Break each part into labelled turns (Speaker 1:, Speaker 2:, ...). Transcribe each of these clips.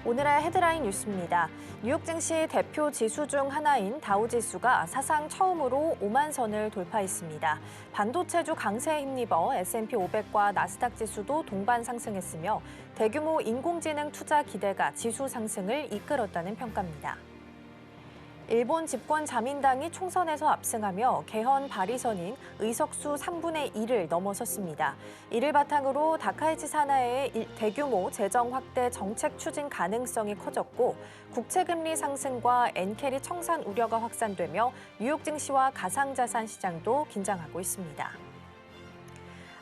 Speaker 1: 오늘의 헤드라인 뉴스입니다. 뉴욕 증시 대표 지수 중 하나인 다우지수가 사상 처음으로 5만 선을 돌파했습니다. 반도체주 강세에 힘입어 S&P 500과 나스닥 지수도 동반 상승했으며 대규모 인공지능 투자 기대가 지수 상승을 이끌었다는 평가입니다. 일본 집권 자민당이 총선에서 압승하며 개헌 발의선인 의석수 3분의 1을 넘어섰습니다. 이를 바탕으로 다카이치 산하의 대규모 재정 확대 정책 추진 가능성이 커졌고 국채금리 상승과 엔캐리 청산 우려가 확산되며 뉴욕 증시와 가상자산 시장도 긴장하고 있습니다.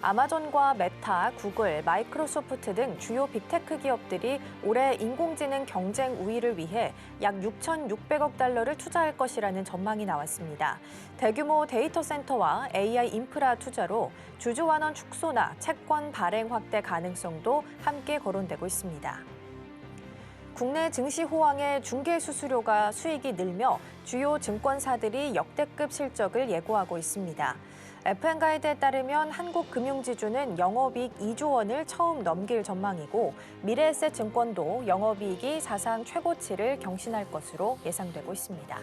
Speaker 1: 아마존과 메타, 구글, 마이크로소프트 등 주요 빅테크 기업들이 올해 인공지능 경쟁 우위를 위해 약 6,600억 달러를 투자할 것이라는 전망이 나왔습니다. 대규모 데이터 센터와 AI 인프라 투자로 주주 환원 축소나 채권 발행 확대 가능성도 함께 거론되고 있습니다. 국내 증시 호황에 중개 수수료가 수익이 늘며 주요 증권사들이 역대급 실적을 예고하고 있습니다. FN가이드에 따르면 한국금융지주는 영업이익 2조 원을 처음 넘길 전망이고 미래에셋증권도 영업이익이 사상 최고치를 경신할 것으로 예상되고 있습니다.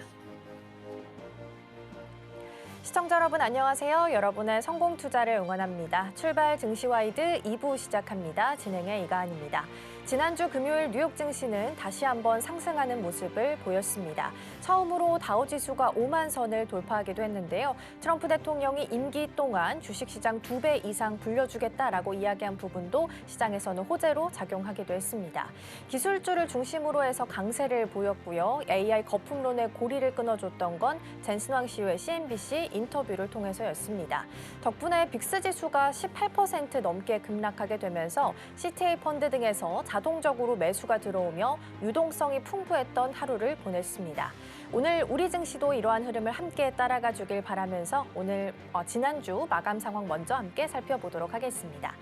Speaker 1: 시청자 여러분 안녕하세요. 여러분의 성공 투자를 응원합니다. 출발 증시와이드 2부 시작합니다. 진행의 이가은입니다. 지난주 금요일 뉴욕 증시는 다시 한번 상승하는 모습을 보였습니다. 처음으로 다우지수가 5만 선을 돌파하기도 했는데요. 트럼프 대통령이 임기 동안 주식시장 2배 이상 불려주겠다라고 이야기한 부분도 시장에서는 호재로 작용하기도 했습니다. 기술주를 중심으로 해서 강세를 보였고요. AI 거품론의 고리를 끊어줬던 건 젠슨 왕 CEO의 CNBC 인터뷰를 통해서였습니다. 덕분에 빅스 지수가 18% 넘게 급락하게 되면서 CTA 펀드 등에서 자동적으로 매수가 들어오며 유동성이 풍부했던 하루를 보냈습니다. 오늘 우리 증시도 이러한 흐름을 함께 따라가 주길 바라면서 오늘 지난주 마감 상황 먼저 함께 살펴보도록 하겠습니다.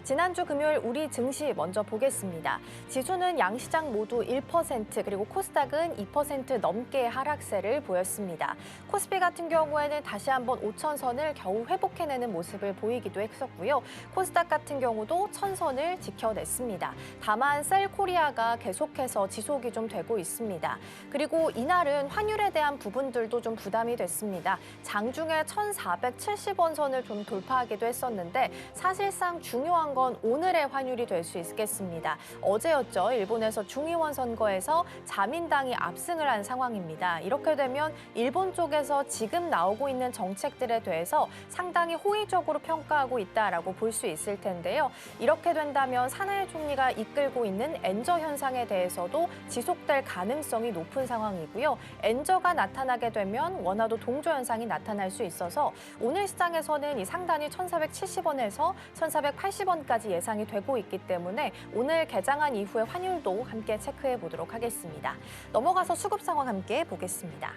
Speaker 1: 지난주 금요일 우리 증시 먼저 보겠습니다. 지수는 양시장 모두 1% 그리고 코스닥은 2% 넘게 하락세를 보였습니다. 코스피 같은 경우에는 다시 한번 5천선을 겨우 회복해내는 모습을 보이기도 했었고요. 코스닥 같은 경우도 1,000선을 지켜냈습니다. 다만 셀코리아가 계속해서 지속이 좀 되고 있습니다. 그리고 이날은 환율에 대한 부분들도 좀 부담이 됐습니다. 장중에 1,470원 선을 좀 돌파하기도 했었는데 사실상 중요한 건 오늘의 환율이 될 수 있겠습니다. 어제였죠. 일본에서 중의원 선거에서 자민당이 압승을 한 상황입니다. 이렇게 되면 일본 쪽에서 지금 나오고 있는 정책들에 대해서 상당히 호의적으로 평가하고 있다라고 볼 수 있을 텐데요. 이렇게 된다면 사나이 총리가 이끌고 있는 엔저 현상에 대해서도 지속될 가능성이 높은 상황이고요. 엔저가 나타나게 되면 원화도 동조 현상이 나타날 수 있어서 오늘 시장에서는 이 상단이 1,470원에서 1,480원까지 예상이 되고 있기 때문에 오늘 개장한 이후의 환율도 함께 체크해 보도록 하겠습니다. 넘어가서 수급 상황 함께 보겠습니다.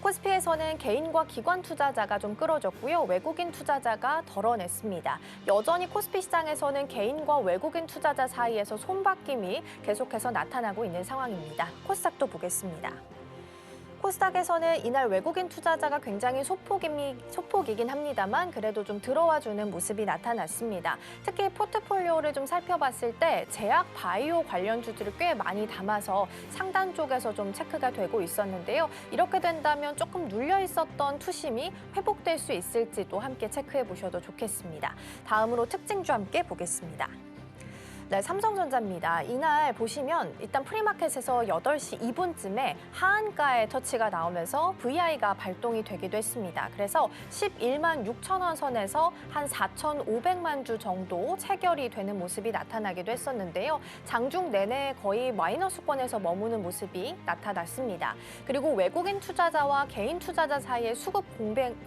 Speaker 1: 코스피에서는 개인과 기관 투자자가 좀 끌어졌고요. 외국인 투자자가 덜어냈습니다. 여전히 코스피 시장에서는 개인과 외국인 투자자 사이에서 손바뀜이 계속해서 나타나고 있는 상황입니다. 코스닥도 보겠습니다. 코스닥에서는 이날 외국인 투자자가 굉장히 소폭이긴 합니다만 그래도 좀 들어와주는 모습이 나타났습니다. 특히 포트폴리오를 좀 살펴봤을 때 제약 바이오 관련주들을 꽤 많이 담아서 상단 쪽에서 좀 체크가 되고 있었는데요. 이렇게 된다면 조금 눌려 있었던 투심이 회복될 수 있을지도 함께 체크해 보셔도 좋겠습니다. 다음으로 특징주 함께 보겠습니다. 네, 삼성전자입니다. 이날 보시면 일단 프리마켓에서 8시 2분쯤에 하한가의 터치가 나오면서 VI가 발동이 되기도 했습니다. 그래서 11만 6천 원 선에서 한 4,500만 주 정도 체결이 되는 모습이 나타나기도 했었는데요. 장중 내내 거의 마이너스권에서 머무는 모습이 나타났습니다. 그리고 외국인 투자자와 개인 투자자 사이의 수급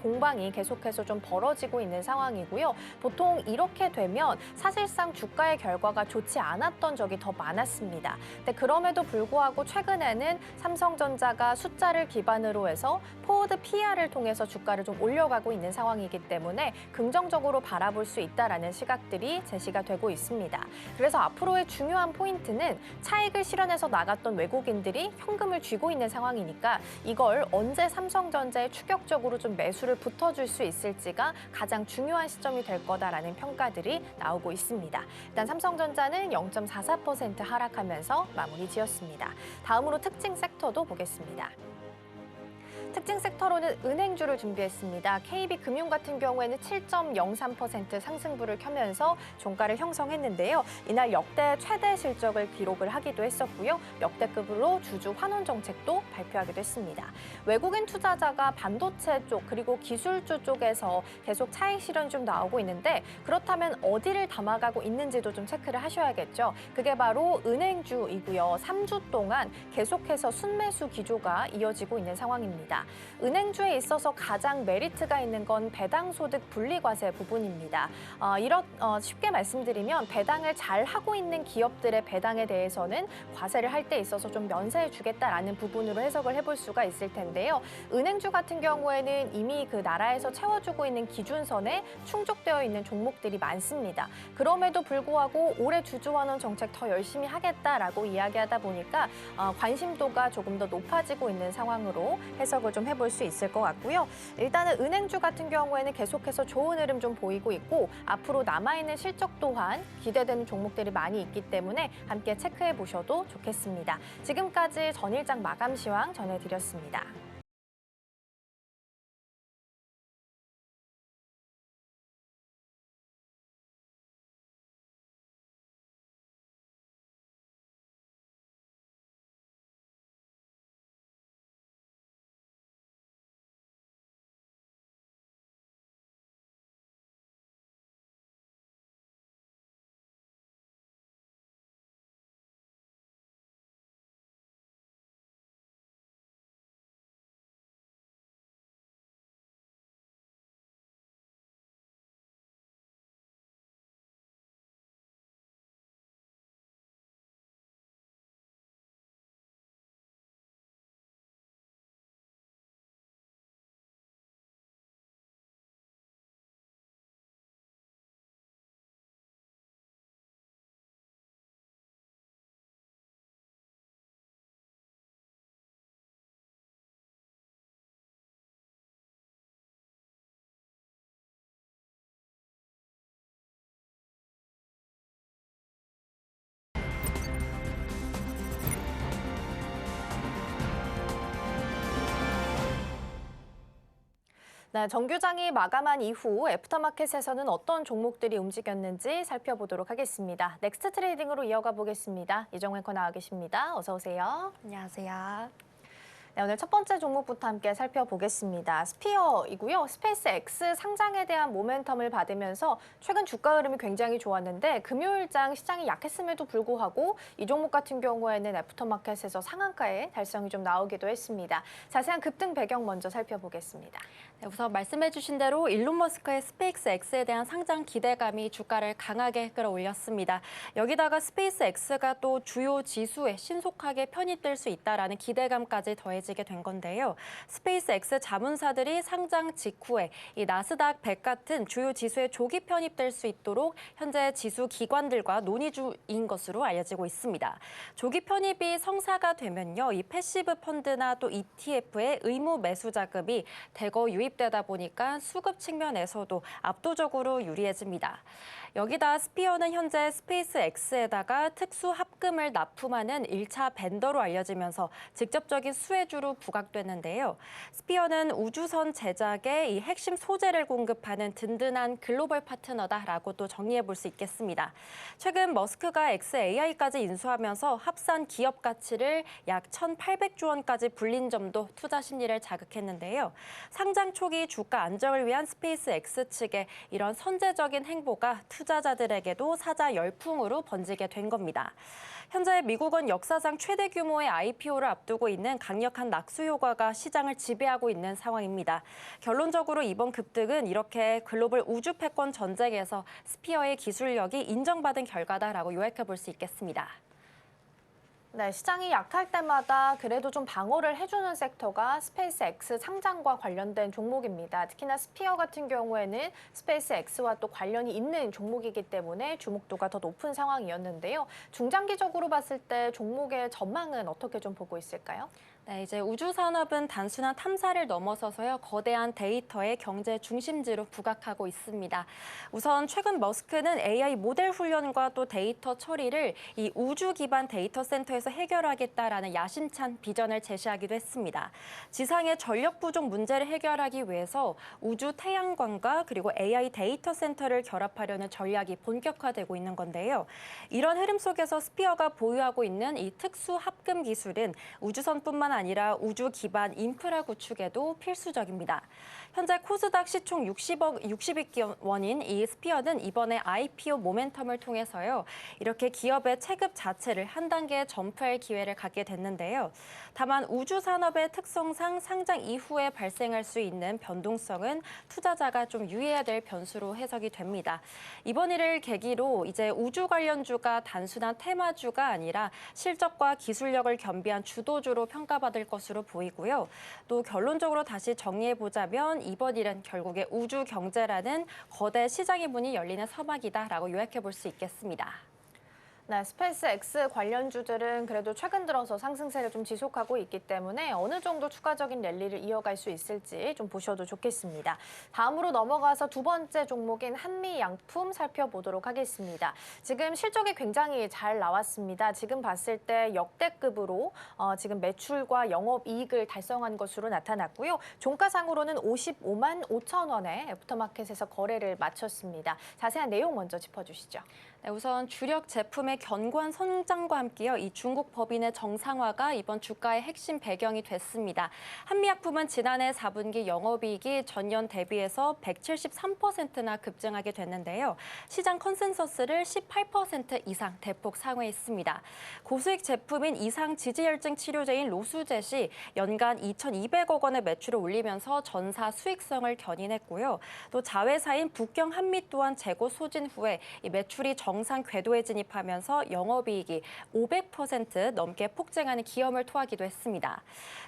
Speaker 1: 공방이 계속해서 좀 벌어지고 있는 상황이고요. 보통 이렇게 되면 사실상 주가의 결과가 좋지 않았던 적이 더 많았습니다. 근데 그럼에도 불구하고 최근에는 삼성전자가 숫자를 기반으로 해서 포워드 PR을 통해서 주가를 좀 올려가고 있는 상황이기 때문에 긍정적으로 바라볼 수 있다라는 시각들이 제시가 되고 있습니다. 그래서 앞으로의 중요한 포인트는 차익을 실현해서 나갔던 외국인들이 현금을 쥐고 있는 상황이니까 이걸 언제 삼성전자에 추격적으로 좀 매수를 붙어줄 수 있을지가 가장 중요한 시점이 될 거다라는 평가들이 나오고 있습니다. 일단 삼성전자 삼성전자는 0.44% 하락하면서 마무리 지었습니다. 다음으로 특징 섹터도 보겠습니다. 특징 섹터로는 은행주를 준비했습니다. KB금융 같은 경우에는 7.03% 상승부를 켜면서 종가를 형성했는데요. 이날 역대 최대 실적을 기록을 하기도 했었고요. 역대급으로 주주 환원 정책도 발표하기도 했습니다. 외국인 투자자가 반도체 쪽 그리고 기술주 쪽에서 계속 차익 실현이 좀 나오고 있는데 그렇다면 어디를 담아가고 있는지도 좀 체크를 하셔야겠죠. 그게 바로 은행주이고요. 3주 동안 계속해서 순매수 기조가 이어지고 있는 상황입니다. 은행주에 있어서 가장 메리트가 있는 건 배당소득 분리과세 부분입니다. 쉽게 말씀드리면 배당을 잘 하고 있는 기업들의 배당에 대해서는 과세를 할 때 있어서 좀 면세해 주겠다라는 부분으로 해석을 해볼 수가 있을 텐데요. 은행주 같은 경우에는 이미 그 나라에서 채워주고 있는 기준선에 충족되어 있는 종목들이 많습니다. 그럼에도 불구하고 올해 주주환원 정책 더 열심히 하겠다라고 이야기하다 보니까 관심도가 조금 더 높아지고 있는 상황으로 해석을 좀 해볼 수 있을 것 같고요. 일단은 은행주 같은 경우에는 계속해서 좋은 흐름 좀 보이고 있고 앞으로 남아있는 실적 또한 기대되는 종목들이 많이 있기 때문에 함께 체크해 보셔도 좋겠습니다. 지금까지 전일장 마감 시황 전해드렸습니다. 네, 정규장이 마감한 이후 애프터마켓에서는 어떤 종목들이 움직였는지 살펴보도록 하겠습니다. 넥스트 트레이딩으로 이어가 보겠습니다. 이정훈 앵커 나와 계십니다. 어서 오세요.
Speaker 2: 안녕하세요.
Speaker 1: 네, 오늘 첫 번째 종목부터 함께 살펴보겠습니다. 스피어이고요. 스페이스 X 상장에 대한 모멘텀을 받으면서 최근 주가 흐름이 굉장히 좋았는데 금요일장 시장이 약했음에도 불구하고 이 종목 같은 경우에는 애프터마켓에서 상한가에 달성이 좀 나오기도 했습니다. 자세한 급등 배경 먼저 살펴보겠습니다.
Speaker 2: 네, 우선 말씀해주신 대로 일론 머스크의 스페이스 X에 대한 상장 기대감이 주가를 강하게 끌어올렸습니다. 여기다가 스페이스 X가 또 주요 지수에 신속하게 편입될 수 있다라는 기대감까지 더해지게 된 건데요. 스페이스 X 자문사들이 상장 직후에 이 나스닥 100 같은 주요 지수에 조기 편입될 수 있도록 현재 지수 기관들과 논의 중인 것으로 알려지고 있습니다. 조기 편입이 성사가 되면요, 이 패시브 펀드나 또 ETF의 의무 매수 자금이 대거 유입되다 보니까 수급 측면에서도 압도적으로 유리해집니다. 여기다 스피어는 현재 스페이스 X에다가 특수 합금을 납품하는 1차 벤더로 알려지면서 직접적인 수혜주로 부각됐는데요. 스피어는 우주선 제작에 이 핵심 소재를 공급하는 든든한 글로벌 파트너다라고 또 정리해 볼 수 있겠습니다. 최근 머스크가 xAI까지 인수하면서 합산 기업 가치를 약 1,800조 원까지 불린 점도 투자 심리를 자극했는데요. 상장 초기 주가 안정을 위한 스페이스 X 측의 이런 선제적인 행보가 투자자들에게도 사자 열풍으로 번지게 된 겁니다. 현재 미국은 역사상 최대 규모의 IPO를 앞두고 있는 강력한 낙수 효과가 시장을 지배하고 있는 상황입니다. 결론적으로 이번 급등은 이렇게 글로벌 우주 패권 전쟁에서 스피어의 기술력이 인정받은 결과다라고 요약해 볼 수 있겠습니다.
Speaker 1: 네, 시장이 약할 때마다 그래도 좀 방어를 해주는 섹터가 스페이스 X 상장과 관련된 종목입니다. 특히나 스피어 같은 경우에는 스페이스 X와 또 관련이 있는 종목이기 때문에 주목도가 더 높은 상황이었는데요. 중장기적으로 봤을 때 종목의 전망은 어떻게 좀 보고 있을까요?
Speaker 2: 네, 이제 우주 산업은 단순한 탐사를 넘어서서요, 거대한 데이터의 경제 중심지로 부각하고 있습니다. 우선 최근 머스크는 AI 모델 훈련과 또 데이터 처리를 이 우주 기반 데이터 센터에서 해결하겠다라는 야심찬 비전을 제시하기도 했습니다. 지상의 전력 부족 문제를 해결하기 위해서 우주 태양광과 그리고 AI 데이터 센터를 결합하려는 전략이 본격화되고 있는 건데요. 이런 흐름 속에서 스피어가 보유하고 있는 이 특수 합금 기술은 우주선뿐만 아니라 우주 기반 인프라 구축에도 필수적입니다. 현재 코스닥 시총 60억 원인 이 스피어는 이번에 IPO 모멘텀을 통해서요, 이렇게 기업의 체급 자체를 한 단계 점프할 기회를 갖게 됐는데요. 다만 우주 산업의 특성상 상장 이후에 발생할 수 있는 변동성은 투자자가 좀 유의해야 될 변수로 해석이 됩니다. 이번 일을 계기로 이제 우주 관련주가 단순한 테마주가 아니라 실적과 기술력을 겸비한 주도주로 평가받을 것으로 보이고요. 또 결론적으로 다시 정리해보자면 이번 일은 결국에 우주 경제라는 거대 시장의 문이 열리는 서막이다라고 요약해 볼 수 있겠습니다.
Speaker 1: 네, 스페이스 X 관련주들은 그래도 최근 들어서 상승세를 좀 지속하고 있기 때문에 어느 정도 추가적인 랠리를 이어갈 수 있을지 좀 보셔도 좋겠습니다. 다음으로 넘어가서 두 번째 종목인 한미양품 살펴보도록 하겠습니다. 지금 실적이 굉장히 잘 나왔습니다. 지금 봤을 때 역대급으로 지금 매출과 영업이익을 달성한 것으로 나타났고요. 종가상으로는 55만 5천 원에 애프터마켓에서 거래를 마쳤습니다. 자세한 내용 먼저 짚어주시죠.
Speaker 2: 네, 우선 주력 제품의 견고한 성장과 함께요, 이 중국 법인의 정상화가 이번 주가의 핵심 배경이 됐습니다. 한미약품은 지난해 4분기 영업이익이 전년 대비해서 173%나 급증하게 됐는데요. 시장 컨센서스를 18% 이상 대폭 상회했습니다. 고수익 제품인 이상 지지혈증 치료제인 로수젯이 연간 2,200억 원의 매출을 올리면서 전사 수익성을 견인했고요. 또 자회사인 북경 한미 또한 재고 소진 후에 이 매출이 정상 궤도에 진입하면서 영업이익이 500% 넘게 폭증하는 기염을 토하기도 했습니다.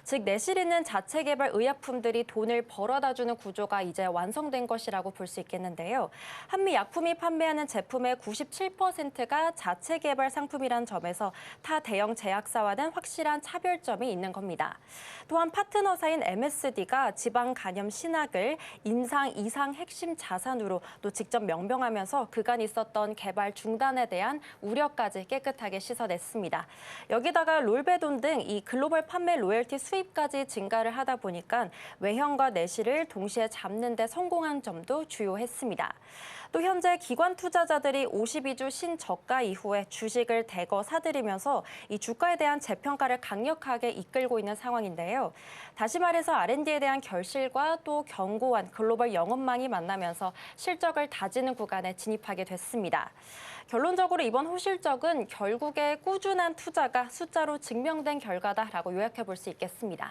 Speaker 2: 즉 내실 있는 자체 개발 의약품들이 돈을 벌어다주는 구조가 이제 완성된 것이라고 볼 수 있겠는데요. 한미약품이 판매하는 제품의 97%가 자체 개발 상품이라는 점에서 타 대형 제약사와는 확실한 차별점이 있는 겁니다. 또한 파트너사인 MSD가 지방 간염 신약을 인상 이상 핵심 자산으로 또 직접 명명하면서 그간 있었던 개발 중단에 대한 우려까지 깨끗하게 씻어냈습니다. 여기다가 롤베돈 등 이 글로벌 판매 로열티 수입까지 증가를 하다 보니까 외형과 내실을 동시에 잡는 데 성공한 점도 주요했습니다. 또 현재 기관 투자자들이 52주 신저가 이후에 주식을 대거 사들이면서 이 주가에 대한 재평가를 강력하게 이끌고 있는 상황인데요. 다시 말해서 R&D에 대한 결실과 또 견고한 글로벌 영업망이 만나면서 실적을 다지는 구간에 진입하게 됐습니다. 결론적으로 이번 호실적은 결국에 꾸준한 투자가 숫자로 증명된 결과다라고 요약해 볼 수 있겠습니다.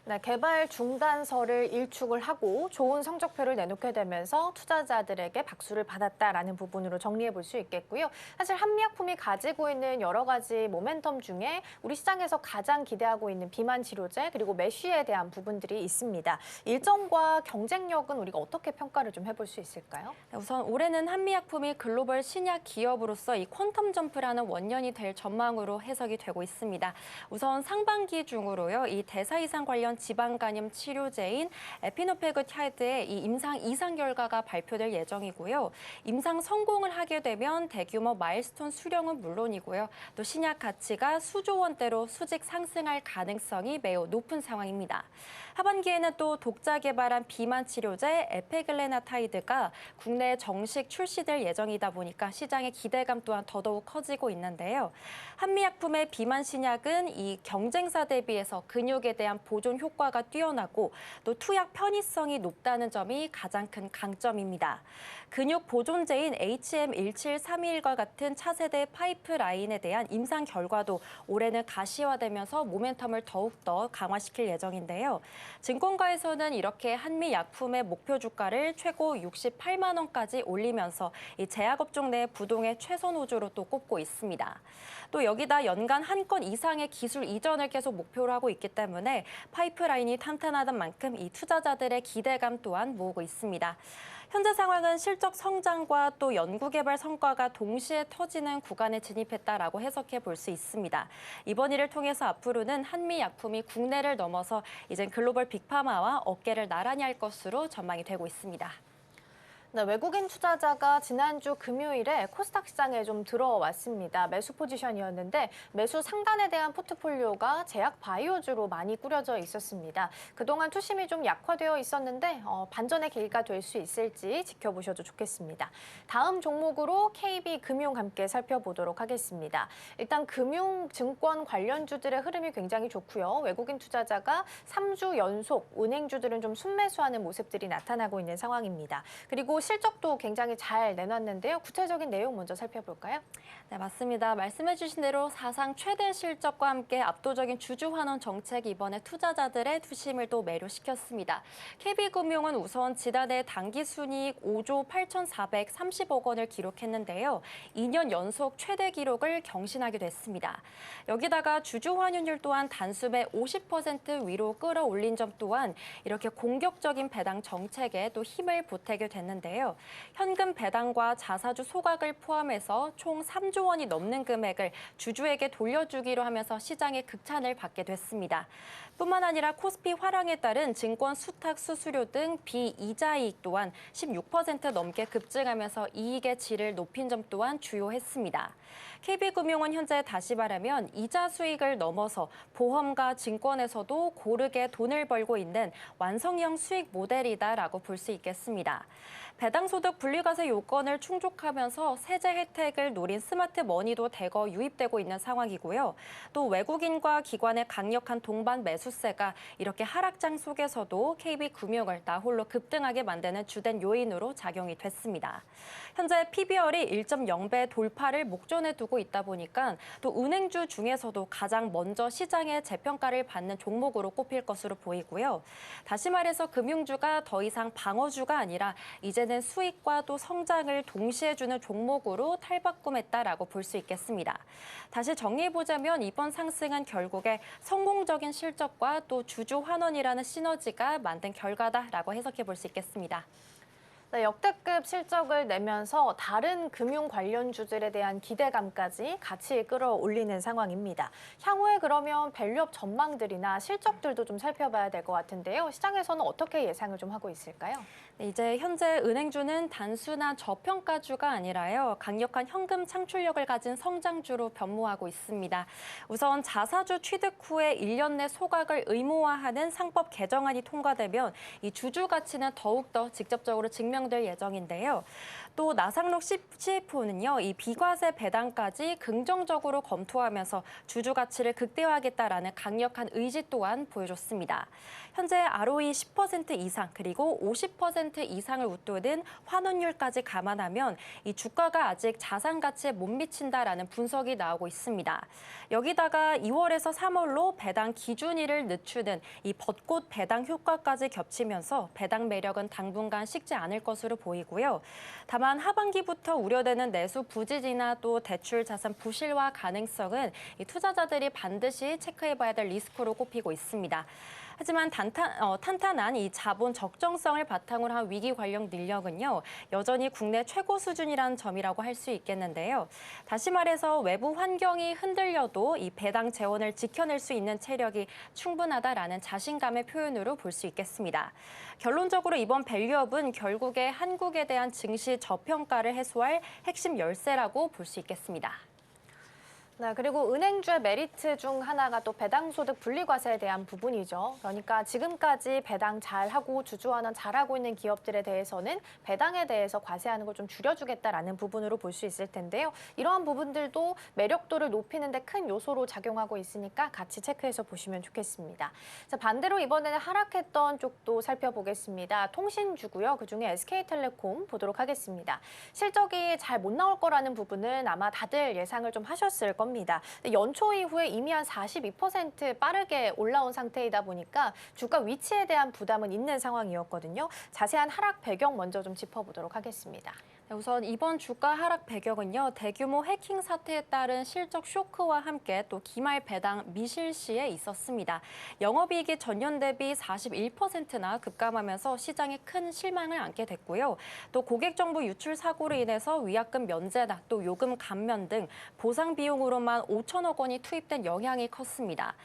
Speaker 1: 네, 개발 중단서를 일축을 하고 좋은 성적표를 내놓게 되면서 투자자들에게 박수를 받았다라는 부분으로 정리해 볼 수 있겠고요. 사실 한미약품이 가지고 있는 여러 가지 모멘텀 중에 우리 시장에서 가장 기대하고 있는 비만 치료제 그리고 메쉬에 대한 부분들이 있습니다. 일정과 경쟁력은 우리가 어떻게 평가를 좀 해볼 수 있을까요?
Speaker 2: 네, 우선 올해는 한미약품이 글로벌 신약 기업으로서 이 퀀텀 점프라는 원년이 될 전망으로 해석이 되고 있습니다. 우선 상반기 중으로요, 이 대사 이상 관련 지방 간염 치료제인 에피노페그타이드의 이 임상 이상 결과가 발표될 예정이고요. 임상 성공을 하게 되면 대규모 마일스톤 수령은 물론이고요. 또 신약 가치가 수조 원대로 수직 상승할 가능성이 매우 높은 상황입니다. 하반기에는 또 독자 개발한 비만 치료제 에페글레나타이드가 국내에 정식 출시될 예정이다 보니까 시장의 기대감 또한 더더욱 커지고 있는데요. 한미약품의 비만 신약은 이 경쟁사 대비해서 근육에 대한 보존 효과가 뛰어나고 또 투약 편의성이 높다는 점이 가장 큰 강점입니다. 근육 보존제인 HM17321과 같은 차세대 파이프라인에 대한 임상 결과도 올해는 가시화되면서 모멘텀을 더욱더 강화시킬 예정인데요. 증권가에서는 이렇게 한미약품의 목표 주가를 최고 68만 원까지 올리면서 이 제약업종 내 부동의 최선 호조로 또 꼽고 있습니다. 또 여기다 연간 한 건 이상의 기술 이전을 계속 목표로 하고 있기 때문에 파이프 파이프라인이 탄탄하던 만큼 이 투자자들의 기대감 또한 모으고 있습니다. 현재 상황은 실적 성장과 또 연구개발 성과가 동시에 터지는 구간에 진입했다라고 해석해 볼 수 있습니다. 이번 일을 통해서 앞으로는 한미 약품이 국내를 넘어서 이젠 글로벌 빅파마와 어깨를 나란히 할 것으로 전망이 되고 있습니다.
Speaker 1: 네, 외국인 투자자가 지난주 금요일에 코스닥 시장에 좀 들어왔습니다. 매수 포지션이었는데 매수 상단에 대한 포트폴리오가 제약 바이오주로 많이 꾸려져 있었습니다. 그동안 투심이 좀 약화되어 있었는데 반전의 계기가 될 수 있을지 지켜보셔도 좋겠습니다. 다음 종목으로 KB금융 함께 살펴보도록 하겠습니다. 일단 금융, 증권 관련주들의 흐름이 굉장히 좋고요. 외국인 투자자가 3주 연속 은행주들은 좀 순매수하는 모습들이 나타나고 있는 상황입니다. 그리고 실적도 굉장히 잘 내놨는데요. 구체적인 내용 먼저 살펴볼까요?
Speaker 2: 네, 맞습니다. 말씀해 주신 대로 사상 최대 실적과 함께 압도적인 주주 환원 정책이 이번에 투자자들의 투심을 또 매료시켰습니다. KB금융은 우선 지난해 당기순이익 5조 8,430억 원을 기록했는데요. 2년 연속 최대 기록을 경신하게 됐습니다. 여기다가 주주 환원율 또한 단숨에 50% 위로 끌어올린 점 또한 이렇게 공격적인 배당 정책에 또 힘을 보태게 됐는데요. 현금 배당과 자사주 소각을 포함해서 총 3조 원이 넘는 금액을 주주에게 돌려주기로 하면서 시장의 극찬을 받게 됐습니다. 뿐만 아니라 코스피 화랑에 따른 증권 수탁 수수료 등 비이자 이익 또한 16% 넘게 급증하면서 이익의 질을 높인 점 또한 주요했습니다. KB금융은 현재 다시 말하면 이자 수익을 넘어서 보험과 증권에서도 고르게 돈을 벌고 있는 완성형 수익 모델이다라고 볼 수 있겠습니다. 배당소득 분리과세 요건을 충족하면서 세제 혜택을 노린 스마트 머니도 대거 유입되고 있는 상황이고요. 또 외국인과 기관의 강력한 동반 매수세가 이렇게 하락장 속에서도 KB금융을 나홀로 급등하게 만드는 주된 요인으로 작용이 됐습니다. 현재 PBR이 1.0배 돌파를 목전에 두고 있다 보니까 또 은행주 중에서도 가장 먼저 시장의 재평가를 받는 종목으로 꼽힐 것으로 보이고요. 다시 말해서 금융주가 더 이상 방어주가 아니라 이제는 수익과 또 성장을 동시에 주는 종목으로 탈바꿈했다라고 볼 수 있겠습니다. 다시 정리해보자면 이번 상승은 결국에 성공적인 실적과 또 주주 환원이라는 시너지가 만든 결과다라고 해석해 볼 수 있겠습니다.
Speaker 1: 네, 역대급 실적을 내면서 다른 금융 관련주들에 대한 기대감까지 같이 끌어올리는 상황입니다. 향후에 그러면 밸류업 전망들이나 실적들도 좀 살펴봐야 될 것 같은데요. 시장에서는 어떻게 예상을 좀 하고 있을까요?
Speaker 2: 네, 이제 현재 은행주는 단순한 저평가주가 아니라요. 강력한 현금 창출력을 가진 성장주로 변모하고 있습니다. 우선 자사주 취득 후에 1년 내 소각을 의무화하는 상법 개정안이 통과되면 이 주주 가치는 더욱더 직접적으로 증명될 예정인데요. 또 나상록 CFO는요, 이 비과세 배당까지 긍정적으로 검토하면서 주주 가치를 극대화하겠다라는 강력한 의지 또한 보여줬습니다. 현재 ROE 10% 이상 그리고 50% 이상을 웃도는 환원율까지 감안하면 이 주가가 아직 자산 가치에 못 미친다라는 분석이 나오고 있습니다. 여기다가 2월에서 3월로 배당 기준일을 늦추는 이 벚꽃 배당 효과까지 겹치면서 배당 매력은 당분간 식지 않을 것으로 보이고요. 다만 하반기부터 우려되는 내수 부진이나 또 대출 자산 부실화 가능성은 이 투자자들이 반드시 체크해봐야 될 리스크로 꼽히고 있습니다. 하지만 탄탄한 이 자본 적정성을 바탕으로 한 위기 관련 능력은요, 여전히 국내 최고 수준이라는 점이라고 할 수 있겠는데요. 다시 말해서 외부 환경이 흔들려도 이 배당 재원을 지켜낼 수 있는 체력이 충분하다라는 자신감의 표현으로 볼 수 있겠습니다. 결론적으로 이번 밸류업은 결국에 한국에 대한 증시 저평가를 해소할 핵심 열쇠라고 볼 수 있겠습니다.
Speaker 1: 네, 그리고 은행주의 메리트 중 하나가 또 배당소득 분리과세에 대한 부분이죠. 그러니까 지금까지 배당 잘하고 주주환원 잘하고 있는 기업들에 대해서는 배당에 대해서 과세하는 걸 좀 줄여주겠다라는 부분으로 볼 수 있을 텐데요. 이러한 부분들도 매력도를 높이는 데 큰 요소로 작용하고 있으니까 같이 체크해서 보시면 좋겠습니다. 자, 반대로 이번에는 하락했던 쪽도 살펴보겠습니다. 통신주고요. 그중에 SK텔레콤 보도록 하겠습니다. 실적이 잘 못 나올 거라는 부분은 아마 다들 예상을 좀 하셨을 겁니다. 연초 이후에 이미 한 42% 빠르게 올라온 상태이다 보니까 주가 위치에 대한 부담은 있는 상황이었거든요. 자세한 하락 배경 먼저 좀 짚어보도록 하겠습니다.
Speaker 2: 네, 우선 이번 주가 하락 배경은요, 대규모 해킹 사태에 따른 실적 쇼크와 함께 또 기말 배당 미실시에 있었습니다. 영업이익이 전년 대비 41%나 급감하면서 시장에 큰 실망을 안게 됐고요. 또 고객 정보 유출 사고로 인해서 위약금 면제나 또 요금 감면 등 보상 비용으로만 5천억 원이 투입된 영향이 컸습니다.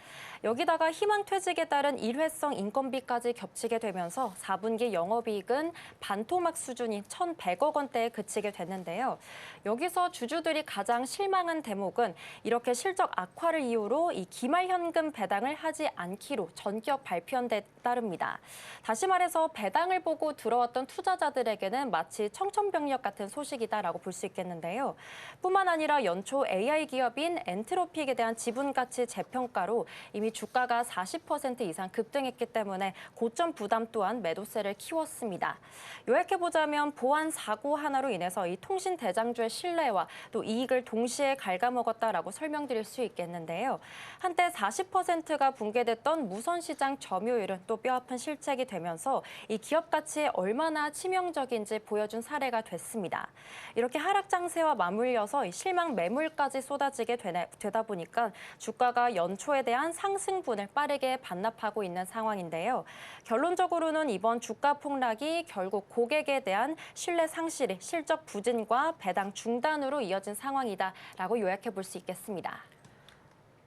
Speaker 2: 여기다가 희망퇴직에 따른 일회성 인건비까지 겹치게 되면서 4분기 영업이익은 반토막 수준인 1,100억 원대에 그치게 됐는데요. 여기서 주주들이 가장 실망한 대목은 이렇게 실적 악화를 이유로 이 기말현금 배당을 하지 않기로 전격 발표한 데 따릅니다. 다시 말해서 배당을 보고 들어왔던 투자자들에게는 마치 청천벽력 같은 소식이다라고 볼 수 있겠는데요. 뿐만 아니라 연초 AI 기업인 엔트로픽에 대한 지분가치 재평가로 이미 주가가 40% 이상 급등했기 때문에 고점 부담 또한 매도세를 키웠습니다. 요약해보자면 보안 사고 하나로 인해서 이 통신 대장주의 신뢰와 또 이익을 동시에 갉아먹었다라고 설명드릴 수 있겠는데요. 한때 40%가 붕괴됐던 무선시장 점유율은 또 뼈아픈 실책이 되면서 이 기업 가치에 얼마나 치명적인지 보여준 사례가 됐습니다. 이렇게 하락 장세와 맞물려서 이 실망 매물까지 쏟아지게 되다 보니까 주가가 연초에 대한 상승분을 빠르게 반납하고 있는 상황인데요. 결론적으로는 이번 주가 폭락이 결국 고객에 대한 신뢰 상실이 실적 부진과 배당 중단으로 이어진 상황이다라고 요약해 볼 수 있겠습니다.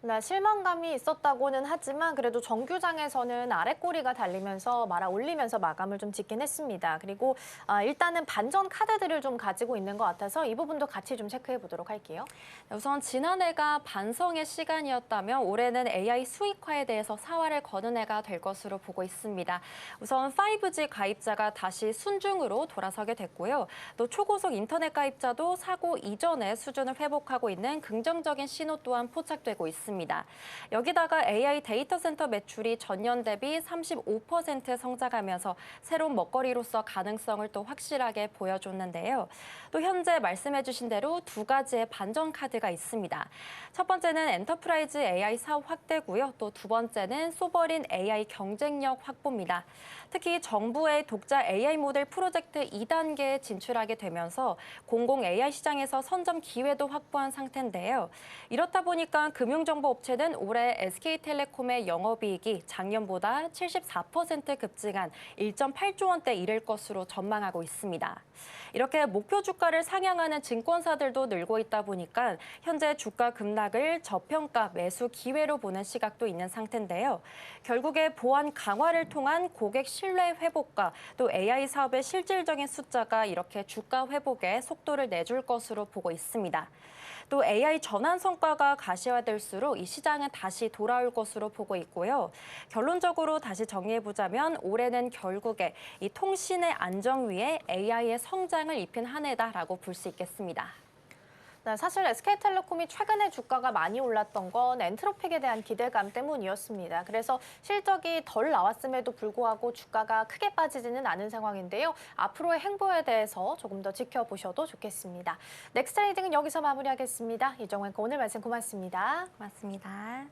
Speaker 1: 네, 실망감이 있었다고는 하지만 그래도 정규장에서는 아랫꼬리가 달리면서 말아 올리면서 마감을 좀 짓긴 했습니다. 그리고 일단은 반전 카드들을 좀 가지고 있는 것 같아서 이 부분도 같이 좀 체크해 보도록 할게요.
Speaker 2: 우선 지난해가 반성의 시간이었다면 올해는 AI 수익화에 대해서 사활을 거는 해가 될 것으로 보고 있습니다. 우선 5G 가입자가 다시 순중으로 돌아서게 됐고요. 또 초고속 인터넷 가입자도 사고 이전의 수준을 회복하고 있는 긍정적인 신호 또한 포착되고 있습니다. 여기다가 AI 데이터 센터 매출이 전년 대비 35% 성장하면서 새로운 먹거리로서 가능성을 또 확실하게 보여줬는데요. 또 현재 말씀해주신 대로 두 가지의 반전 카드가 있습니다. 첫 번째는 엔터프라이즈 AI 사업 확대고요. 또 두 번째는 소버린 AI 경쟁력 확보입니다. 특히 정부의 독자 AI 모델 프로젝트 2단계에 진출하게 되면서 공공 AI 시장에서 선점 기회도 확보한 상태인데요. 이렇다 보니까 금융정보업체는 올해 SK텔레콤의 영업이익이 작년보다 74% 급증한 1.8조 원대 이를 것으로 전망하고 있습니다. 이렇게 목표 주가를 상향하는 증권사들도 늘고 있다 보니까 현재 주가 급락을 저평가 매수 기회로 보는 시각도 있는 상태인데요. 결국에 보안 강화를 통한 고객 신뢰 회복과 또 AI 사업의 실질적인 숫자가 이렇게 주가 회복에 속도를 내줄 것으로 보고 있습니다. 또 AI 전환 성과가 가시화될수록 이 시장은 다시 돌아올 것으로 보고 있고요. 결론적으로 다시 정리해보자면 올해는 결국에 이 통신의 안정 위에 AI의 성장을 입힌 한 해다라고 볼 수 있겠습니다.
Speaker 1: 네, 사실 SK텔레콤이 최근에 주가가 많이 올랐던 건 엔트로픽에 대한 기대감 때문이었습니다. 그래서 실적이 덜 나왔음에도 불구하고 주가가 크게 빠지지는 않은 상황인데요. 앞으로의 행보에 대해서 조금 더 지켜보셔도 좋겠습니다. 넥스트레이딩은 여기서 마무리하겠습니다. 이정원 오늘 말씀 고맙습니다.
Speaker 2: 고맙습니다.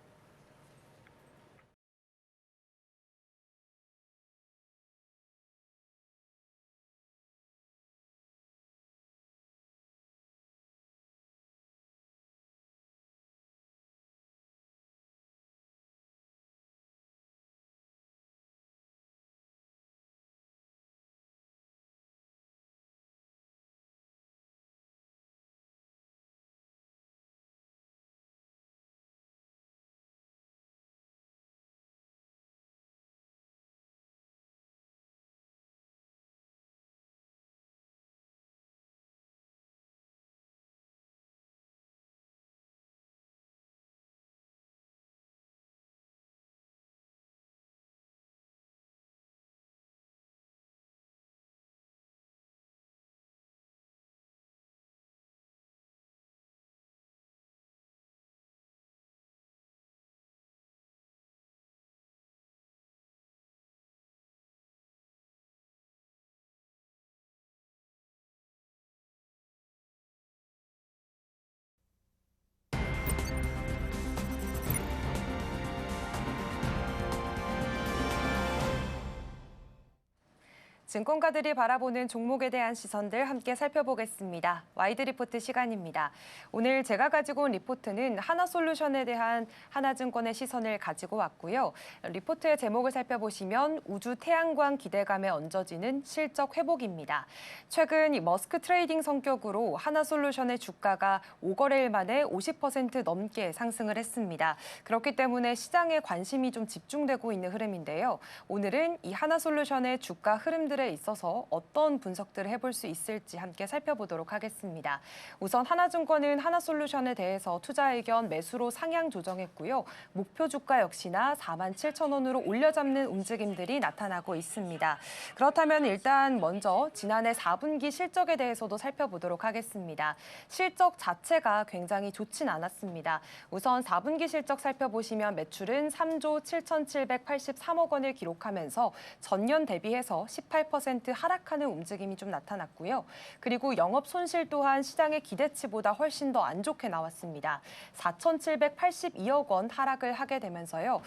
Speaker 3: 증권가들이 바라보는 종목에 대한 시선들 함께 살펴보겠습니다. 와이드 리포트 시간입니다. 오늘 제가 가지고 온 리포트는 하나솔루션에 대한 하나증권의 시선을 가지고 왔고요. 리포트의 제목을 살펴보시면 우주 태양광 기대감에 얹어지는 실적 회복입니다. 최근 머스크 트레이딩 성격으로 하나솔루션의 주가가 5거래일 만에 50% 넘게 상승을 했습니다. 그렇기 때문에 시장에 관심이 좀 집중되고 있는 흐름인데요. 오늘은 이 하나솔루션의 주가 흐름들에 있어서 어떤 분석들을 해볼 수 있을지 함께 살펴보도록 하겠습니다. 우선 하나증권은 하나솔루션에 대해서 투자 의견 매수로 상향 조정했고요. 목표 주가 역시나 47,000원으로 올려잡는 움직임들이 나타나고 있습니다. 그렇다면 일단 먼저 지난해 4분기 실적에 대해서도 살펴보도록 하겠습니다. 실적 자체가 굉장히 좋진 않았습니다. 우선 4분기 실적 살펴보시면 매출은 3조 7,783억 원을 기록하면서 전년 대비해서 18% 하락하는 움직임이 좀 나타났고요. 그리고 영업 손실 또한 시장의 기대치보다 훨씬 더 안 좋게 나왔습니다. 4,782억 원 하락을 하게 되면서요.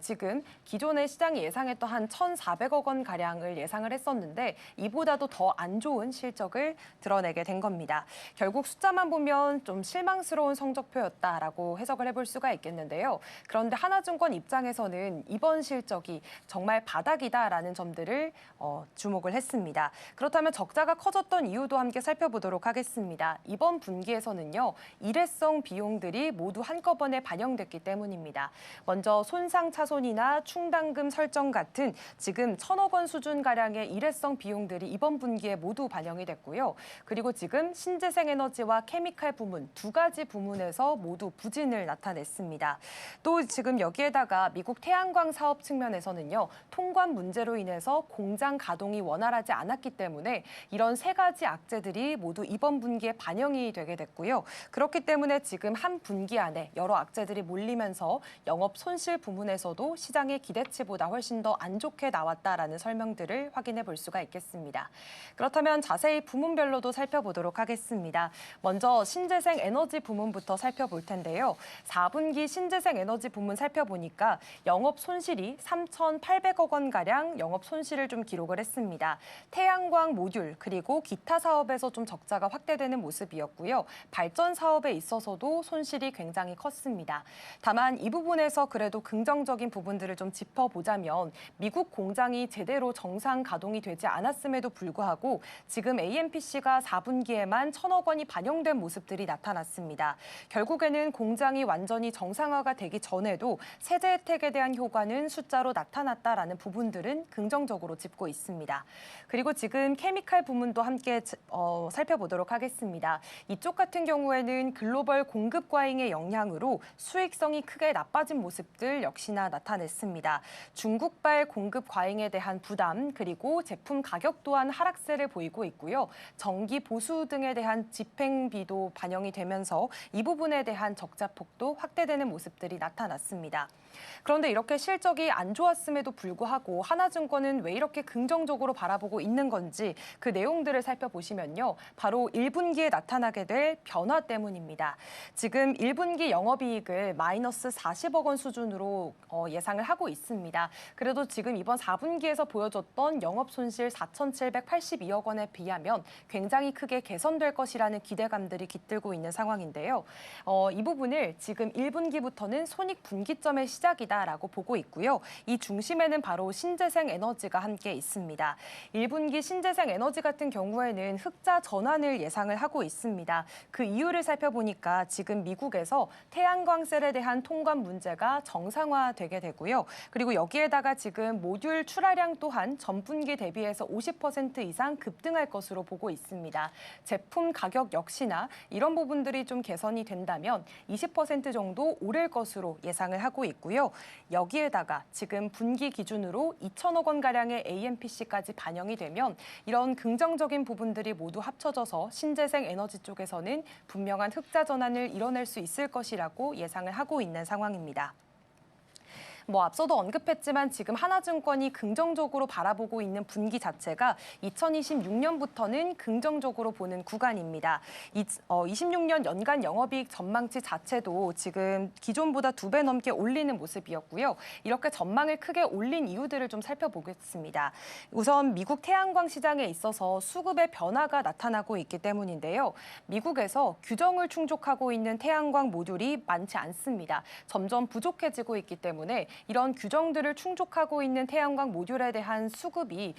Speaker 3: 지금 기존의 시장이 예상했던 한 1,400억 원 가량을 예상을 했었는데 이보다도 더 안 좋은 실적을 드러내게 된 겁니다. 결국 숫자만 보면 좀 실망스러운 성적표였다라고 해석을 해볼 수가 있겠는데요. 그런데 하나증권 입장에서는 이번 실적이 정말 바닥이다라는 점들을 주목을 했습니다. 그렇다면 적자가 커졌던 이유도 함께 살펴보도록 하겠습니다. 이번 분기에서는요, 일회성 비용들이 모두 한꺼번에 반영됐기 때문입니다. 먼저 손상차손이나 충당금 설정 같은 지금 1,000억 원 수준가량의 일회성 비용들이 이번 분기에 모두 반영이 됐고요. 그리고 지금 신재생에너지와 케미칼 부문 두 가지 부문에서 모두 부진을 나타냈습니다. 또 지금 여기에다가 미국 태양광 사업 측면에서는요, 통관 문제로 인해서 공장 가동이 원활하지 않았기 때문에 이런 세 가지 악재들이 모두 이번 분기에 반영이 되게 됐고요. 그렇기 때문에 지금 한 분기 안에 여러 악재들이 몰리면서 영업 손실 부문에서도 시장의 기대치보다 훨씬 더 안 좋게 나왔다라는 설명들을 확인해 볼 수가 있겠습니다. 그렇다면 자세히 부문별로도 살펴보도록 하겠습니다. 먼저 신재생 에너지 부문부터 살펴볼 텐데요. 4분기 신재생 에너지 부문 살펴보니까 영업 손실이 3,800억 원가량 영업 손실을 좀 기록을 했습니다. 태양광 모듈 그리고 기타 사업에서 좀 적자가 확대되는 모습이었고요. 발전 사업에 있어서도 손실이 굉장히 컸습니다. 다만 이 부분에서 그래도 긍정적인 부분들을 좀 짚어보자면 미국 공장이 제대로 정상 가동이 되지 않았음에도 불구하고 지금 AMPC가 4분기에만 1,000억 원이 반영된 모습들이 나타났습니다. 결국에는 공장이 완전히 정상화가 되기 전에도 세제 혜택에 대한 효과는 숫자로 나타났다라는 부분들은 긍정적으로 짚고 있습니다. 그리고 지금 케미칼 부문도 함께 살펴보도록 하겠습니다. 이쪽 같은 경우에는 글로벌 공급 과잉의 영향으로 수익성이 크게 나빠진 모습들 역시나 나타냈습니다. 중국발 공급 과잉에 대한 부담 그리고 제품 가격 또한 하락세를 보이고 있고요. 정기 보수 등에 대한 집행비도 반영이 되면서 이 부분에 대한 적자폭도 확대되는 모습들이 나타났습니다. 그런데 이렇게 실적이 안 좋았음에도 불구하고 하나증권은 왜 이렇게 긍정적으로 바라보고 있는 건지 그 내용들을 살펴보시면요. 바로 1분기에 나타나게 될 변화 때문입니다. 지금 1분기 영업이익을 마이너스 40억 원 수준으로 예상을 하고 있습니다. 그래도 지금 이번 4분기에서 보여줬던 영업 손실 4,782억 원에 비하면 굉장히 크게 개선될 것이라는 기대감들이 깃들고 있는 상황인데요. 이 부분을 지금 1분기부터는 손익 분기점의 시작이다라고 보고 있고요. 이 중심에는 바로 신재생 에너지가 함께 있습니다. 1분기 신재생 에너지 같은 경우에는 흑자 전환을 예상을 하고 있습니다. 그 이유를 살펴보니까 지금 미국에서 태양광셀에 대한 통관 문제가 정상화되게 되고요. 그리고 여기에다가 지금 모듈 출하량 또한 전분기 대비해서 50% 이상 급등할 것으로 보고 있습니다. 제품 가격 역시나 이런 부분들이 좀 개선이 된다면 20% 정도 오를 것으로 예상을 하고 있고요. 여기에다가 지금 분기 기준으로 2,000억 원가량의 AMPC까지 반영이 되면 이런 긍정적인 부분들이 모두 합쳐져서 신재생 에너지 쪽에서는 분명한 흑자 전환을 이뤄낼 수 있을 것이라고 예상을 하고 있는 상황입니다. 앞서도 언급했지만 지금 하나증권이 긍정적으로 바라보고 있는 분기 자체가 2026년부터는 긍정적으로 보는 구간입니다. 26년 연간 영업이익 전망치 자체도 지금 기존보다 2배 넘게 올리는 모습이었고요. 이렇게 전망을 크게 올린 이유들을 좀 살펴보겠습니다. 우선 미국 태양광 시장에 있어서 수급의 변화가 나타나고 있기 때문인데요. 미국에서 규정을 충족하고 있는 태양광 모듈이 많지 않습니다. 점점 부족해지고 있기 때문에 이런 규정들을 충족하고 있는 태양광 모듈에 대한 수급이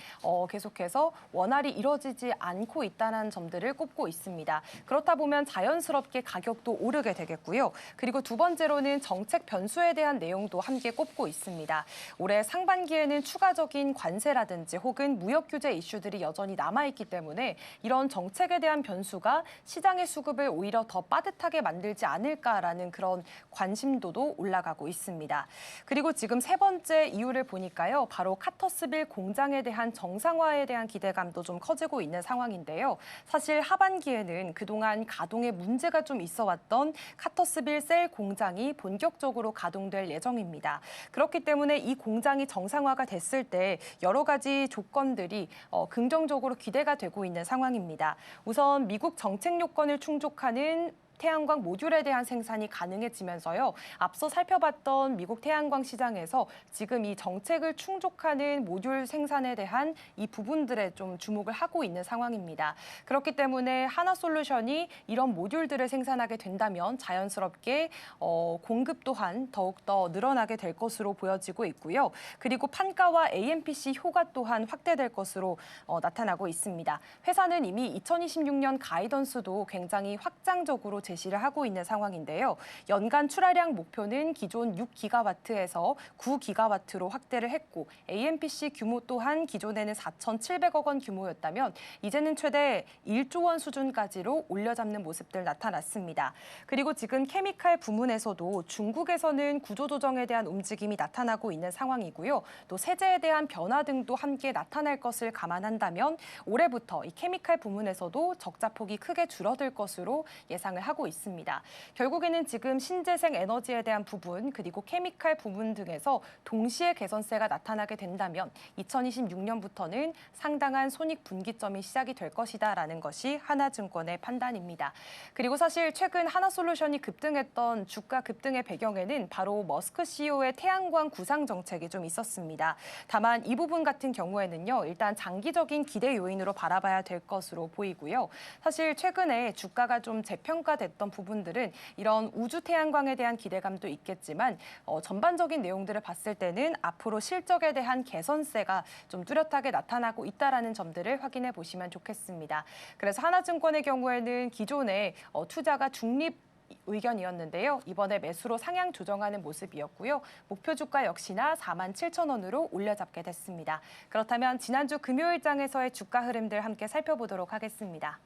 Speaker 3: 계속해서 원활히 이뤄지지 않고 있다는 점들을 꼽고 있습니다. 그렇다 보면 자연스럽게 가격도 오르게 되겠고요. 그리고 두 번째로는 정책 변수에 대한 내용도 함께 꼽고 있습니다. 올해 상반기에는 추가적인 관세라든지 혹은 무역 규제 이슈들이 여전히 남아있기 때문에 이런 정책에 대한 변수가 시장의 수급을 오히려 더 빠듯하게 만들지 않을까라는 그런 관심도도 올라가고 있습니다. 그리고 지금 세 번째 이유를 보니까요. 바로 카터스빌 공장에 대한 정상화에 대한 기대감도 좀 커지고 있는 상황인데요. 사실 하반기에는 그동안 가동에 문제가 좀 있어 왔던 카터스빌 셀 공장이 본격적으로 가동될 예정입니다. 그렇기 때문에 이 공장이 정상화가 됐을 때 여러 가지 조건들이 긍정적으로 기대가 되고 있는 상황입니다. 우선 미국 정책 요건을 충족하는 태양광 모듈에 대한 생산이 가능해지면서요. 앞서 살펴봤던 미국 태양광 시장에서 지금 이 정책을 충족하는 모듈 생산에 대한 이 부분들에 좀 주목을 하고 있는 상황입니다. 그렇기 때문에 하나솔루션이 이런 모듈들을 생산하게 된다면 자연스럽게 공급 또한 더욱더 늘어나게 될 것으로 보여지고 있고요. 그리고 판가와 AMPC 효과 또한 확대될 것으로 나타나고 있습니다. 회사는 이미 2026년 가이던스도 굉장히 확장적으로 제시를 하고 있는 상황인데요. 연간 출하량 목표는 기존 6기가와트에서 9기가와트로 확대를 했고 AMPC 규모 또한 기존에는 4,700억 원 규모였다면 이제는 최대 1조 원 수준까지로 올려잡는 모습들 나타났습니다. 그리고 지금 케미칼 부문에서도 중국에서는 구조조정에 대한 움직임이 나타나고 있는 상황이고요. 또 세제에 대한 변화 등도 함께 나타날 것을 감안한다면 올해부터 이 케미칼 부문에서도 적자폭이 크게 줄어들 것으로 예상을 하고 있습니다. 결국에는 지금 신재생 에너지에 대한 부분 그리고 케미칼 부분 등에서 동시에 개선세가 나타나게 된다면 2026년부터는 상당한 손익 분기점이 시작이 될 것이다라는 것이 하나증권의 판단입니다. 그리고 사실 최근 하나솔루션이 급등했던 주가 급등의 배경에는 바로 머스크 CEO의 태양광 구상 정책이 좀 있었습니다. 다만 이 부분 같은 경우에는요. 일단 장기적인 기대 요인으로 바라봐야 될 것으로 보이고요. 사실 최근에 주가가 좀 재평가됐던 부분들은 이런 우주 태양광에 대한 기대감도 있겠지만 전반적인 내용들을 봤을 때는 앞으로 실적에 대한 개선세가 좀 뚜렷하게 나타나고 있다라는 점들을 확인해 보시면 좋겠습니다. 그래서 하나증권의 경우에는 기존에 투자가 중립 의견이었는데요. 이번에 매수로 상향 조정하는 모습이었고요. 목표 주가 역시나 47,000원으로 올려잡게 됐습니다. 그렇다면 지난주 금요일장에서의 주가 흐름들 함께 살펴보도록 하겠습니다.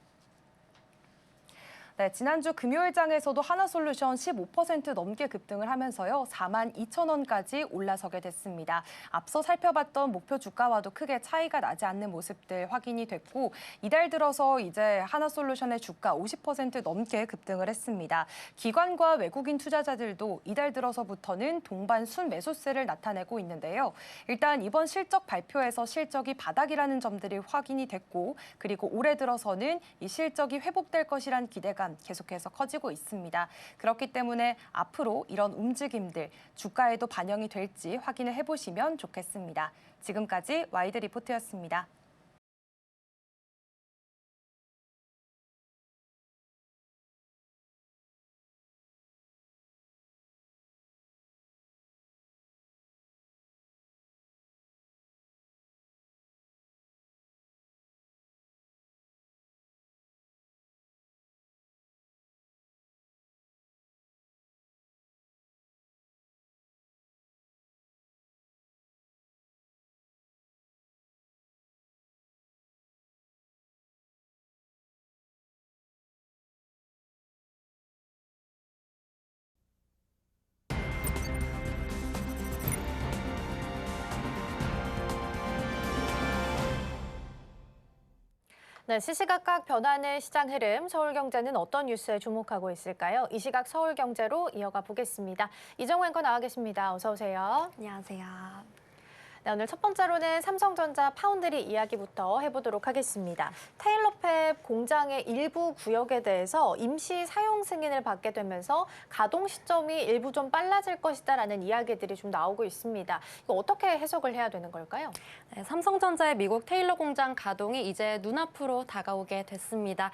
Speaker 3: 네, 지난주 금요일장에서도 하나솔루션 15% 넘게 급등을 하면서요. 42,000원까지 올라서게 됐습니다. 앞서 살펴봤던 목표 주가와도 크게 차이가 나지 않는 모습들 확인이 됐고 이달 들어서 이제 하나솔루션의 주가 50% 넘게 급등을 했습니다. 기관과 외국인 투자자들도 이달 들어서부터는 동반 순매수세를 나타내고 있는데요. 일단 이번 실적 발표에서 실적이 바닥이라는 점들이 확인이 됐고 그리고 올해 들어서는 이 실적이 회복될 것이란 기대감 계속해서 커지고 있습니다. 그렇기 때문에 앞으로 이런 움직임들 주가에도 반영이 될지 확인을 해보시면 좋겠습니다. 지금까지 와이드 리포트였습니다.
Speaker 1: 네, 시시각각 변하는 시장 흐름, 서울경제는 어떤 뉴스에 주목하고 있을까요? 이 시각 서울경제로 이어가 보겠습니다. 이정우 앵커 나와 계십니다. 어서 오세요.
Speaker 2: 안녕하세요.
Speaker 1: 네, 오늘 첫 번째로는 삼성전자 파운드리 이야기부터 해보도록 하겠습니다. 테일러팹 공장의 일부 구역에 대해서 임시 사용 승인을 받게 되면서 가동 시점이 일부 좀 빨라질 것이다라는 이야기들이 좀 나오고 있습니다. 이거 어떻게 해석을 해야 되는 걸까요?
Speaker 2: 네, 삼성전자의 미국 테일러 공장 가동이 이제 눈앞으로 다가오게 됐습니다.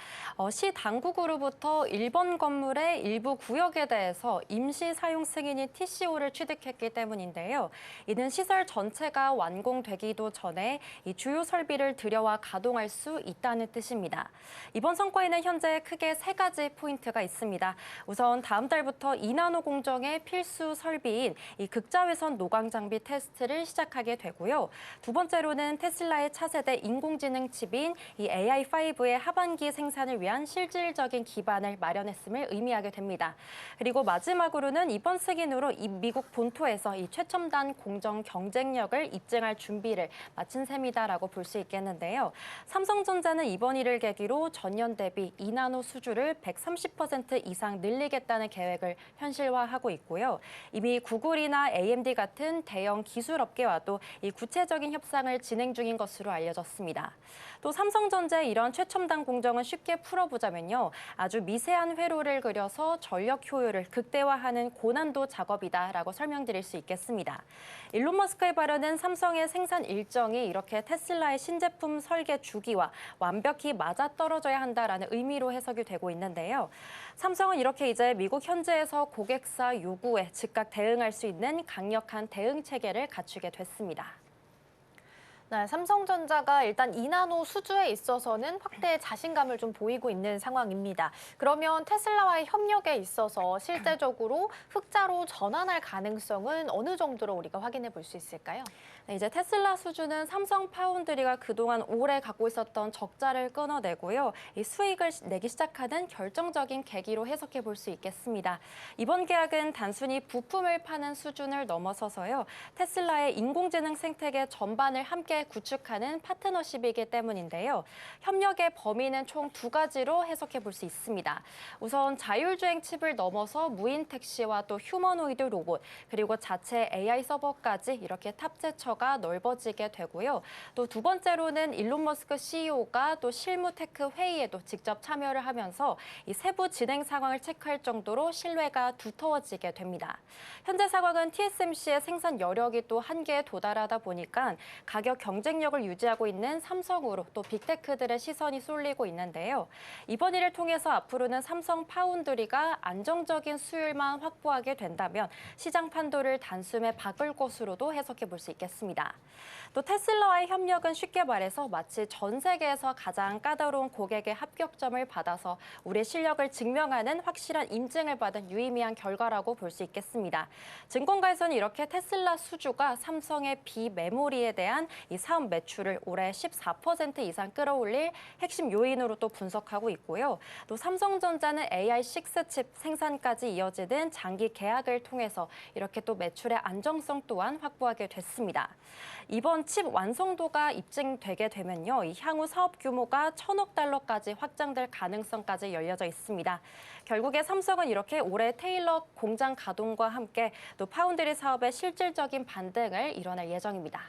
Speaker 2: 시 당국으로부터 1번 건물의 일부 구역에 대해서 임시 사용 승인인 TCO를 취득했기 때문인데요. 이는 시설 전체가 완공되기도 전에 이 주요 설비를 들여와 가동할 수 있다는 뜻입니다. 이번 성과에는 현재 크게 세 가지 포인트가 있습니다. 우선 다음 달부터 2나노 공정의 필수 설비인 이 극자외선 노광 장비 테스트를 시작하게 되고요. 두 번째로는 테슬라의 차세대 인공지능 칩인 이 AI5의 하반기 생산을 위한 실질적인 기반을 마련했음을 의미하게 됩니다. 그리고 마지막으로는 이번 승인으로 이 미국 본토에서 이 최첨단 공정 경쟁력을 입증할 준비를 마친 셈이다라고 볼 수 있겠는데요. 삼성전자는 이번 일을 계기로 전년 대비 2나노 수주를 130% 이상 늘리겠다는 계획을 현실화하고 있고요. 이미 구글이나 AMD 같은 대형 기술업계와도 이 구체적인 협상을 진행 중인 것으로 알려졌습니다. 또 삼성전자의 이런 최첨단 공정은 쉽게 풀어보자면요. 아주 미세한 회로를 그려서 전력 효율을 극대화하는 고난도 작업이다라고 설명드릴 수 있겠습니다. 일론 머스크의 발언은 삼성의 생산 일정이 이렇게 테슬라의 신제품 설계 주기와 완벽히 맞아떨어져야 한다라는 의미로 해석이 되고 있는데요. 삼성은 이렇게 이제 미국 현지에서 고객사 요구에 즉각 대응할 수 있는 강력한 대응 체계를 갖추게 됐습니다.
Speaker 1: 네, 삼성전자가 일단 2나노 수주에 있어서는 확대의 자신감을 좀 보이고 있는 상황입니다. 그러면 테슬라와의 협력에 있어서 실제적으로 흑자로 전환할 가능성은 어느 정도로 우리가 확인해 볼 수 있을까요?
Speaker 2: 네, 이제 테슬라 수주는 삼성 파운드리가 그동안 오래 갖고 있었던 적자를 끊어내고요. 이 수익을 내기 시작하는 결정적인 계기로 해석해 볼 수 있겠습니다. 이번 계약은 단순히 부품을 파는 수준을 넘어서서요. 테슬라의 인공지능 생태계 전반을 함께 구축하는 파트너십이기 때문인데요. 협력의 범위는 총 두 가지로 해석해 볼 수 있습니다. 우선 자율주행 칩을 넘어서 무인 택시와 또 휴머노이드 로봇, 그리고 자체 AI 서버까지 이렇게 탑재처가 넓어지게 되고요. 또 두 번째로는 일론 머스크 CEO가 또 실무 테크 회의에도 직접 참여를 하면서 이 세부 진행 상황을 체크할 정도로 신뢰가 두터워지게 됩니다. 현재 상황은 TSMC의 생산 여력이 또 한계에 도달하다 보니까 가격 경쟁력을 유지하고 있는 삼성으로 또 빅테크들의 시선이 쏠리고 있는데요. 이번 일을 통해서 앞으로는 삼성 파운드리가 안정적인 수율만 확보하게 된다면 시장 판도를 단숨에 바꿀 것으로도 해석해 볼 수 있겠습니다. 또 테슬라와의 협력은 쉽게 말해서 마치 전 세계에서 가장 까다로운 고객의 합격점을 받아서 우리의 실력을 증명하는 확실한 인증을 받은 유의미한 결과라고 볼 수 있겠습니다. 증권가에서는 이렇게 테슬라 수주가 삼성의 비메모리에 대한 이 사업 매출을 올해 14% 이상 끌어올릴 핵심 요인으로 또 분석하고 있고요. 또 삼성전자는 AI6 칩 생산까지 이어지는 장기 계약을 통해서 이렇게 또 매출의 안정성 또한 확보하게 됐습니다. 이번 칩 완성도가 입증되게 되면요, 이 향후 사업 규모가 1,000억 달러까지 확장될 가능성까지 열려져 있습니다. 결국에 삼성은 이렇게 올해 테일러 공장 가동과 함께 또 파운드리 사업의 실질적인 반등을 이뤄낼 예정입니다.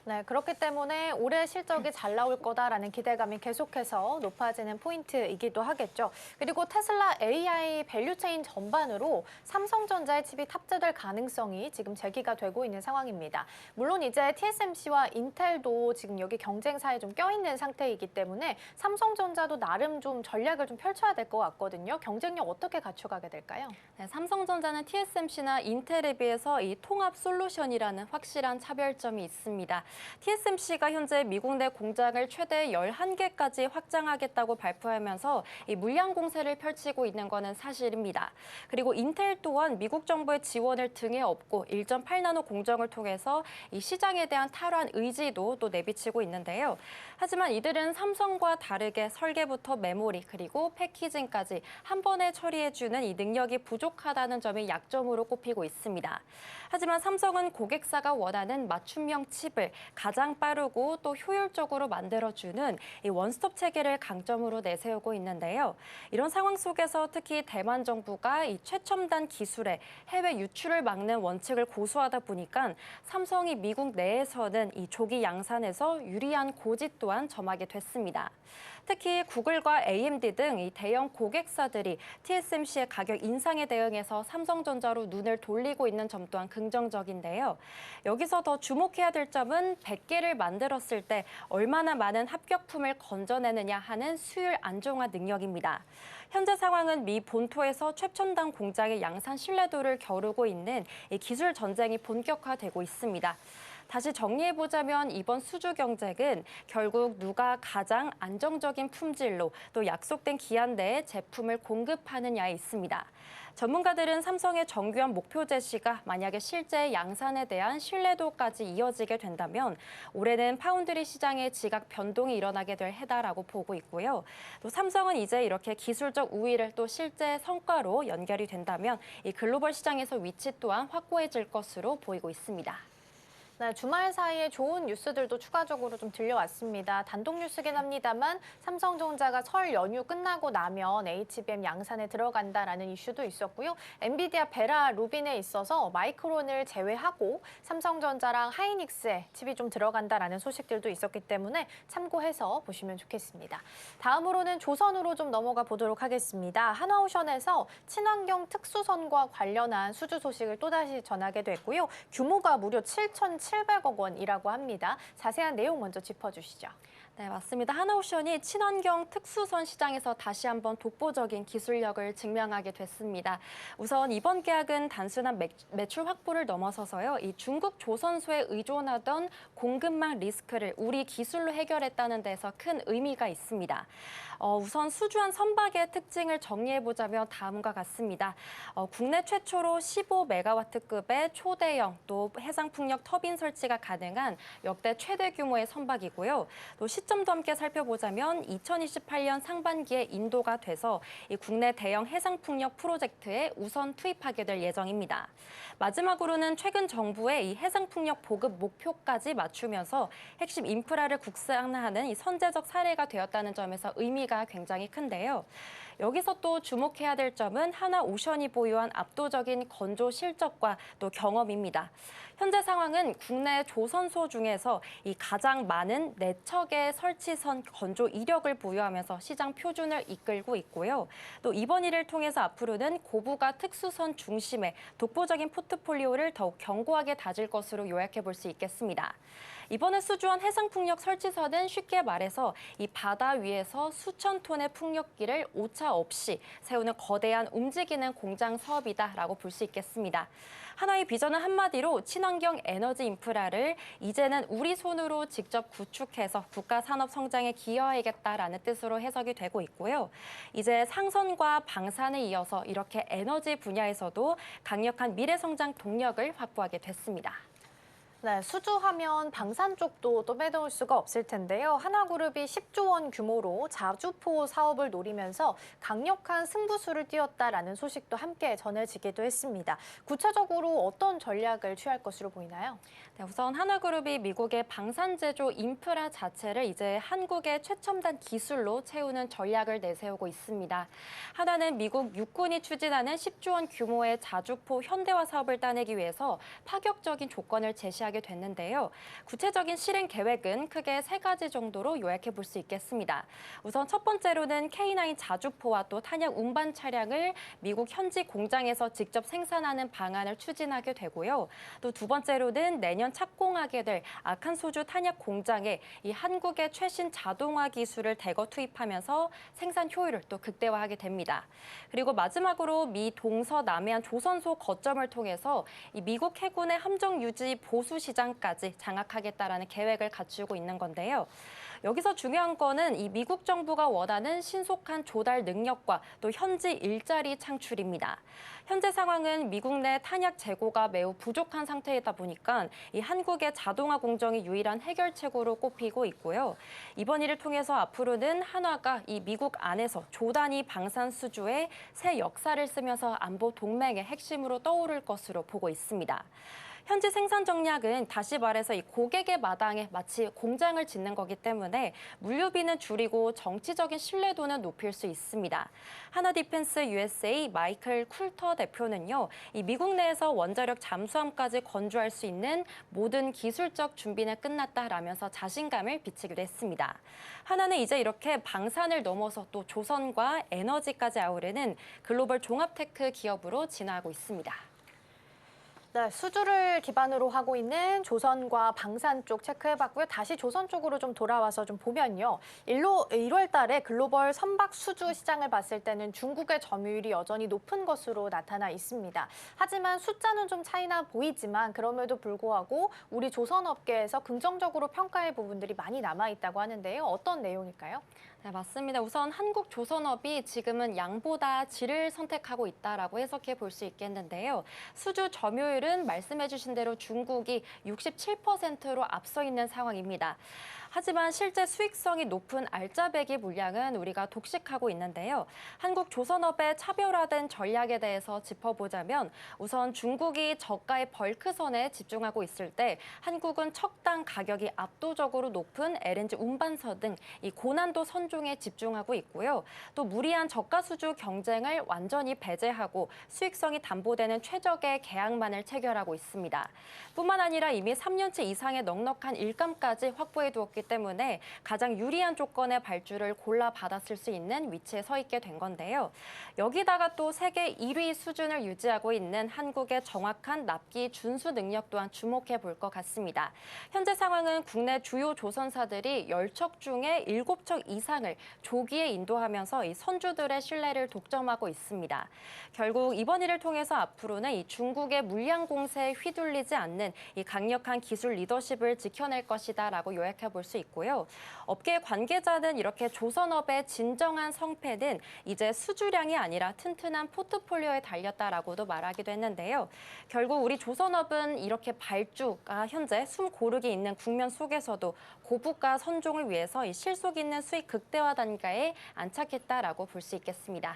Speaker 1: 네, 그렇기 때문에 올해 실적이 잘 나올 거다라는 기대감이 계속해서 높아지는 포인트이기도 하겠죠. 그리고 테슬라 AI 밸류체인 전반으로 삼성전자의 칩이 탑재될 가능성이 지금 제기가 되고 있는 상황입니다. 물론 이제 TSMC와 인텔도 지금 여기 경쟁사에 좀 껴있는 상태이기 때문에 삼성전자도 나름 좀 전략을 좀 펼쳐야 될 것 같거든요. 경쟁력 어떻게 갖춰가게 될까요?
Speaker 2: 네, 삼성전자는 TSMC나 인텔에 비해서 이 통합 솔루션이라는 확실한 차별점이 있습니다. TSMC가 현재 미국 내 공장을 최대 11개까지 확장하겠다고 발표하면서 이 물량 공세를 펼치고 있는 것은 사실입니다. 그리고 인텔 또한 미국 정부의 지원을 등에 업고 1.8나노 공정을 통해서 이 시장에 대한 탈환 의지도 또 내비치고 있는데요. 하지만 이들은 삼성과 다르게 설계부터 메모리 그리고 패키징까지 한 번에 처리해주는 이 능력이 부족하다는 점이 약점으로 꼽히고 있습니다. 하지만 삼성은 고객사가 원하는 맞춤형 칩을 가장 빠르고 또 효율적으로 만들어주는 이 원스톱 체계를 강점으로 내세우고 있는데요. 이런 상황 속에서 특히 대만 정부가 이 최첨단 기술의 해외 유출을 막는 원칙을 고수하다 보니까 삼성이 미국 내에서는 이 조기 양산에서 유리한 고지 또한 점하게 됐습니다. 특히 구글과 AMD 등 이 대형 고객사들이 TSMC의 가격 인상에 대응해서 삼성전자로 눈을 돌리고 있는 점 또한 긍정적인데요. 여기서 더 주목해야 될 점은 100개를 만들었을 때 얼마나 많은 합격품을 건져내느냐 하는 수율 안정화 능력입니다. 현재 상황은 미 본토에서 최첨단 공장의 양산 신뢰도를 겨루고 있는 이 기술 전쟁이 본격화되고 있습니다. 다시 정리해보자면 이번 수주 경쟁은 결국 누가 가장 안정적인 품질로 또 약속된 기한 내에 제품을 공급하느냐에 있습니다. 전문가들은 삼성의 정교한 목표 제시가 만약에 실제 양산에 대한 신뢰도까지 이어지게 된다면 올해는 파운드리 시장의 지각 변동이 일어나게 될 해다라고 보고 있고요. 또 삼성은 이제 이렇게 기술적 우위를 또 실제 성과로 연결이 된다면 이 글로벌 시장에서 위치 또한 확고해질 것으로 보이고 있습니다.
Speaker 1: 네, 주말 사이에 좋은 뉴스들도 추가적으로 좀 들려왔습니다. 단독 뉴스긴 합니다만 삼성전자가 설 연휴 끝나고 나면 HBM 양산에 들어간다라는 이슈도 있었고요. 엔비디아 베라 루빈에 있어서 마이크론을 제외하고 삼성전자랑 하이닉스에 칩이 좀 들어간다라는 소식들도 있었기 때문에 참고해서 보시면 좋겠습니다. 다음으로는 조선으로 좀 넘어가 보도록 하겠습니다. 한화오션에서 친환경 특수선과 관련한 수주 소식을 또다시 전하게 됐고요. 규모가 무려 7,700억 원이라고 합니다. 자세한 내용 먼저 짚어주시죠.
Speaker 2: 네, 맞습니다. 한화오션이 친환경 특수선 시장에서 다시 한번 독보적인 기술력을 증명하게 됐습니다. 우선 이번 계약은 단순한 매출 확보를 넘어서서요. 이 중국 조선소에 의존하던 공급망 리스크를 우리 기술로 해결했다는 데서 큰 의미가 있습니다. 우선 수주한 선박의 특징을 정리해보자면 다음과 같습니다. 국내 최초로 15메가와트급의 초대형 또 해상풍력 터빈 설치가 가능한 역대 최대 규모의 선박이고요. 또 시점도 함께 살펴보자면 2028년 상반기에 인도가 돼서 이 국내 대형 해상풍력 프로젝트에 우선 투입하게 될 예정입니다. 마지막으로는 최근 정부의 이 해상풍력 보급 목표까지 맞추면서 핵심 인프라를 국산화하는 이 선제적 사례가 되었다는 점에서 의미가 굉장히 큰데요. 여기서 또 주목해야 될 점은 한화오션이 보유한 압도적인 건조 실적과 또 경험입니다. 현재 상황은 국내 조선소 중에서 이 가장 많은 4척의 설치선 건조 이력을 보유하면서 시장 표준을 이끌고 있고요. 또 이번 일을 통해서 앞으로는 고부가 특수선 중심의 독보적인 포트폴리오를 더욱 견고하게 다질 것으로 요약해 볼 수 있겠습니다. 이번에 수주한 해상풍력 설치선은 쉽게 말해서 이 바다 위에서 수천 톤의 풍력기를 오차 없이 세우는 거대한 움직이는 공장 사업이다라고 볼 수 있겠습니다. 하나의 비전은 한마디로 친환경 에너지 인프라를 이제는 우리 손으로 직접 구축해서 국가 산업 성장에 기여하겠다라는 뜻으로 해석이 되고 있고요. 이제 상선과 방산에 이어서 이렇게 에너지 분야에서도 강력한 미래 성장 동력을 확보하게 됐습니다.
Speaker 1: 네, 수주하면 방산 쪽도 또 빼놓을 수가 없을 텐데요. 하나그룹이 10조 원 규모로 자주포 사업을 노리면서 강력한 승부수를 띄웠다라는 소식도 함께 전해지기도 했습니다. 구체적으로 어떤 전략을 취할 것으로 보이나요?
Speaker 2: 네, 우선 하나그룹이 미국의 방산 제조 인프라 자체를 이제 한국의 최첨단 기술로 채우는 전략을 내세우고 있습니다. 하나는 미국 육군이 추진하는 10조 원 규모의 자주포 현대화 사업을 따내기 위해서 파격적인 조건을 제시하게 됐는데요. 구체적인 실행 계획은 크게 3가지 정도로 요약해 볼 수 있겠습니다. 우선 첫 번째로는 K9 자주포와 또 탄약 운반 차량을 미국 현지 공장에서 직접 생산하는 방안을 추진하게 되고요. 또 두 번째로는 내년 착공하게 될 아칸소주 탄약 공장에 이 한국의 최신 자동화 기술을 대거 투입하면서 생산 효율을 또 극대화하게 됩니다. 그리고 마지막으로 미 동서남해안 조선소 거점을 통해서 이 미국 해군의 함정 유지 보수 시장까지 장악하겠다라는 계획을 갖추고 있는 건데요. 여기서 중요한 거는 이 미국 정부가 원하는 신속한 조달 능력과 또 현지 일자리 창출입니다. 현재 상황은 미국 내 탄약 재고가 매우 부족한 상태이다 보니까 이 한국의 자동화 공정이 유일한 해결책으로 꼽히고 있고요. 이번 일을 통해서 앞으로는 한화가 이 미국 안에서 조단위 방산 수주의 새 역사를 쓰면서 안보 동맹의 핵심으로 떠오를 것으로 보고 있습니다. 현지 생산 정략은 다시 말해서 이 고객의 마당에 마치 공장을 짓는 거기 때문에 물류비는 줄이고 정치적인 신뢰도는 높일 수 있습니다. 하나디펜스 USA 마이클 쿨터 대표는요, 이 미국 내에서 원자력 잠수함까지 건조할 수 있는 모든 기술적 준비는 끝났다라면서 자신감을 비치기도 했습니다. 하나는 이제 이렇게 방산을 넘어서 또 조선과 에너지까지 아우르는 글로벌 종합테크 기업으로 진화하고 있습니다.
Speaker 1: 네, 수주를 기반으로 하고 있는 조선과 방산 쪽 체크해봤고요. 다시 조선 쪽으로 좀 돌아와서 좀 보면요. 1월 달에 글로벌 선박 수주 시장을 봤을 때는 중국의 점유율이 여전히 높은 것으로 나타나 있습니다. 하지만 숫자는 좀 차이나 보이지만 그럼에도 불구하고 우리 조선업계에서 긍정적으로 평가할 부분들이 많이 남아있다고 하는데요. 어떤 내용일까요?
Speaker 2: 네, 맞습니다. 우선 한국 조선업이 지금은 양보다 질을 선택하고 있다라고 해석해 볼 수 있겠는데요. 수주 점유율은 말씀해 주신 대로 중국이 67%로 앞서 있는 상황입니다. 하지만 실제 수익성이 높은 알짜배기 물량은 우리가 독식하고 있는데요. 한국 조선업의 차별화된 전략에 대해서 짚어보자면 우선 중국이 저가의 벌크선에 집중하고 있을 때 한국은 척당 가격이 압도적으로 높은 LNG 운반선 등 이 고난도 선종에 집중하고 있고요. 또 무리한 저가 수주 경쟁을 완전히 배제하고 수익성이 담보되는 최적의 계약만을 체결하고 있습니다. 뿐만 아니라 이미 3년치 이상의 넉넉한 일감까지 확보해 두었기 때문에 가장 유리한 조건의 발주를 골라받았을 수 있는 위치에 서 있게 된 건데요. 여기다가 또 세계 1위 수준을 유지하고 있는 한국의 정확한 납기 준수 능력 또한 주목해 볼 것 같습니다. 현재 상황은 국내 주요 조선사들이 10척 중에 7척 이상을 조기에 인도하면서 이 선주들의 신뢰를 독점하고 있습니다. 결국 이번 일을 통해서 앞으로는 이 중국의 물량 공세에 휘둘리지 않는 이 강력한 기술 리더십을 지켜낼 것이다라고 요약해 볼 수 있고요. 업계 관계자는 이렇게 조선업의 진정한 성패는 이제 수주량이 아니라 튼튼한 포트폴리오에 달렸다라고도 말하기도 했는데요. 결국 우리 조선업은 이렇게 발주가 현재 숨 고르기 있는 국면 속에서도 고부가 선종을 위해서 이 실속 있는 수익 극대화 단계에 안착했다라고 볼 수 있겠습니다.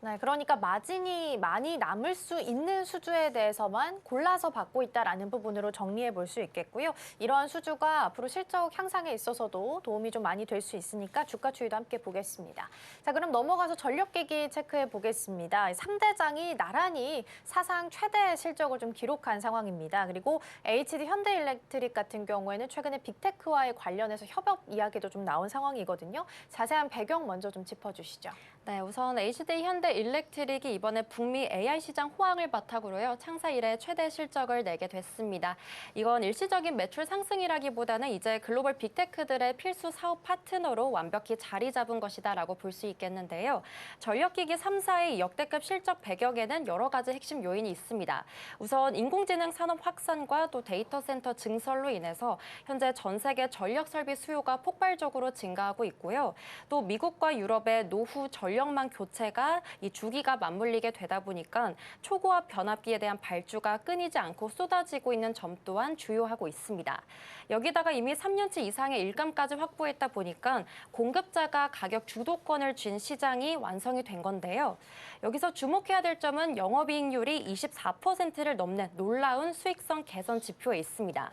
Speaker 1: 네, 그러니까 마진이 많이 남을 수 있는 수주에 대해서만 골라서 받고 있다라는 부분으로 정리해 볼 수 있겠고요. 이러한 수주가 앞으로 실적 향상에 있어서도 도움이 좀 많이 될 수 있으니까 주가 추이도 함께 보겠습니다. 자, 그럼 넘어가서 전력기기 체크해 보겠습니다. 3대장이 나란히 사상 최대 실적을 좀 기록한 상황입니다. 그리고 HD 현대일렉트릭 같은 경우에는 최근에 빅테크와의 관련해서 협업 이야기도 좀 나온 상황이거든요. 자세한 배경 먼저 좀 짚어주시죠.
Speaker 2: 네, 우선 HD 현대일렉트릭이 이번에 북미 AI 시장 호황을 바탕으로요. 창사 이래 최대 실적을 내게 됐습니다. 이건 일시적인 매출 상승이라기보다는 이제 글로벌 빅테크들의 필수 사업 파트너로 완벽히 자리 잡은 것이다라고 볼 수 있겠는데요. 전력기기 3사의 역대급 실적 배경에는 여러 가지 핵심 요인이 있습니다. 우선 인공지능 산업 확산과 또 데이터 센터 증설로 인해서 현재 전 세계 전력 설비 수요가 폭발적으로 증가하고 있고요. 또 미국과 유럽의 노후 전력망 교체가 이 주기가 맞물리게 되다 보니까 초고압 변압기에 대한 발주가 끊이지 않고 쏟아지고 있는 점 또한 주요하고 있습니다. 여기다가 이미 3년치 이상의 일감까지 확보했다 보니까 공급자가 가격 주도권을 쥔 시장이 완성이 된 건데요. 여기서 주목해야 될 점은 영업이익률이 24%를 넘는 놀라운 수익성 개선 지표에 있습니다.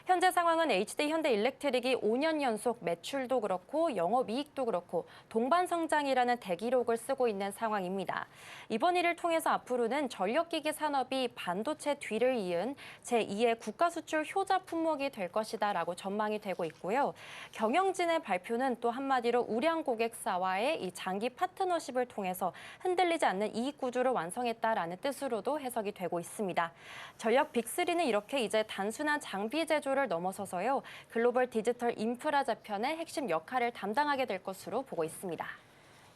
Speaker 2: 현재 상황은 HD 현대일렉트릭이 5년 연속 매출도 그렇고 영업이익도 그렇고 동반 성장이라는 대기록을 쓰고 있는 상황입니다. 이번 일을 통해서 앞으로는 전력기기 산업이 반도체 뒤를 이은 제2의 국가 수출 효자 품목이 될 것이다라고 전망이 되고 있고요. 경영진의 발표는 또 한마디로 우량 고객사와의 이 장기 파트너십을 통해서 흔들리지 않는 이익 구조를 완성했다라는 뜻으로도 해석이 되고 있습니다. 전력 빅3는 이렇게 이제 단순한 장비 제조를 넘어서서요. 글로벌 디지털 인프라 재편의 핵심 역할을 담당하게 될 것으로 보고 있습니다.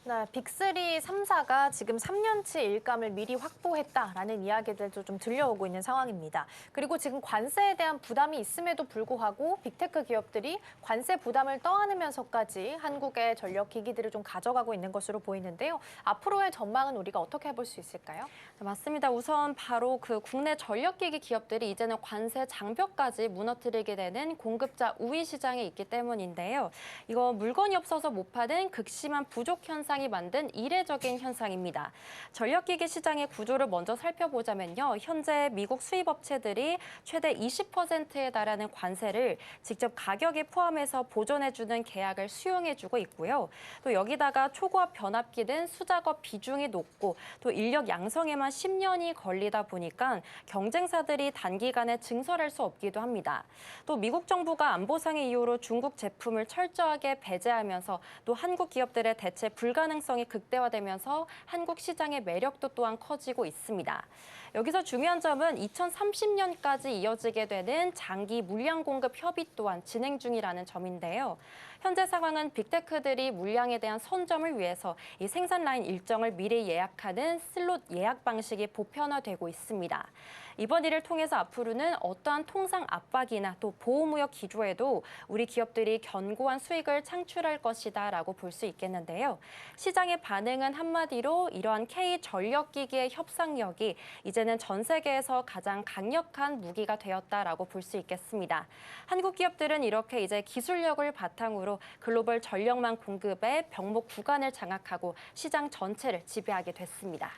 Speaker 1: 네, 빅3, 3사가 지금 3년치 일감을 미리 확보했다라는 이야기들도 좀 들려오고 있는 상황입니다. 그리고 지금 관세에 대한 부담이 있음에도 불구하고 빅테크 기업들이 관세 부담을 떠안으면서까지 한국의 전력 기기들을 좀 가져가고 있는 것으로 보이는데요. 앞으로의 전망은 우리가 어떻게 해볼 수 있을까요?
Speaker 2: 네, 맞습니다. 우선 바로 그 국내 전력기기 기업들이 이제는 관세 장벽까지 무너뜨리게 되는 공급자 우위 시장에 있기 때문인데요. 이거 물건이 없어서 못 파는 극심한 부족 현상이 만든 이례적인 현상입니다. 전력기기 시장의 구조를 먼저 살펴보자면요. 현재 미국 수입 업체들이 최대 20%에 달하는 관세를 직접 가격에 포함해서 보존해주는 계약을 수용해주고 있고요. 또 여기다가 초고압 변압기 등 수작업 비중이 높고 또 인력 양성에만 10년이 걸리다 보니까 경쟁사들이 단기간에 증설할 수 없기도 합니다. 또 미국 정부가 안보상의 이유로 중국 제품을 철저하게 배제하면서 또 한국 기업들의 대체 불가능성이 극대화되면서 한국 시장의 매력도 또한 커지고 있습니다. 여기서 중요한 점은 2030년까지 이어지게 되는 장기 물량 공급 협의 또한 진행 중이라는 점인데요. 현재 상황은 빅테크들이 물량에 대한 선점을 위해서 이 생산 라인 일정을 미리 예약하는 슬롯 예약 방식이 보편화되고 있습니다. 이번 일을 통해서 앞으로는 어떠한 통상 압박이나 또 보호무역 기조에도 우리 기업들이 견고한 수익을 창출할 것이다라고 볼 수 있겠는데요. 시장의 반응은 한마디로 이러한 K전력기기의 협상력이 이제는 전 세계에서 가장 강력한 무기가 되었다라고 볼 수 있겠습니다. 한국 기업들은 이렇게 이제 기술력을 바탕으로 글로벌 전력망 공급의 병목 구간을 장악하고 시장 전체를 지배하게 됐습니다.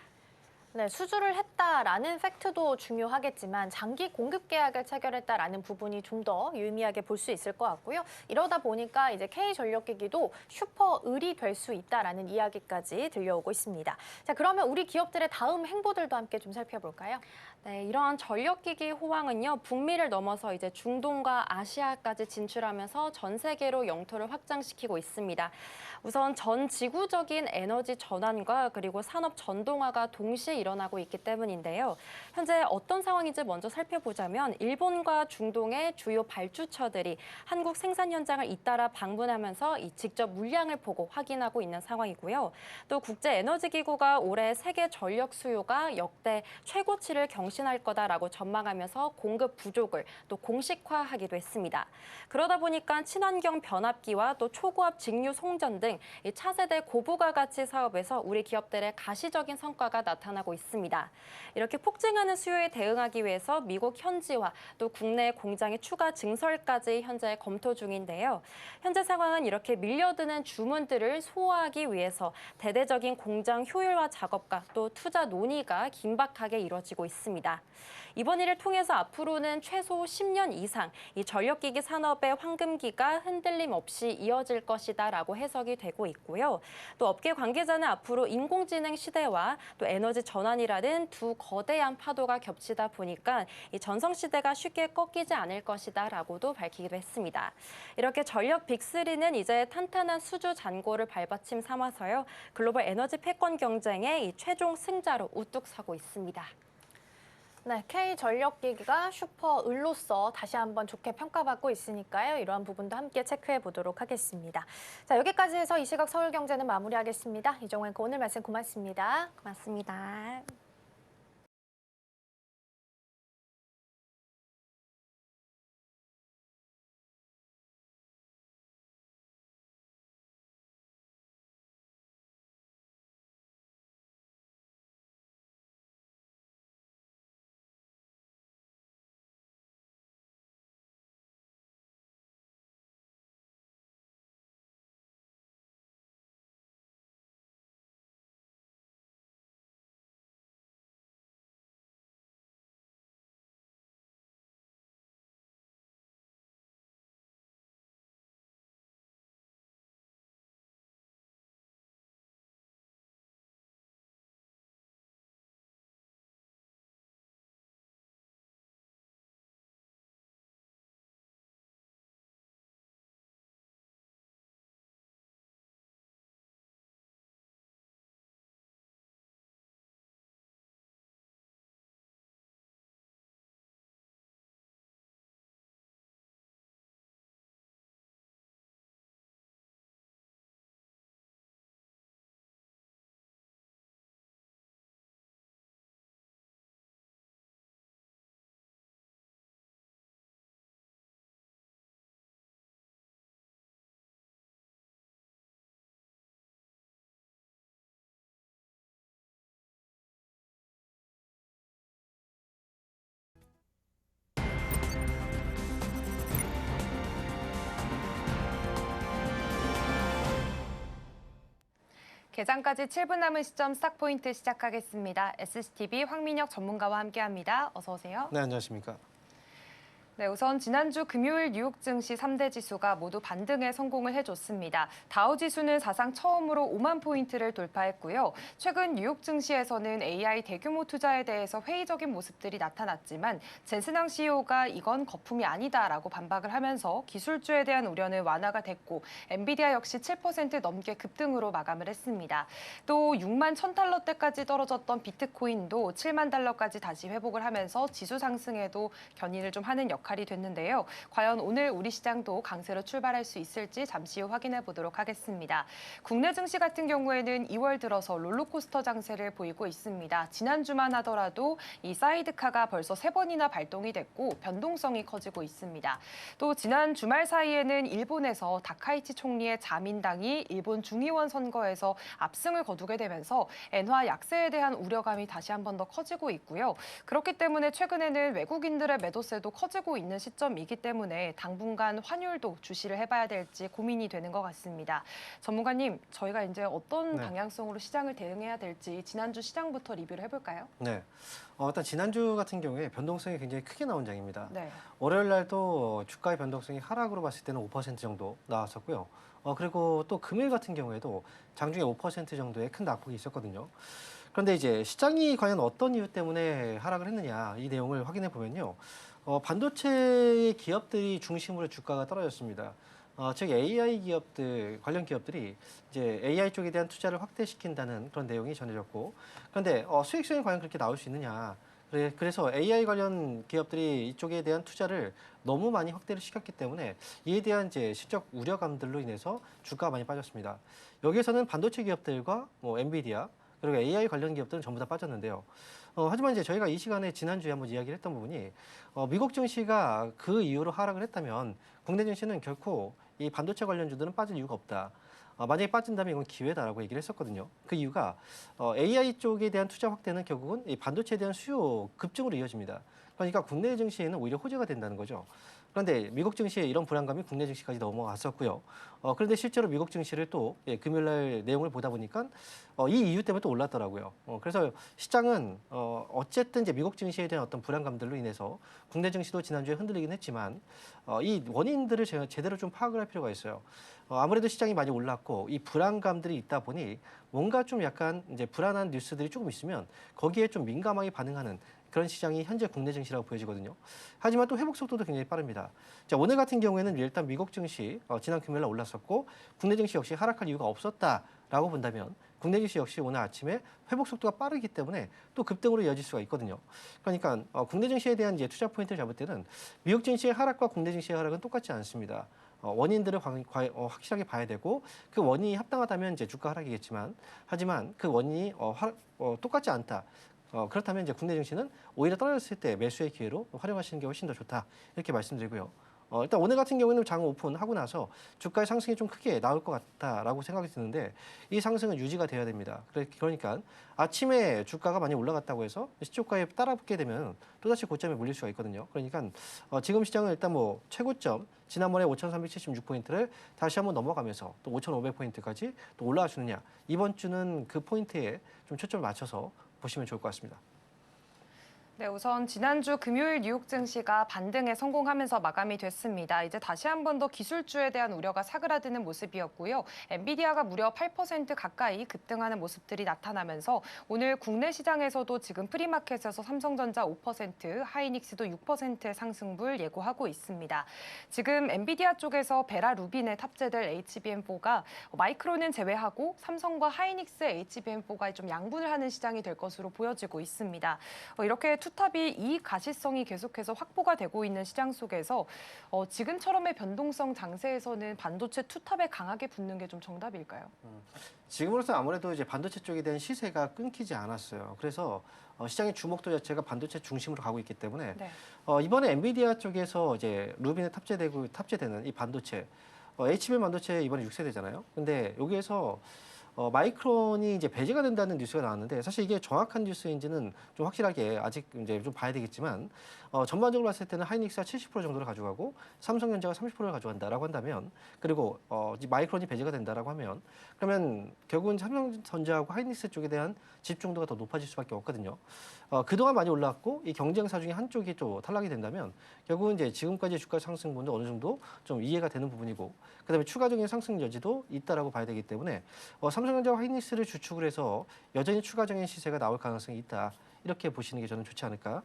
Speaker 1: 네, 수주를 했다라는 팩트도 중요하겠지만 장기 공급 계약을 체결했다라는 부분이 좀 더 유의미하게 볼 수 있을 것 같고요. 이러다 보니까 이제 K전력기기도 슈퍼 을이 될 수 있다라는 이야기까지 들려오고 있습니다. 자, 그러면 우리 기업들의 다음 행보들도 함께 좀 살펴볼까요?
Speaker 2: 네, 이러한 전력기기 호황은요, 북미를 넘어서 이제 중동과 아시아까지 진출하면서 전 세계로 영토를 확장시키고 있습니다. 우선 전 지구적인 에너지 전환과 그리고 산업 전동화가 동시에 일어나고 있기 때문인데요. 현재 어떤 상황인지 먼저 살펴보자면 일본과 중동의 주요 발주처들이 한국 생산 현장을 잇따라 방문하면서 직접 물량을 보고 확인하고 있는 상황이고요. 또 국제에너지기구가 올해 세계 전력 수요가 역대 최고치를 경신할 거다라고 전망하면서 공급 부족을 또 공식화하기도 했습니다. 그러다 보니까 친환경 변압기와 또 초고압 직류 송전 등 이 차세대 고부가 가치 사업에서 우리 기업들의 가시적인 성과가 나타나고 있습니다. 이렇게 폭증하는 수요에 대응하기 위해서 미국 현지화 또 국내 공장의 추가 증설까지 현재 검토 중인데요. 현재 상황은 이렇게 밀려드는 주문들을 소화하기 위해서 대대적인 공장 효율화 작업과 또 투자 논의가 긴박하게 이루어지고 있습니다. 이번 일을 통해서 앞으로는 최소 10년 이상 이 전력기기 산업의 황금기가 흔들림 없이 이어질 것이다라고 해석이 되고 있고요. 또 업계 관계자는 앞으로 인공지능 시대와 또 에너지 전환이라는 두 거대한 파도가 겹치다 보니까 이 전성시대가 쉽게 꺾이지 않을 것이다라고도 밝히기도 했습니다. 이렇게 전력 빅3는 이제 탄탄한 수주 잔고를 발받침 삼아서요. 글로벌 에너지 패권 경쟁의 이 최종 승자로 우뚝 서고 있습니다.
Speaker 1: 네, K전력기기가 슈퍼 을로서 다시 한번 좋게 평가받고 있으니까요. 이러한 부분도 함께 체크해 보도록 하겠습니다. 자, 여기까지 해서 이 시각 서울경제는 마무리하겠습니다. 이정원 앵커 오늘 말씀 고맙습니다.
Speaker 2: 고맙습니다.
Speaker 3: 개장까지 7분 남은 시점 스탁포인트 시작하겠습니다. SCTV 황민혁 전문가와 함께합니다. 어서 오세요.
Speaker 4: 네, 안녕하십니까.
Speaker 3: 네, 우선 지난주 금요일 뉴욕 증시 3대 지수가 모두 반등에 성공을 해줬습니다. 다우 지수는 사상 처음으로 5만 포인트를 돌파했고요. 최근 뉴욕 증시에서는 AI 대규모 투자에 대해서 회의적인 모습들이 나타났지만 젠슨항 CEO가 이건 거품이 아니다라고 반박을 하면서 기술주에 대한 우려는 완화가 됐고 엔비디아 역시 7% 넘게 급등으로 마감을 했습니다. 또 6만 1,000달러대까지 떨어졌던 비트코인도 7만 달러까지 다시 회복을 하면서 지수 상승에도 견인을 좀 하는 역할이 됐는데요. 과연 오늘 우리 시장도 강세로 출발할 수 있을지 잠시 후 확인해 보도록 하겠습니다. 국내 증시 같은 경우에는 2월 들어서 롤러코스터 장세를 보이고 있습니다. 지난주만 하더라도 이 사이드카가 벌써 3번이나 발동이 됐고 변동성이 커지고 있습니다. 또 지난 주말 사이에는 일본에서 다카이치 총리의 자민당이 일본 중의원 선거에서 압승을 거두게 되면서 엔화 약세에 대한 우려감이 다시 한 번 더 커지고 있고요. 그렇기 때문에 최근에는 외국인들의 매도세도 커지고 있는 시점이기 때문에 당분간 환율도 주시를 해봐야 될지 고민이 되는 것 같습니다. 전문가님, 저희가 이제 어떤 방향성으로 시장을 대응해야 될지 지난주 시장부터 리뷰를 해볼까요?
Speaker 4: 네. 일단 지난주 같은 경우에 변동성이 굉장히 크게 나온 장입니다.
Speaker 3: 네.
Speaker 4: 월요일 날도 주가의 변동성이 하락으로 봤을 때는 5% 정도 나왔었고요. 그리고 또 금요일 같은 경우에도 장중에 5% 정도의 큰 낙폭이 있었거든요. 그런데 이제 시장이 과연 어떤 이유 때문에 하락을 했느냐 이 내용을 확인해 보면요. 반도체 기업들이 중심으로 주가가 떨어졌습니다. 즉 AI 기업들 관련 기업들이 이제 AI 쪽에 대한 투자를 확대시킨다는 그런 내용이 전해졌고, 그런데 수익성이 과연 그렇게 나올 수 있느냐? 그래서 AI 관련 기업들이 이쪽에 대한 투자를 너무 많이 확대를 시켰기 때문에 이에 대한 이제 실적 우려감들로 인해서 주가가 많이 빠졌습니다. 여기에서는 반도체 기업들과 뭐 엔비디아 그리고 AI 관련 기업들은 전부 다 빠졌는데요. 하지만 이제 저희가 이 시간에 지난주에 한번 이야기를 했던 부분이 미국 증시가 그 이후로 하락을 했다면 국내 증시는 결코 이 반도체 관련주들은 빠질 이유가 없다. 만약에 빠진다면 이건 기회다라고 얘기를 했었거든요. 그 이유가 AI 쪽에 대한 투자 확대는 결국은 이 반도체에 대한 수요 급증으로 이어집니다. 그러니까 국내 증시에는 오히려 호재가 된다는 거죠. 그런데 미국 증시에 이런 불안감이 국내 증시까지 넘어왔었고요. 그런데 실제로 미국 증시를 또 금요일날 내용을 보다 보니까 이 이유 때문에 또 올랐더라고요. 그래서 시장은 어쨌든 이제 미국 증시에 대한 어떤 불안감들로 인해서 국내 증시도 지난주에 흔들리긴 했지만 이 원인들을 제대로 좀 파악을 할 필요가 있어요. 아무래도 시장이 많이 올랐고 이 불안감들이 있다 보니 뭔가 좀 약간 이제 불안한 뉴스들이 조금 있으면 거기에 좀 민감하게 반응하는 그런 시장이 현재 국내 증시라고 보여지거든요. 하지만 또 회복 속도도 굉장히 빠릅니다. 자, 오늘 같은 경우에는 일단 미국 증시 지난 금요일날 올랐었고 국내 증시 역시 하락할 이유가 없었다라고 본다면 국내 증시 역시 오늘 아침에 회복 속도가 빠르기 때문에 또 급등으로 이어질 수가 있거든요. 그러니까 국내 증시에 대한 이제 투자 포인트를 잡을 때는 미국 증시의 하락과 국내 증시의 하락은 똑같지 않습니다. 원인들을 확실하게 봐야 되고 그 원인이 합당하다면 이제 주가 하락이겠지만 하지만 그 원인이 똑같지 않다. 그렇다면 이제 국내 증시는 오히려 떨어졌을 때 매수의 기회로 활용하시는 게 훨씬 더 좋다 이렇게 말씀드리고요. 일단 오늘 같은 경우에는 장 오픈하고 나서 주가의 상승이 좀 크게 나올 것 같다라고 생각이 드는데 이 상승은 유지가 돼야 됩니다. 그러니까 아침에 주가가 많이 올라갔다고 해서 시초가에 따라붙게 되면 또다시 고점에 몰릴 수가 있거든요. 그러니까 지금 시장은 일단 뭐 최고점 지난번에 5,376포인트를 다시 한번 넘어가면서 또 5,500포인트까지 또 올라와 주느냐 이번 주는 그 포인트에 좀 초점을 맞춰서 보시면 좋을 것 같습니다.
Speaker 3: 네, 우선 지난주 금요일 뉴욕 증시가 반등에 성공하면서 마감이 됐습니다. 이제 다시 한 번 더 기술주에 대한 우려가 사그라드는 모습이었고요. 엔비디아가 무려 8% 가까이 급등하는 모습들이 나타나면서 오늘 국내 시장에서도 지금 프리마켓에서 삼성전자 5%, 하이닉스도 6%의 상승분 예고하고 있습니다. 지금 엔비디아 쪽에서 베라 루빈에 탑재될 HBM4가 마이크론은 제외하고 삼성과 하이닉스의 HBM4가 좀 양분을 하는 시장이 될 것으로 보여지고 있습니다. 이렇게 투탑이 이익 가시성이 계속해서 확보가 되고 있는 시장 속에서 지금처럼의 변동성 장세에서는 반도체 투탑에 강하게 붙는 게 좀 정답일까요?
Speaker 4: 지금으로서 아무래도 이제 반도체 쪽에 대한 시세가 끊기지 않았어요. 그래서 시장의 주목도 자체가 반도체 중심으로 가고 있기 때문에
Speaker 3: 네.
Speaker 4: 이번에 엔비디아 쪽에서 이제 루빈에 탑재되는 이 반도체 HBM 반도체 이번에 6세대잖아요. 근데 여기에서 마이크론이 이제 배제가 된다는 뉴스가 나왔는데 사실 이게 정확한 뉴스인지는 좀 확실하게 아직 이제 좀 봐야 되겠지만 전반적으로 봤을 때는 하이닉스가 70% 정도를 가져가고 삼성전자가 30%를 가져간다라고 한다면 그리고 이제 마이크론이 배제가 된다라고 하면 그러면 결국은 삼성전자하고 하이닉스 쪽에 대한 집중도가 더 높아질 수밖에 없거든요. 그동안 많이 올라왔고 이 경쟁사 중에 한쪽이 또 탈락이 된다면 결국은 이제 지금까지 주가 상승분도 어느 정도 좀 이해가 되는 부분이고 그다음에 추가적인 상승 여지도 있다라고 봐야 되기 때문에 삼성전자와 하이닉스를 주축을 해서 여전히 추가적인 시세가 나올 가능성이 있다. 이렇게 보시는 게 저는 좋지 않을까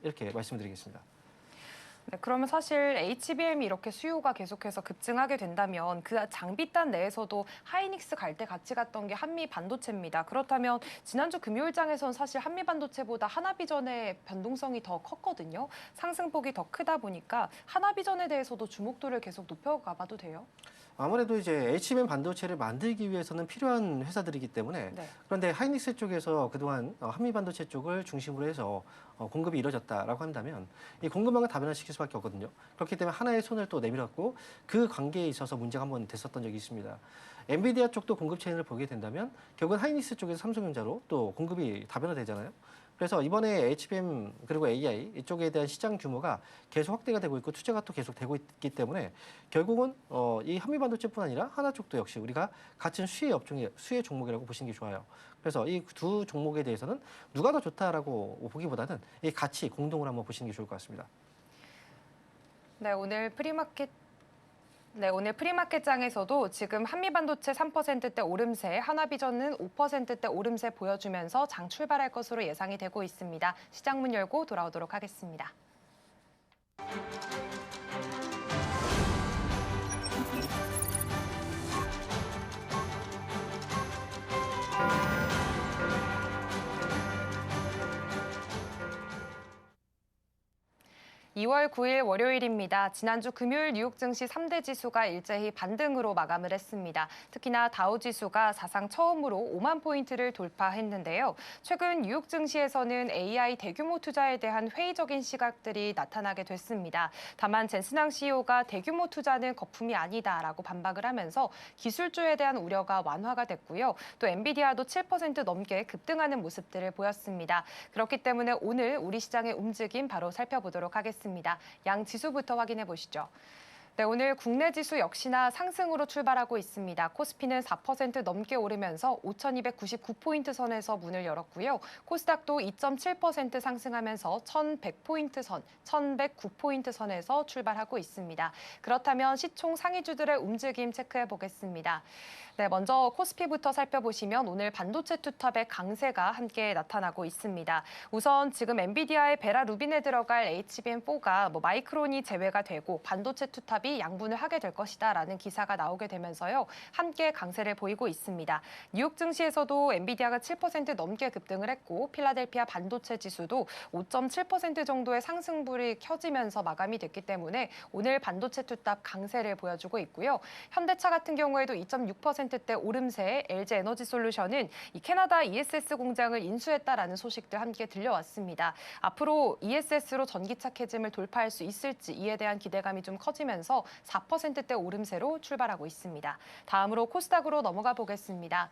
Speaker 4: 이렇게 말씀드리겠습니다.
Speaker 3: 네, 그러면 사실 HBM이 이렇게 수요가 계속해서 급증하게 된다면 그 장비단 내에서도 하이닉스 갈 때 같이 갔던 게 한미 반도체입니다. 그렇다면 지난주 금요일장에선 사실 한미 반도체보다 하나비전의 변동성이 더 컸거든요. 상승폭이 더 크다 보니까 하나비전에 대해서도 주목도를 계속 높여가봐도 돼요?
Speaker 4: 아무래도 이제 HBM 반도체를 만들기 위해서는 필요한 회사들이기 때문에
Speaker 3: 네.
Speaker 4: 그런데 하이닉스 쪽에서 그동안 한미 반도체 쪽을 중심으로 해서 공급이 이루어졌다라고 한다면 이 공급망을 다변화시킬 수밖에 없거든요. 그렇기 때문에 하나의 손을 또 내밀었고 그 관계에 있어서 문제가 한번 됐었던 적이 있습니다. 엔비디아 쪽도 공급 체인을 보게 된다면 결국은 하이닉스 쪽에서 삼성전자로 또 공급이 다변화되잖아요. 그래서 이번에 HBM 그리고 AI 이쪽에 대한 시장 규모가 계속 확대가 되고 있고 투자가 또 계속 되고 있기 때문에 결국은 이 한미 반도체뿐 아니라 하나 쪽도 역시 우리가 같은 수혜 업종의 수혜 종목이라고 보시는 게 좋아요. 그래서 이 두 종목에 대해서는 누가 더 좋다라고 보기보다는 이 같이 공동으로 한번 보시는 게 좋을 것 같습니다.
Speaker 3: 네, 오늘 프리마켓장에서도 지금 한미반도체 3%대 오름세, 하나비전은 5%대 오름세 보여주면서 장 출발할 것으로 예상이 되고 있습니다. 시장 문 열고 돌아오도록 하겠습니다. 2월 9일 월요일입니다. 지난주 금요일 뉴욕 증시 3대 지수가 일제히 반등으로 마감을 했습니다. 특히나 다우 지수가 사상 처음으로 5만 포인트를 돌파했는데요. 최근 뉴욕 증시에서는 AI 대규모 투자에 대한 회의적인 시각들이 나타나게 됐습니다. 다만 젠슨항 CEO가 대규모 투자는 거품이 아니다라고 반박을 하면서 기술주에 대한 우려가 완화가 됐고요. 또 엔비디아도 7% 넘게 급등하는 모습들을 보였습니다. 그렇기 때문에 오늘 우리 시장의 움직임 바로 살펴보도록 하겠습니다. 양 지수부터 확인해 보시죠. 네, 오늘 국내 지수 역시나 상승으로 출발하고 있습니다. 코스피는 4% 넘게 오르면서 5,299포인트 선에서 문을 열었고요. 코스닥도 2.7% 상승하면서 1,100포인트 선, 1,109포인트 선에서 출발하고 있습니다. 그렇다면 시총 상위주들의 움직임 체크해 보겠습니다. 네, 먼저 코스피부터 살펴보시면 오늘 반도체 투탑의 강세가 함께 나타나고 있습니다. 우선 지금 엔비디아의 베라 루빈에 들어갈 HBM4가 마이크론이 제외가 되고 반도체 투탑이 양분을 하게 될 것이다라는 기사가 나오게 되면서요. 함께 강세를 보이고 있습니다. 뉴욕 증시에서도 엔비디아가 7% 넘게 급등을 했고 필라델피아 반도체 지수도 5.7% 정도의 상승불이 켜지면서 마감이 됐기 때문에 오늘 반도체 투탑 강세를 보여주고 있고요. 현대차 같은 경우에도 2.6%대 오름세에 LG에너지솔루션은 이 캐나다 ESS 공장을 인수했다라는 소식들 함께 들려왔습니다. 앞으로 ESS로 전기차 캐즘을 돌파할 수 있을지 이에 대한 기대감이 좀 커지면서 4%대 오름세로 출발하고 있습니다. 다음으로 코스닥으로 넘어가 보겠습니다.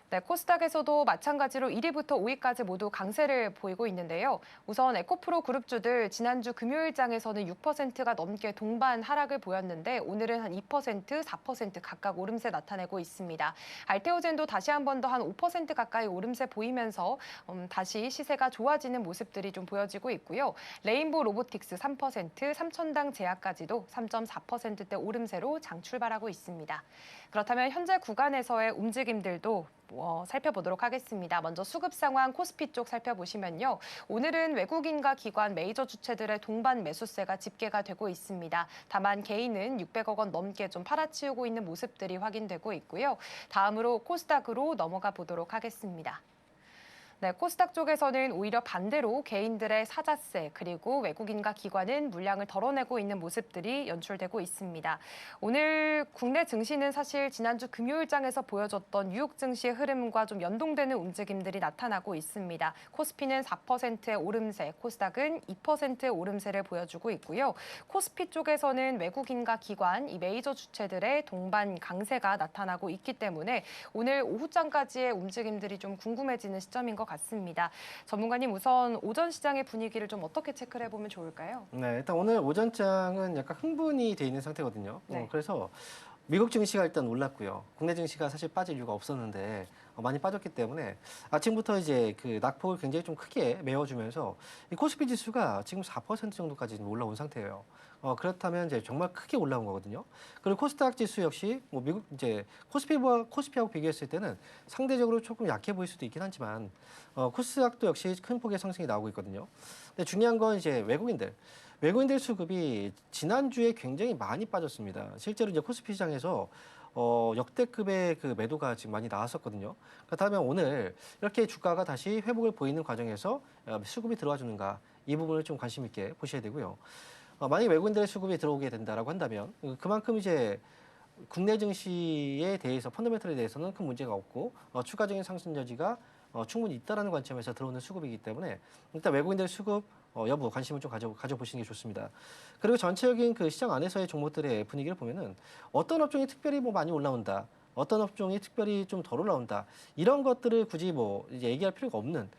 Speaker 3: 네, 코스닥에서도 마찬가지로 1위부터 5위까지 모두 강세를 보이고 있는데요. 우선 에코프로 그룹주들 지난주 금요일장에서는 6%가 넘게 동반 하락을 보였는데 오늘은 한 2%, 4% 각각 오름세 나타내고 있습니다. 알테오젠도 다시 한 번 더 한 5% 가까이 오름세 보이면서 다시 시세가 좋아지는 모습들이 좀 보여지고 있고요. 레인보우 로보틱스 3%, 삼천당 제약까지도 3.4%대 오름세로 장 출발하고 있습니다. 그렇다면 현재 구간에서의 움직임들도 살펴보도록 하겠습니다. 먼저 수급 상황 코스피 쪽 살펴보시면요. 오늘은 외국인과 기관 메이저 주체들의 동반 매수세가 집계가 되고 있습니다. 다만 개인은 600억 원 넘게 좀 팔아치우고 있는 모습들이 확인되고 있고요. 다음으로 코스닥으로 넘어가 보도록 하겠습니다. 네, 코스닥 쪽에서는 오히려 반대로 개인들의 사자세 그리고 외국인과 기관은 물량을 덜어내고 있는 모습들이 연출되고 있습니다. 오늘 국내 증시는 사실 지난주 금요일장에서 보여줬던 뉴욕 증시의 흐름과 좀 연동되는 움직임들이 나타나고 있습니다. 코스피는 4%의 오름세, 코스닥은 2%의 오름세를 보여주고 있고요. 코스피 쪽에서는 외국인과 기관, 이 메이저 주체들의 동반 강세가 나타나고 있기 때문에 오늘 오후장까지의 움직임들이 좀 궁금해지는 시점인 것 같습니다. 전문가님, 우선 오전 시장의 분위기를 좀 어떻게 체크를 해보면 좋을까요?
Speaker 4: 네, 일단 오늘 오전장은 약간 흥분이 돼 있는 상태거든요.
Speaker 3: 네.
Speaker 4: 그래서 미국 증시가 일단 올랐고요. 국내 증시가 사실 빠질 이유가 없었는데 많이 빠졌기 때문에 아침부터 이제 그 낙폭을 굉장히 좀 크게 메워주면서 이 코스피 지수가 지금 4% 정도까지 올라온 상태예요. 그렇다면 이제 정말 크게 올라온 거거든요. 그리고 코스닥 지수 역시 뭐 미국 이제 코스피하고 비교했을 때는 상대적으로 조금 약해 보일 수도 있긴 하지만 코스닥도 역시 큰 폭의 상승이 나오고 있거든요. 근데 중요한 건 이제 외국인들 수급이 지난주에 굉장히 많이 빠졌습니다. 실제로 이제 코스피 시장에서 역대급의 그 매도가 지금 많이 나왔었거든요. 그렇다면 오늘 이렇게 주가가 다시 회복을 보이는 과정에서 수급이 들어와 주는가 이 부분을 좀 관심 있게 보셔야 되고요. 만약에 외국인들의 수급이 들어오게 된다라고 한다면 그만큼 이제 국내 증시에 대해서 펀더멘털에 대해서는 큰 문제가 없고 추가적인 상승 여지가 충분히 있다라는 관점에서 들어오는 수급이기 때문에 일단 외국인들 수급 여부 관심을 좀 가져보시는 게 좋습니다. 그리고 전체적인 그 시장 안에서의 종목들의 분위기를 보면은 어떤 업종이 특별히 뭐 많이 올라온다, 어떤 업종이 특별히 좀 덜 올라온다 이런 것들을 굳이 뭐 이제 얘기할 필요가 없는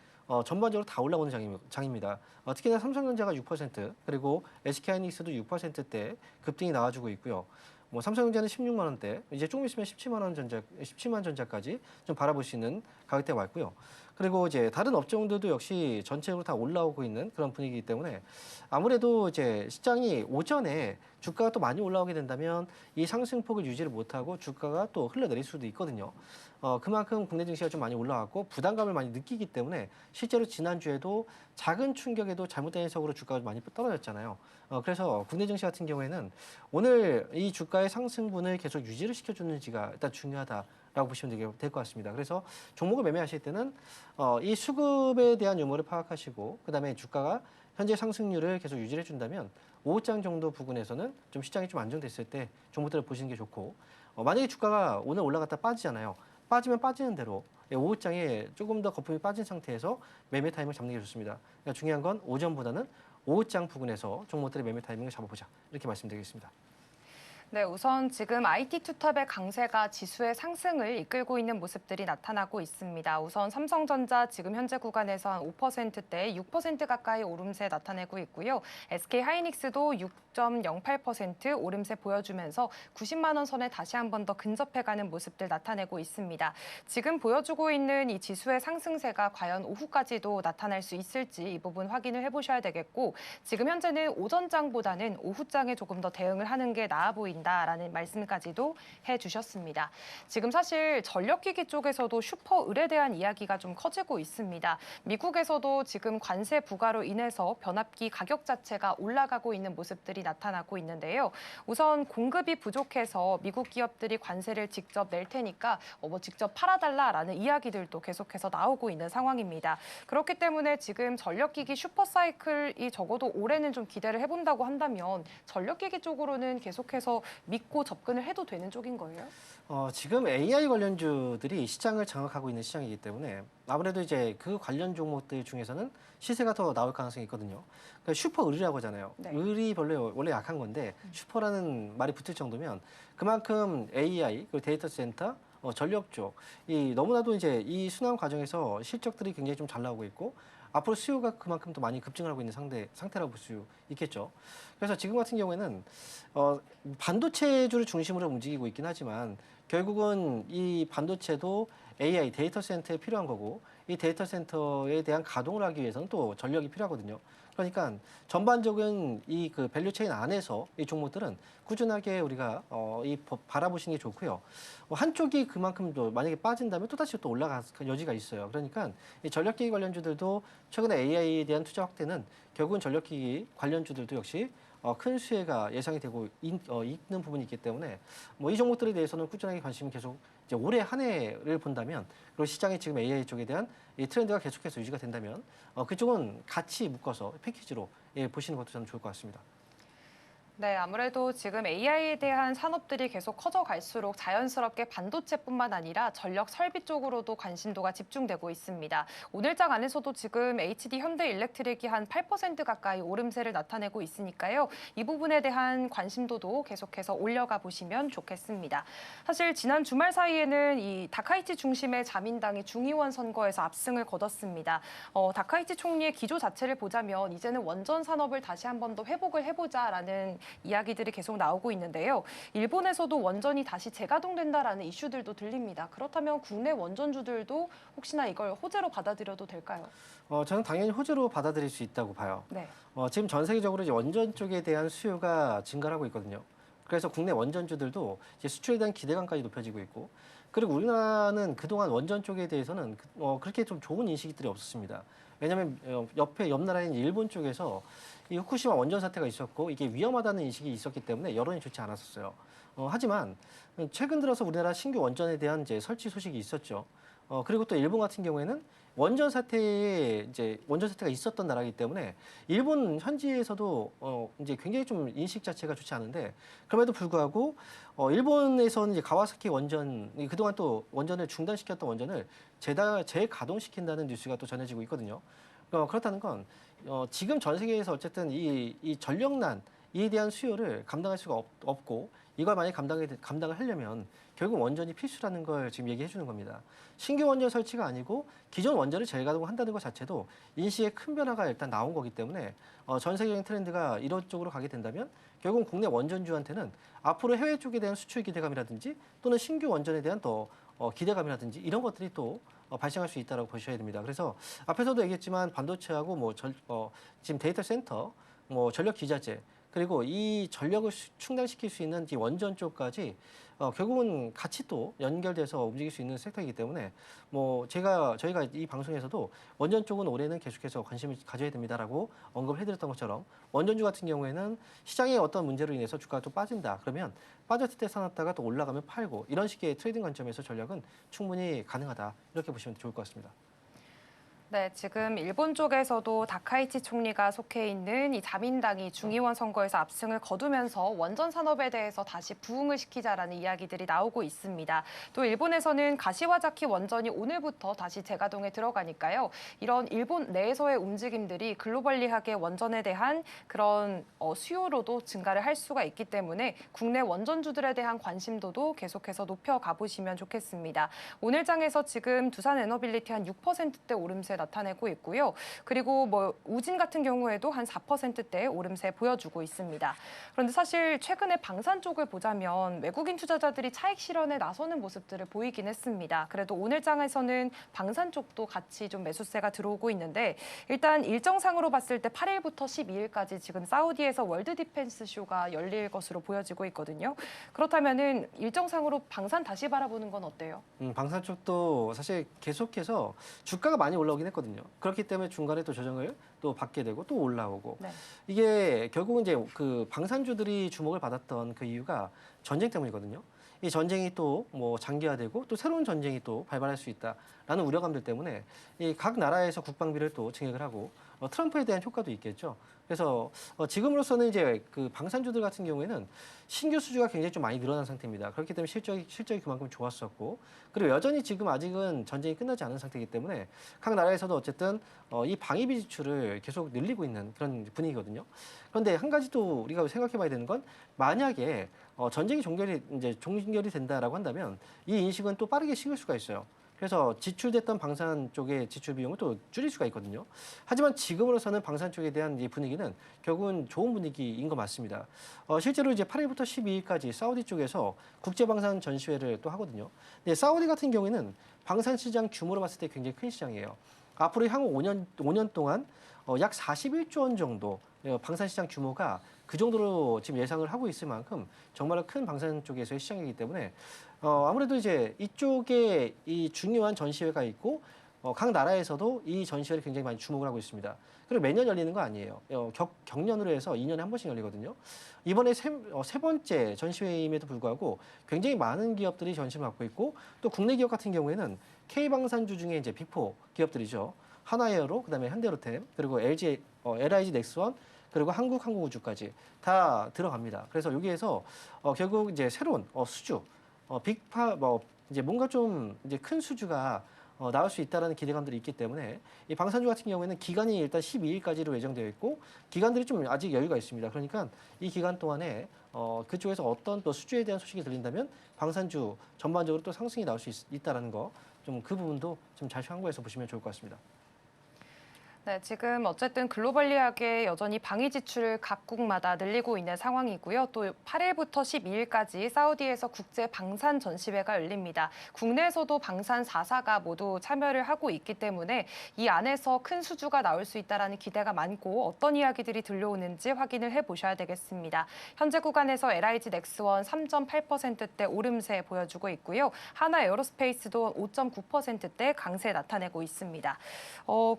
Speaker 4: 전반적으로 다 올라오는 장입니다. 특히나 삼성전자가 6% 그리고 SK하이닉스도 6%대 급등이 나와주고 있고요. 뭐 삼성전자는 16만 원대, 이제 조금 있으면 17만 전자까지 좀 바라볼 수 있는 가격대가 왔고요. 그리고 이제 다른 업종들도 역시 전체적으로 다 올라오고 있는 그런 분위기이기 때문에 아무래도 이제 시장이 오전에 주가가 또 많이 올라오게 된다면 이 상승폭을 유지를 못하고 주가가 또 흘러내릴 수도 있거든요. 그만큼 국내 증시가 좀 많이 올라왔고 부담감을 많이 느끼기 때문에 실제로 지난주에도 작은 충격에도 잘못된 해석으로 주가가 많이 떨어졌잖아요. 그래서 국내 증시 같은 경우에는 오늘 이 주가의 상승분을 계속 유지를 시켜주는지가 일단 중요하다라고 보시면 될 것 같습니다. 그래서 종목을 매매하실 때는 이 수급에 대한 유무를 파악하시고 그다음에 주가가 현재 상승률을 계속 유지해 준다면 5장 정도 부근에서는 좀 시장이 좀 안정됐을 때 종목들을 보시는 게 좋고 만약에 주가가 오늘 올라갔다 빠지잖아요. 빠지면 빠지는 대로 5장에 조금 더 거품이 빠진 상태에서 매매 타임을 잡는 게 좋습니다. 그러니까 중요한 건 오전보다는 5장 부근에서 종목들의 매매 타이밍을 잡아보자. 이렇게 말씀드리겠습니다.
Speaker 3: 네, 우선 지금 IT 투탑의 강세가 지수의 상승을 이끌고 있는 모습들이 나타나고 있습니다. 우선 삼성전자 지금 현재 구간에서 한 5%대 6% 가까이 오름세 나타내고 있고요. SK하이닉스도 6.08% 오름세 보여주면서 90만 원 선에 다시 한 번 더 근접해가는 모습들 나타내고 있습니다. 지금 보여주고 있는 이 지수의 상승세가 과연 오후까지도 나타날 수 있을지 이 부분 확인을 해보셔야 되겠고 지금 현재는 오전장보다는 오후장에 조금 더 대응을 하는 게 나아 보인다라는 말씀까지도 해주셨습니다. 지금 사실 전력기기 쪽에서도 슈퍼을에 대한 이야기가 좀 커지고 있습니다. 미국에서도 지금 관세 부과로 인해서 변압기 가격 자체가 올라가고 있는 모습들이 나타나고 있는데요. 우선 공급이 부족해서 미국 기업들이 관세를 직접 낼 테니까 뭐 직접 팔아달라라는 이야기들도 계속해서 나오고 있는 상황입니다. 그렇기 때문에 지금 전력기기 슈퍼사이클이 적어도 올해는 좀 기대를 해본다고 한다면 전력기기 쪽으로는 계속해서 믿고 접근을 해도 되는 쪽인 거예요?
Speaker 4: 지금 AI 관련주들이 시장을 장악하고 있는 시장이기 때문에 아무래도 이제 그 관련 종목들 중에서는 시세가 더 나올 가능성이 있거든요. 그러니까 슈퍼을이라고 하잖아요.
Speaker 3: 네.
Speaker 4: 을이 원래 약한 건데 슈퍼라는 말이 붙을 정도면 그만큼 AI 그리고 데이터 센터 전력 쪽, 이 너무나도 이제 이 순환 과정에서 실적들이 굉장히 좀 잘 나오고 있고 앞으로 수요가 그만큼 더 많이 급증하고 있는 상태라고 볼 수 있겠죠. 그래서 지금 같은 경우에는 반도체주를 중심으로 움직이고 있긴 하지만 결국은 이 반도체도 AI 데이터 센터에 필요한 거고 이 데이터 센터에 대한 가동을 하기 위해서는 또 전력이 필요하거든요. 그러니까 전반적인 이 그 밸류체인 안에서 이 종목들은 꾸준하게 우리가 바라보시는 게 좋고요. 한쪽이 그만큼 또 만약에 빠진다면 또다시 또 올라갈 여지가 있어요. 그러니까 이 전력기기 관련주들도 최근에 AI에 대한 투자 확대는 결국은 전력기기 관련주들도 역시 큰 수혜가 예상이 되고 있는 부분이 있기 때문에 뭐 이 종목들에 대해서는 꾸준하게 관심을 계속 이제 올해 한 해를 본다면 그리고 시장이 지금 AI 쪽에 대한 이 트렌드가 계속해서 유지가 된다면 그쪽은 같이 묶어서 패키지로 보시는 것도 저는 좋을 것 같습니다.
Speaker 3: 네, 아무래도 지금 AI에 대한 산업들이 계속 커져갈수록 자연스럽게 반도체뿐만 아니라 전력 설비 쪽으로도 관심도가 집중되고 있습니다. 오늘장 안에서도 지금 HD 현대일렉트릭이 한 8% 가까이 오름세를 나타내고 있으니까요. 이 부분에 대한 관심도도 계속해서 올려가 보시면 좋겠습니다. 사실 지난 주말 사이에는 이 다카이치 중심의 자민당이 중의원 선거에서 압승을 거뒀습니다. 다카이치 총리의 기조 자체를 보자면 이제는 원전 산업을 다시 한 번 더 회복을 해보자라는 이야기들이 계속 나오고 있는데요. 일본에서도 원전이 다시 재가동된다라는 이슈들도 들립니다. 그렇다면 국내 원전주들도 혹시나 이걸 호재로 받아들여도 될까요?
Speaker 4: 저는 당연히 호재로 받아들일 수 있다고 봐요.
Speaker 3: 네.
Speaker 4: 지금 전 세계적으로 이제 원전 쪽에 대한 수요가 증가하고 있거든요. 그래서 국내 원전주들도 이제 수출에 대한 기대감까지 높여지고 있고, 그리고 우리나라는 그동안 원전 쪽에 대해서는 그렇게 좀 좋은 인식들이 없었습니다. 왜냐하면 옆 나라인 일본 쪽에서 이 후쿠시마 원전 사태가 있었고 이게 위험하다는 인식이 있었기 때문에 여론이 좋지 않았었어요. 하지만 최근 들어서 우리나라 신규 원전에 대한 이제 설치 소식이 있었죠. 그리고 또 일본 같은 경우에는 원전 사태가 있었던 나라이기 때문에 일본 현지에서도 이제 굉장히 좀 인식 자체가 좋지 않은데, 그럼에도 불구하고 일본에서는 이제 가와사키 원전, 그동안 또 원전을 중단시켰던 원전을 재가동시킨다는 뉴스가 또 전해지고 있거든요. 그렇다는 건 지금 전 세계에서 어쨌든 이 전력난 이에 대한 수요를 감당할 수가 없고, 이걸 만약 감당을 하려면 결국 원전이 필수라는 걸 지금 얘기해 주는 겁니다. 신규 원전 설치가 아니고 기존 원전을 재가동한다는 것 자체도 인식의 큰 변화가 일단 나온 거기 때문에 전 세계적인 트렌드가 이런 쪽으로 가게 된다면 결국은 국내 원전주한테는 앞으로 해외 쪽에 대한 수출 기대감이라든지 또는 신규 원전에 대한 더 기대감이라든지 이런 것들이 또 발생할 수 있다고 보셔야 됩니다. 그래서 앞에서도 얘기했지만 반도체하고 지금 데이터 센터, 전력 기자재, 그리고 이 전력을 충당시킬 수 있는 이 원전 쪽까지 결국은 같이 또 연결돼서 움직일 수 있는 섹터이기 때문에 저희가 이 방송에서도 원전 쪽은 올해는 계속해서 관심을 가져야 됩니다라고 언급을 해드렸던 것처럼 원전주 같은 경우에는 시장의 어떤 문제로 인해서 주가가 또 빠진다. 그러면 빠졌을 때 사놨다가 또 올라가면 팔고, 이런 식의 트레이딩 관점에서 전략은 충분히 가능하다. 이렇게 보시면 좋을 것 같습니다.
Speaker 3: 네, 지금 일본 쪽에서도 다카이치 총리가 속해 있는 이 자민당이 중의원 선거에서 압승을 거두면서 원전 산업에 대해서 다시 부흥을 시키자라는 이야기들이 나오고 있습니다. 또 일본에서는 가시와자키 원전이 오늘부터 다시 재가동에 들어가니까요. 이런 일본 내에서의 움직임들이 글로벌리하게 원전에 대한 그런 수요로도 증가를 할 수가 있기 때문에 국내 원전주들에 대한 관심도도 계속해서 높여가 보시면 좋겠습니다. 오늘 장에서 지금 두산 에너빌리티 한 6%대 오름세 나타내고 있고요. 그리고 우진 같은 경우에도 한 4%대 오름세 보여주고 있습니다. 그런데 사실 최근에 방산 쪽을 보자면 외국인 투자자들이 차익 실현에 나서는 모습들을 보이긴 했습니다. 그래도 오늘 장에서는 방산 쪽도 같이 좀 매수세가 들어오고 있는데, 일단 일정상으로 봤을 때 8일부터 12일까지 지금 사우디에서 월드 디펜스 쇼가 열릴 것으로 보여지고 있거든요. 그렇다면은 일정상으로 방산 다시 바라보는 건 어때요?
Speaker 4: 방산 쪽도 사실 계속해서 주가가 많이 올라오긴 했거든요. 그렇기 때문에 중간에 또 조정을 또 받게 되고 또 올라오고.
Speaker 3: 네.
Speaker 4: 이게 결국은 이제 그 방산주들이 주목을 받았던 그 이유가 전쟁 때문이거든요. 이 전쟁이 또 장기화되고 또 새로운 전쟁이 또 발발할 수 있다라는 우려감들 때문에 이 각 나라에서 국방비를 또 증액을 하고 트럼프에 대한 효과도 있겠죠. 그래서 지금으로서는 이제 그 방산주들 같은 경우에는 신규 수주가 굉장히 좀 많이 늘어난 상태입니다. 그렇기 때문에 실적이 그만큼 좋았었고, 그리고 여전히 지금 아직은 전쟁이 끝나지 않은 상태이기 때문에 각 나라에서도 어쨌든 이 방위비 지출을 계속 늘리고 있는 그런 분위기거든요. 그런데 한 가지 또 우리가 생각해봐야 되는 건, 만약에 전쟁이 종결이 된다라고 한다면 이 인식은 또 빠르게 식을 수가 있어요. 그래서 지출됐던 방산 쪽의 지출 비용을 또 줄일 수가 있거든요. 하지만 지금으로서는 방산 쪽에 대한 이 분위기는 결국은 좋은 분위기인 것 맞습니다. 실제로 이제 8일부터 12일까지 사우디 쪽에서 국제방산 전시회를 또 하거든요. 근데 사우디 같은 경우에는 방산 시장 규모로 봤을 때 굉장히 큰 시장이에요. 앞으로 향후 5년 동안 약 41조 원 정도 방산 시장 규모가 그 정도로 지금 예상을 하고 있을 만큼 정말로 큰 방산 쪽에서의 시장이기 때문에 아무래도 이제 이쪽에 이 중요한 전시회가 있고 각 나라에서도 이 전시회를 굉장히 많이 주목을 하고 있습니다. 그리고 매년 열리는 거 아니에요. 경년으로 해서 2년에 한 번씩 열리거든요. 이번에 세 번째 전시회임에도 불구하고 굉장히 많은 기업들이 관심을 갖고 있고 또 국내 기업 같은 경우에는 K방산주 중에 이제 빅4 기업들이죠. 하나에어로, 그다음에 현대로템, 그리고 LG, LIG 넥스원, 그리고 한국항공우주까지 다 들어갑니다. 그래서 여기에서 결국 이제 새로운 수주, 이제 뭔가 좀 이제 큰 수주가 나올 수 있다라는 기대감들이 있기 때문에 이 방산주 같은 경우에는 기간이 일단 12일까지로 예정되어 있고 기간들이 좀 아직 여유가 있습니다. 그러니까 이 기간 동안에 그쪽에서 어떤 또 수주에 대한 소식이 들린다면 방산주 전반적으로 또 상승이 나올 수 있다라는 거 좀 그 부분도 좀 잘 참고해서 보시면 좋을 것 같습니다.
Speaker 3: 네, 지금 어쨌든 글로벌리하게 여전히 방위 지출을 각국마다 늘리고 있는 상황이고요. 또 8일부터 12일까지 사우디에서 국제 방산 전시회가 열립니다. 국내에서도 방산 4사가 모두 참여를 하고 있기 때문에 이 안에서 큰 수주가 나올 수 있다라는 기대가 많고 어떤 이야기들이 들려오는지 확인을 해보셔야 되겠습니다. 현재 구간에서 LIG 넥스원 3.8%대 오름세 보여주고 있고요. 하나 에어로스페이스도 5.9%대 강세 나타내고 있습니다.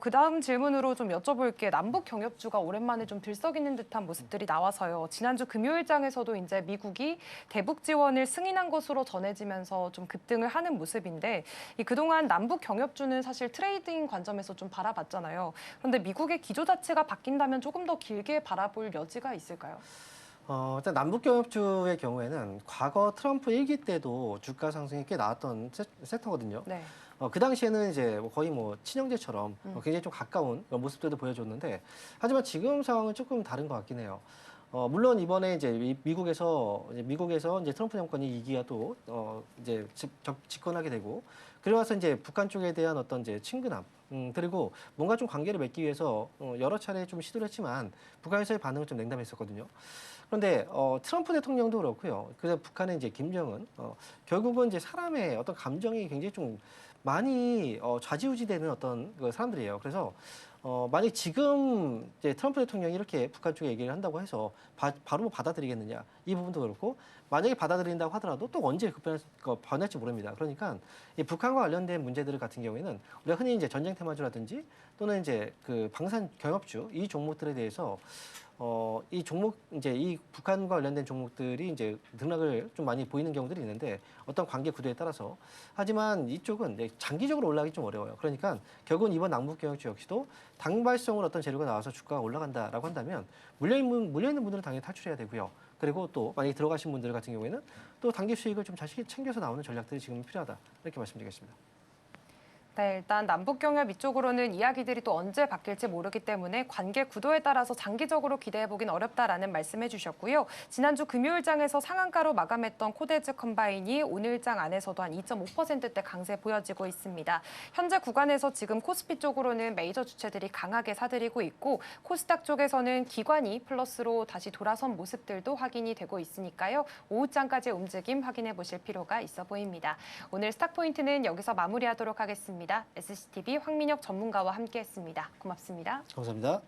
Speaker 3: 그다음 질문으로 좀 여쭤볼게 남북 경협주가 오랜만에 좀 들썩이는 듯한 모습들이 나와서요. 지난주 금요일장에서도 이제 미국이 대북 지원을 승인한 것으로 전해지면서 좀 급등을 하는 모습인데 그동안 남북 경협주는 사실 트레이딩 관점에서 좀 바라봤잖아요. 그런데 미국의 기조 자체가 바뀐다면 조금 더 길게 바라볼 여지가 있을까요?
Speaker 4: 일단 남북경협주의 경우에는 과거 트럼프 1기 때도 주가 상승이 꽤 나왔던 섹터거든요.
Speaker 3: 네.
Speaker 4: 그 당시에는 이제 거의 친형제처럼 굉장히 좀 가까운 그런 모습들도 보여줬는데 하지만 지금 상황은 조금 다른 것 같긴 해요. 물론 이번에 이제 미국에서 이제 트럼프 정권이 이기야도 이제 집권하게 되고 그러고 나서 이제 북한 쪽에 대한 어떤 이제 친근함 그리고 뭔가 좀 관계를 맺기 위해서 여러 차례 좀 시도를 했지만 북한에서의 반응은 좀 냉담했었거든요. 그런데 트럼프 대통령도 그렇고요. 그래서 북한의 이제 김정은 결국은 이제 사람의 어떤 감정이 굉장히 좀 많이 좌지우지되는 어떤 그 사람들이에요. 그래서 만약 지금 이제 트럼프 대통령이 이렇게 북한 쪽에 얘기를 한다고 해서 바로 받아들이겠느냐 이 부분도 그렇고 만약에 받아들인다고 하더라도 또 언제 변할지 모릅니다. 그러니까 이 북한과 관련된 문제들 같은 경우에는 우리가 흔히 이제 전쟁 테마주라든지 또는 이제 그 방산 경협주 이 종목들에 대해서 이 종목 이제 이 북한과 관련된 종목들이 이제 등락을 좀 많이 보이는 경우들이 있는데 어떤 관계 구도에 따라서 하지만 이쪽은 이제 장기적으로 올라가기 좀 어려워요. 그러니까 결국은 이번 남북경협주 역시도 당발성으로 어떤 재료가 나와서 주가가 올라간다라고 한다면 물려있는 분들은 당연히 탈출해야 되고요. 그리고 또 만약에 들어가신 분들 같은 경우에는 또 단기 수익을 좀 잘 챙겨서 나오는 전략들이 지금 필요하다 이렇게 말씀드리겠습니다.
Speaker 3: 네, 일단 남북경협 이쪽으로는 이야기들이 또 언제 바뀔지 모르기 때문에 관계 구도에 따라서 장기적으로 기대해보긴 어렵다라는 말씀해 주셨고요. 지난주 금요일장에서 상한가로 마감했던 코데즈 컴바인이 오늘장 안에서도 한 2.5%대 강세 보여지고 있습니다. 현재 구간에서 지금 코스피 쪽으로는 메이저 주체들이 강하게 사들이고 있고 코스닥 쪽에서는 기관이 플러스로 다시 돌아선 모습들도 확인이 되고 있으니까요. 오후장까지 움직임 확인해 보실 필요가 있어 보입니다. 오늘 스탁포인트는 여기서 마무리하도록 하겠습니다. SCTV 황민혁 전문가와 함께했습니다. 고맙습니다.
Speaker 4: 감사합니다.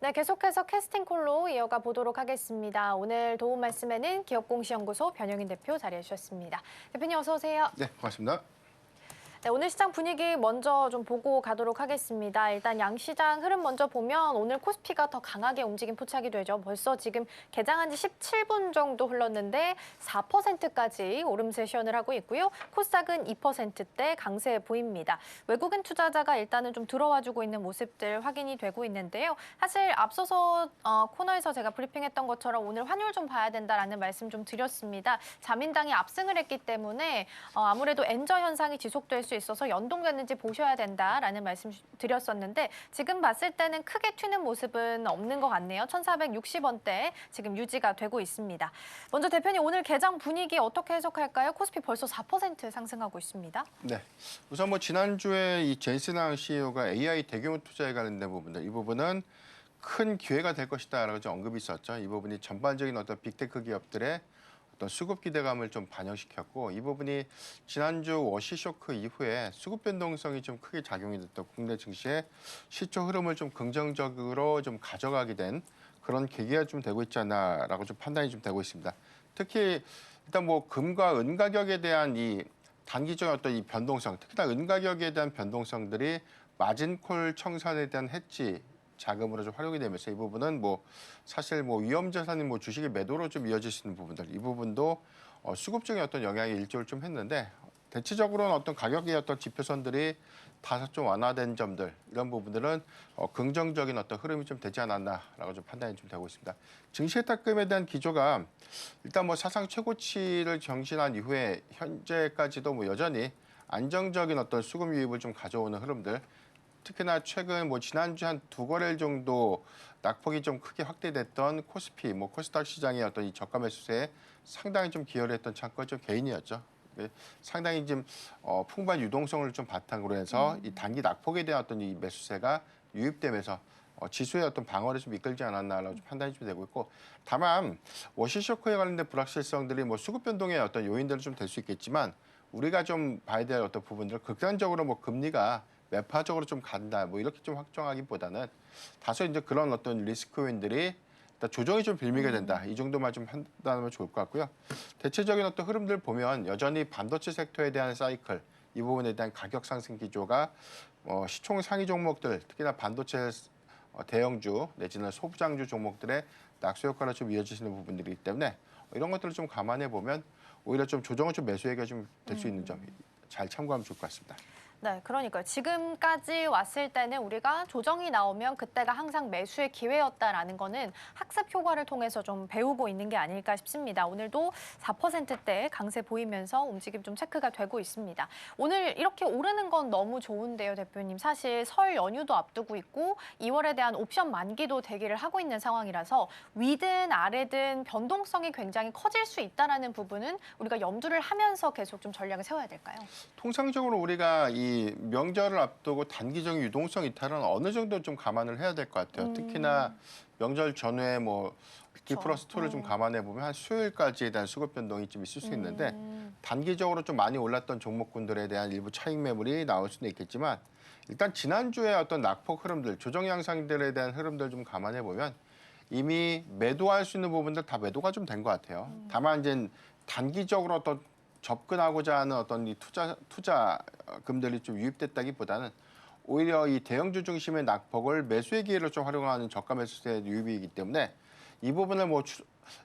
Speaker 1: 네, 계속해서 캐스팅콜로 이어가 보도록 하겠습니다. 오늘 도움 말씀에는 기업공시연구소 변영인 대표 자리해 주셨습니다. 대표님 어서 오세요.
Speaker 5: 네, 고맙습니다.
Speaker 1: 네, 오늘 시장 분위기 먼저 좀 보고 가도록 하겠습니다. 일단 양시장 흐름 먼저 보면 오늘 코스피가 더 강하게 움직인 포착이 되죠. 벌써 지금 개장한 지 17분 정도 흘렀는데 4%까지 오름 세션을 하고 있고요. 코스닥은 2%대 강세 보입니다. 외국인 투자자가 일단은 좀 들어와주고 있는 모습들 확인이 되고 있는데요. 사실 앞서서 코너에서 제가 브리핑했던 것처럼 오늘 환율 좀 봐야 된다라는 말씀 좀 드렸습니다. 자민당이 압승을 했기 때문에 아무래도 엔저 현상이 지속될 수 있어서 연동됐는지 보셔야 된다라는 말씀 드렸었는데 지금 봤을 때는 크게 튀는 모습은 없는 것 같네요. 1,460원대 지금 유지가 되고 있습니다. 먼저 대표님 오늘 개장 분위기 어떻게 해석할까요? 코스피 벌써 4% 상승하고 있습니다.
Speaker 5: 네, 우선 뭐 지난주에 이 제이슨 왕 CEO가 AI 대규모 투자에 관련된 부분들, 이 부분은 큰 기회가 될 것이다라고 좀 언급이 있었죠. 이 부분이 전반적인 어떤 빅테크 기업들의 어떤 수급 기대감을 좀 반영시켰고, 이 부분이 지난주 워시 쇼크 이후에 수급 변동성이 좀 크게 작용이 됐던 국내 증시의 시초 흐름을 좀 긍정적으로 좀 가져가게 된 그런 계기가 좀 되고 있지 않나라고 좀 판단이 좀 되고 있습니다. 특히 일단 뭐 금과 은 가격에 대한 이 단기적인 어떤 이 변동성, 특히나 은 가격에 대한 변동성들이 마진콜 청산에 대한 해지 자금으로 좀 활용이 되면서 이 부분은 뭐 사실 뭐 위험 자산인 뭐 주식의 매도로 좀 이어질 수 있는 부분들, 이 부분도 수급적인 어떤 영향이 일조를 좀 했는데, 대체적으로는 어떤 가격의 어떤 지표선들이 다소 좀 완화된 점들, 이런 부분들은 긍정적인 어떤 흐름이 좀 되지 않았나라고 좀 판단이 좀 되고 있습니다. 증시의 탁금에 대한 기조가 일단 뭐 사상 최고치를 경신한 이후에 현재까지도 뭐 여전히 안정적인 어떤 수급 유입을 좀 가져오는 흐름들, 특히나 최근 뭐 지난주 한 2거래일 정도 낙폭이 좀 크게 확대됐던 코스피, 뭐 코스닥 시장의 어떤 이 저가 매수세에 상당히 좀 기여를 했던 창구가 좀 개인이었죠. 상당히 좀 풍부한 유동성을 좀 바탕으로 해서 이 단기 낙폭에 대한 어떤 이 매수세가 유입되면서 지수의 어떤 방어를 좀 이끌지 않았나라고 좀 판단이 좀 되고 있고, 다만 워시 쇼크에 관련된 불확실성들이 뭐 수급 변동의 어떤 요인들은 좀 될 수 있겠지만, 우리가 좀 봐야 될 어떤 부분들은 극단적으로 뭐 금리가 매파적으로 좀 간다, 뭐 이렇게 좀 확정하기보다는 다소 이제 그런 어떤 리스크 요인들이 일단 조정이 좀 빌미가 된다, 이 정도만 좀 판단하면 좋을 것 같고요. 대체적인 어떤 흐름들 보면 여전히 반도체 섹터에 대한 사이클, 이 부분에 대한 가격 상승 기조가 시총 상위 종목들, 특히나 반도체 대형주 내지는 소부장주 종목들의 낙수 효과를 좀 이어지시는 부분들이기 때문에 이런 것들을 좀 감안해 보면 오히려 좀 조정은 좀 매수액이 좀 될 수 있는 점 잘 참고하면 좋을 것 같습니다.
Speaker 1: 네, 그러니까요. 지금까지 왔을 때는 우리가 조정이 나오면 그때가 항상 매수의 기회였다라는 거는 학습 효과를 통해서 좀 배우고 있는 게 아닐까 싶습니다. 오늘도 4%대 강세 보이면서 움직임 좀 체크가 되고 있습니다. 오늘 이렇게 오르는 건 너무 좋은데요, 대표님. 사실 설 연휴도 앞두고 있고 2월에 대한 옵션 만기도 대기를 하고 있는 상황이라서 위든 아래든 변동성이 굉장히 커질 수 있다라는 부분은 우리가 염두를 하면서 계속 좀 전략을 세워야 될까요?
Speaker 5: 통상적으로 우리가 이 명절을 앞두고 단기적인 유동성 이탈은 어느 정도 좀 감안을 해야 될 것 같아요. 특히나 명절 전후에 뭐 T 플러스 2를 좀 감안해 보면 한 수요일까지에 대한 수급 변동이 좀 있을 수 있는데, 단기적으로 좀 많이 올랐던 종목군들에 대한 일부 차익 매물이 나올 수는 있겠지만, 일단 지난주에 어떤 낙폭 흐름들, 조정 양상들에 대한 흐름들 좀 감안해 보면 이미 매도할 수 있는 부분들 다 매도가 좀 된 것 같아요. 다만 이제 단기적으로 어떤 접근하고자 하는 어떤 이 투자금들이 좀 유입됐다기보다는 오히려 이 대형주 중심의 낙폭을 매수의 기회로 좀 활용하는 저가 매수세 유입이기 때문에 이 부분을 뭐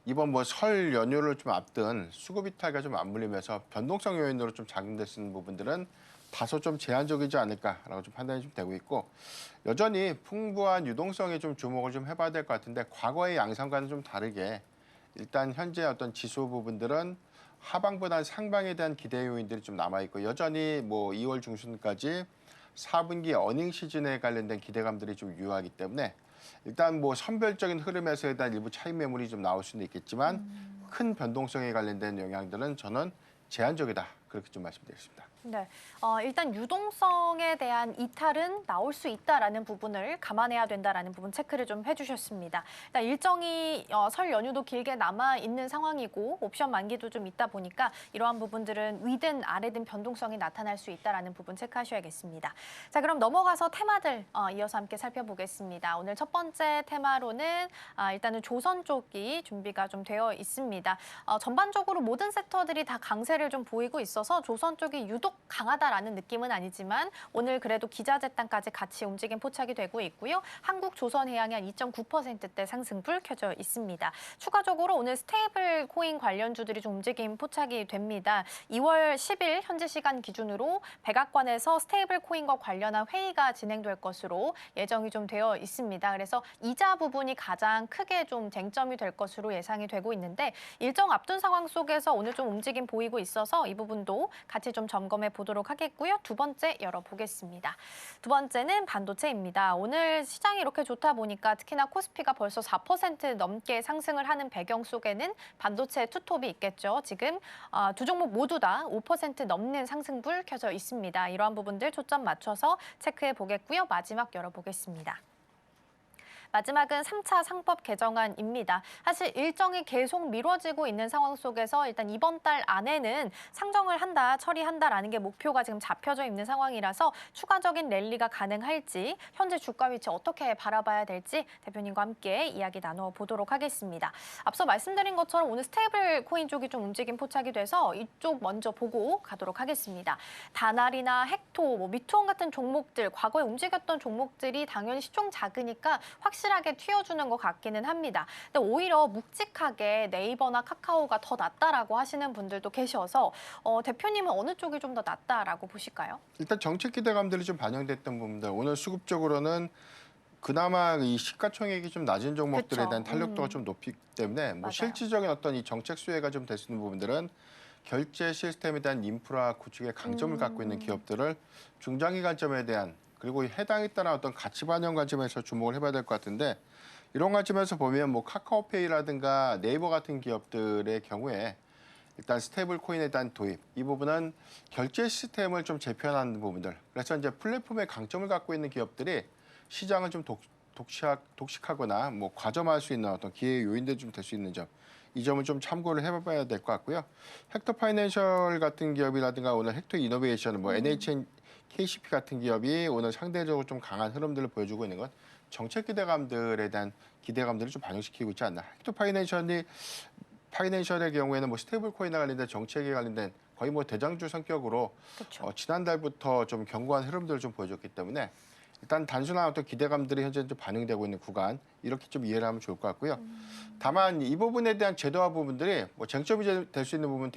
Speaker 5: 이번 뭐 설 연휴를 좀 앞둔 수급 이탈과 좀 맞물리면서 변동성 요인으로 좀 작용될 수 있는 부분들은 다소 좀 제한적이지 않을까라고 좀 판단이 좀 되고 있고, 여전히 풍부한 유동성에 좀 주목을 좀 해봐야 될 것 같은데, 과거의 양상과는 좀 다르게 일단 현재 어떤 지수 부분들은 하방보다는 상방에 대한 기대 요인들이 좀 남아 있고, 여전히 뭐 2월 중순까지 4분기 어닝 시즌에 관련된 기대감들이 좀 유효하기 때문에 일단 뭐 선별적인 흐름에서에 대한 일부 차익 매물이 좀 나올 수는 있겠지만 큰 변동성에 관련된 영향들은 저는 제한적이다, 그렇게 좀 말씀드리겠습니다.
Speaker 1: 네, 일단 유동성에 대한 이탈은 나올 수 있다라는 부분을 감안해야 된다라는 부분 체크를 좀 해주셨습니다. 일단 일정이 설 연휴도 길게 남아 있는 상황이고 옵션 만기도 좀 있다 보니까 이러한 부분들은 위든 아래든 변동성이 나타날 수 있다라는 부분 체크하셔야겠습니다. 자, 그럼 넘어가서 테마들 이어서 함께 살펴보겠습니다. 오늘 첫 번째 테마로는 일단은 조선 쪽이 준비가 좀 되어 있습니다. 전반적으로 모든 섹터들이 다 강세를 좀 보이고 있어서 조선 쪽이 유독 강하다라는 느낌은 아니지만 오늘 그래도 기자재단까지 같이 움직임 포착이 되고 있고요. 한국조선해양이 한 2.9%대 상승불 켜져 있습니다. 추가적으로 오늘 스테이블 코인 관련주들이 좀 움직임 포착이 됩니다. 2월 10일 현지 시간 기준으로 백악관에서 스테이블 코인과 관련한 회의가 진행될 것으로 예정이 좀 되어 있습니다. 그래서 이자 부분이 가장 크게 좀 쟁점이 될 것으로 예상이 되고 있는데 일정 앞둔 상황 속에서 오늘 좀 움직임 보이고 있어서 이 부분도 같이 좀 점검해 보도록 하겠고요. 두 번째 열어보겠습니다. 두 번째는 반도체입니다. 오늘 시장이 이렇게 좋다 보니까 특히나 코스피가 벌써 4% 넘게 상승을 하는 배경 속에는 반도체 투톱이 있겠죠. 지금 두 종목 모두 다 5% 넘는 상승불 켜져 있습니다. 이러한 부분들 초점 맞춰서 체크해 보겠고요. 마지막 열어보겠습니다. 마지막은 3차 상법 개정안입니다. 사실 일정이 계속 미뤄지고 있는 상황 속에서 일단 이번 달 안에는 상정을 한다, 처리한다라는 게 목표가 지금 잡혀져 있는 상황이라서 추가적인 랠리가 가능할지 현재 주가 위치 어떻게 바라봐야 될지 대표님과 함께 이야기 나눠보도록 하겠습니다. 앞서 말씀드린 것처럼 오늘 스테이블 코인 쪽이 좀 움직임 포착이 돼서 이쪽 먼저 보고 가도록 하겠습니다. 다날이나 헥토, 미투원 같은 종목들, 과거에 움직였던 종목들이 당연히 시총 작으니까 확실하게 튀어주는 것 같기는 합니다. 근데 오히려 묵직하게 네이버나 카카오가 더 낫다라고 하시는 분들도 계셔서 대표님은 어느 쪽이 좀 더 낫다라고 보실까요?
Speaker 5: 일단 정책 기대감들이 좀 반영됐던 부분들 오늘 수급적으로는 그나마 이 시가총액이 좀 낮은 종목들에
Speaker 1: 그쵸.
Speaker 5: 대한 탄력도가 좀 높기 때문에 뭐
Speaker 1: 맞아요.
Speaker 5: 실질적인 어떤 이 정책 수혜가 좀 될 수 있는 부분들은 결제 시스템에 대한 인프라 구축의 강점을 갖고 있는 기업들을 중장기 관점에 대한 그리고 해당에 따른 어떤 가치 반영 관점에서 주목을 해봐야 될 것 같은데 이런 관점에서 보면 뭐 카카오페이라든가 네이버 같은 기업들의 경우에 일단 스테이블 코인에 대한 도입 이 부분은 결제 시스템을 좀 재편하는 부분들 그래서 이제 플랫폼의 강점을 갖고 있는 기업들이 시장을 좀 독식하거나 뭐 과점할 수 있는 어떤 기회 요인들이 좀 될 수 있는 점 이 점을 좀 참고를 해봐야 될 것 같고요. 헥터 파이낸셜 같은 기업이라든가 오늘 헥터 이노베이션, 뭐 NHN, KCP 같은 기업이 오늘 상대적으로 좀 강한 흐름들을 보여주고 있는 건 정책 기대감들에 대한 기대감들을 좀 반영시키고 있지 않나. 헥터 파이낸셜의 경우에는 뭐 스테이블 코인에 관련된 정책에 관련된 거의 뭐 대장주 성격으로 지난달부터 좀 견고한 흐름들을 좀 보여줬기 때문에 일단 단순한 어떤 기대감들이 현재 좀 반영되고 있는 구간 이렇게 좀 이해를 하면 좋을 것 같고요. 다만 이 부분에 대한 제도화 부분들이 뭐 쟁점이 될 수 있는 부분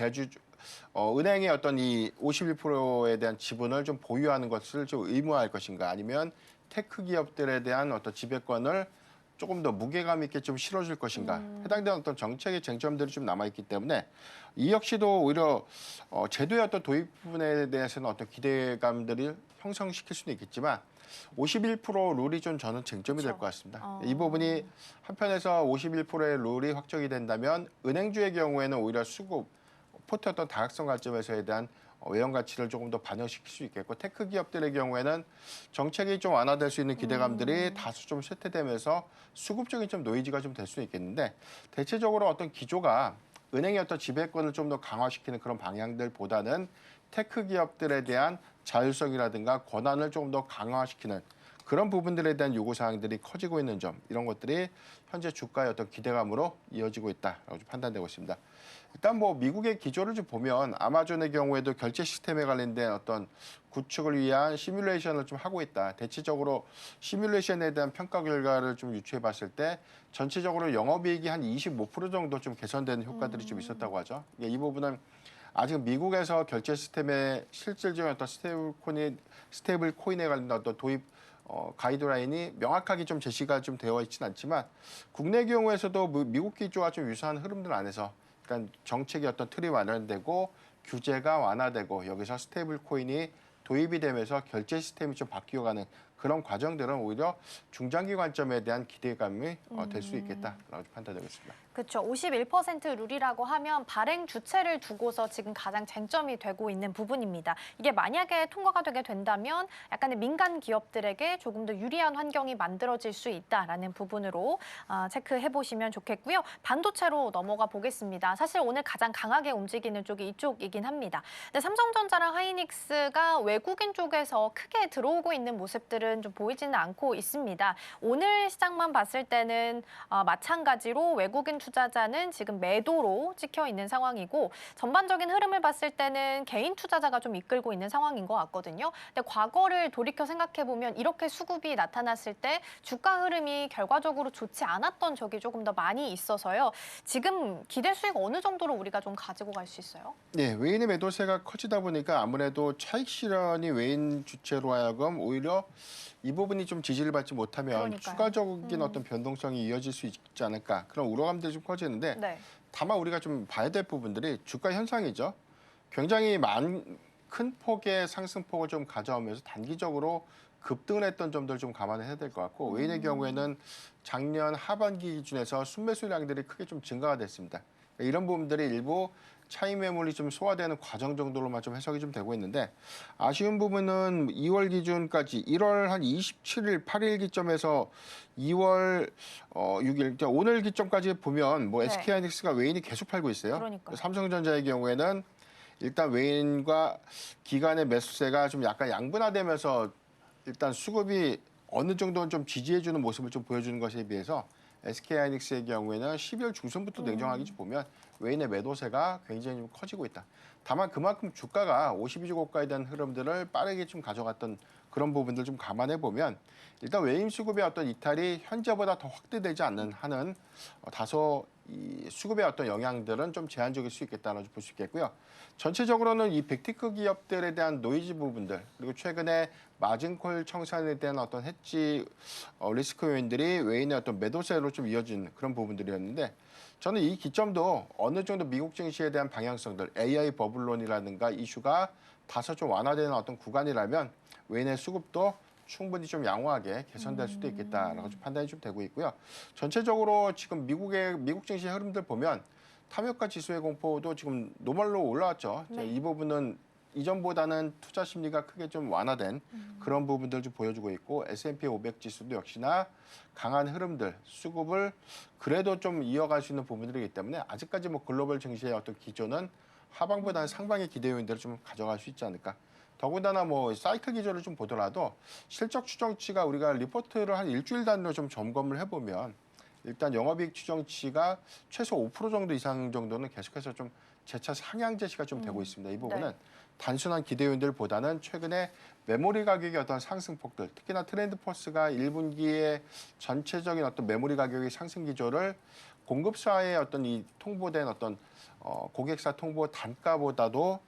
Speaker 5: 은행의 어떤 이 51%에 대한 지분을 좀 보유하는 것을 좀 의무화할 것인가 아니면 테크 기업들에 대한 어떤 지배권을 조금 더 무게감 있게 좀 실어줄 것인가 해당되는 어떤 정책의 쟁점들이 좀 남아있기 때문에 이 역시도 오히려 제도의 어떤 도입 부분에 대해서는 어떤 기대감들을 형성시킬 수는 있겠지만 51% 룰이 좀 저는 쟁점이 될 것 같습니다. 이 부분이 한편에서 51%의 룰이 확정이 된다면 은행주의 경우에는 오히려 수급, 포트 어떤 다각성 관점에서에 대한 외형 가치를 조금 더 반영시킬 수 있겠고 테크 기업들의 경우에는 정책이 좀 완화될 수 있는 기대감들이 다수 좀 쇠퇴되면서 수급적인 좀 노이즈가 좀 될 수 있겠는데 대체적으로 어떤 기조가 은행의 어떤 지배권을 좀 더 강화시키는 그런 방향들보다는 테크 기업들에 대한 자율성이라든가 권한을 조금 더 강화시키는 그런 부분들에 대한 요구사항들이 커지고 있는 점 이런 것들이 현재 주가의 어떤 기대감으로 이어지고 있다라고 좀 판단되고 있습니다. 일단 뭐 미국의 기조를 좀 보면 아마존의 경우에도 결제 시스템에 관련된 어떤 구축을 위한 시뮬레이션을 좀 하고 있다. 대체적으로 시뮬레이션에 대한 평가 결과를 좀 유추해 봤을 때 전체적으로 영업이익이 한 25% 정도 좀 개선되는 효과들이 좀 있었다고 하죠. 이 부분은 아직 미국에서 결제 시스템의 실질적인 어떤 스테이블 코인에 관련된 어떤 도입 가이드라인이 명확하게 좀 제시가 좀 되어 있지는 않지만 국내 경우에서도 미국 기조와 좀 유사한 흐름들 안에서 그러니까 정책의 어떤 틀이 마련되고 규제가 완화되고 여기서 스테이블 코인이 도입이 되면서 결제 시스템이 좀 바뀌어가는 그런 과정들은 오히려 중장기 관점에 대한 기대감이 될 수 있겠다라고 판단되고 있습니다.
Speaker 1: 그렇죠. 51% 룰이라고 하면 발행 주체를 두고서 지금 가장 쟁점이 되고 있는 부분입니다. 이게 만약에 통과가 되게 된다면 약간의 민간 기업들에게 조금 더 유리한 환경이 만들어질 수 있다라는 부분으로 체크해 보시면 좋겠고요. 반도체로 넘어가 보겠습니다. 사실 오늘 가장 강하게 움직이는 쪽이 이쪽이긴 합니다. 근데 삼성전자랑 하이닉스가 외국인 쪽에서 크게 들어오고 있는 모습들은 좀 보이지는 않고 있습니다. 오늘 시장만 봤을 때는 마찬가지로 외국인 투자자는 지금 매도로 찍혀 있는 상황이고 전반적인 흐름을 봤을 때는 개인 투자자가 좀 이끌고 있는 상황인 것 같거든요. 근데 과거를 돌이켜 생각해 보면 이렇게 수급이 나타났을 때 주가 흐름이 결과적으로 좋지 않았던 적이 조금 더 많이 있어서요. 지금 기대 수익 어느 정도로 우리가 좀 가지고 갈 수 있어요?
Speaker 5: 네, 외인의 매도세가 커지다 보니까 아무래도 차익 실현이 외인 주체로 하여금 오히려 이 부분이 좀 지지를 받지 못하면
Speaker 1: 그러니까요.
Speaker 5: 추가적인 어떤 변동성이 이어질 수 있지 않을까 그런 우려감들이 좀 커지는데
Speaker 1: 네.
Speaker 5: 다만 우리가 좀 봐야 될 부분들이 주가 현상이죠. 굉장히 큰 폭의 상승폭을 좀 가져오면서 단기적으로 급등을 했던 점들을 좀 감안해야 될 것 같고 외인의 경우에는 작년 하반기 기준에서 순매수량들이 크게 좀 증가가 됐습니다. 이런 부분들이 일부 차익 매물이 좀 소화되는 과정 정도로만 좀 해석이 좀 되고 있는데 아쉬운 부분은 2월 기준까지 1월 한 27일, 8일 기점에서 2월 6일, 그러니까 오늘 기점까지 보면 뭐
Speaker 1: 네.
Speaker 5: SK하이닉스가 외인이 계속 팔고 있어요.
Speaker 1: 그러니까요.
Speaker 5: 삼성전자의 경우에는 일단 외인과 기관의 매수세가 좀 약간 양분화되면서 일단 수급이 어느 정도는 좀 지지해주는 모습을 좀 보여주는 것에 비해서 SK하이닉스의 경우에는 12월 중순부터 냉정하게 좀 보면 외인의 매도세가 굉장히 좀 커지고 있다. 다만 그만큼 주가가 52주 고가에 대한 흐름들을 빠르게 좀 가져갔던 그런 부분들 좀 감안해 보면 일단 외인 수급의 어떤 이탈이 현재보다 더 확대되지 않는 한은 다소 이 수급의 어떤 영향들은 좀 제한적일 수 있겠다는 볼 수 있겠고요. 전체적으로는 이 빅테크 기업들에 대한 노이즈 부분들 그리고 최근에 마진콜 청산에 대한 어떤 해지 리스크 요인들이 외인의 어떤 매도세로 좀 이어진 그런 부분들이었는데 저는 이 기점도 어느 정도 미국 증시에 대한 방향성들 AI 버블론이라든가 이슈가 다소 좀 완화되는 어떤 구간이라면 외인의 수급도 충분히 좀 양호하게 개선될 수도 있겠다라고 좀 판단이 좀 되고 있고요. 전체적으로 지금 미국 증시의 흐름들 보면 탐욕가 지수의 공포도 지금 노멀로 올라왔죠.
Speaker 1: 네.
Speaker 5: 이 부분은 이전보다는 투자 심리가 크게 좀 완화된 그런 부분들 좀 보여주고 있고 S&P 500 지수도 역시나 강한 흐름들, 수급을 그래도 좀 이어갈 수 있는 부분들이기 때문에 아직까지 뭐 글로벌 증시의 어떤 기조는 하방보다는 상방의 기대 요인들을 좀 가져갈 수 있지 않을까. 더군다나 뭐 사이클 기조를 좀 보더라도 실적 추정치가 우리가 리포트를 한 일주일 단위로 좀 점검을 해보면 일단 영업이익 추정치가 최소 5% 정도 이상 정도는 계속해서 좀 재차 상향 제시가 좀 되고 있습니다. 이 부분은
Speaker 1: 네.
Speaker 5: 단순한 기대 요인들보다는 최근에 메모리 가격의 어떤 상승폭들, 특히나 트렌드 포스가 1분기의 전체적인 어떤 메모리 가격의 상승 기조를 공급사의 어떤 이 통보된 어떤 고객사 통보 단가보다도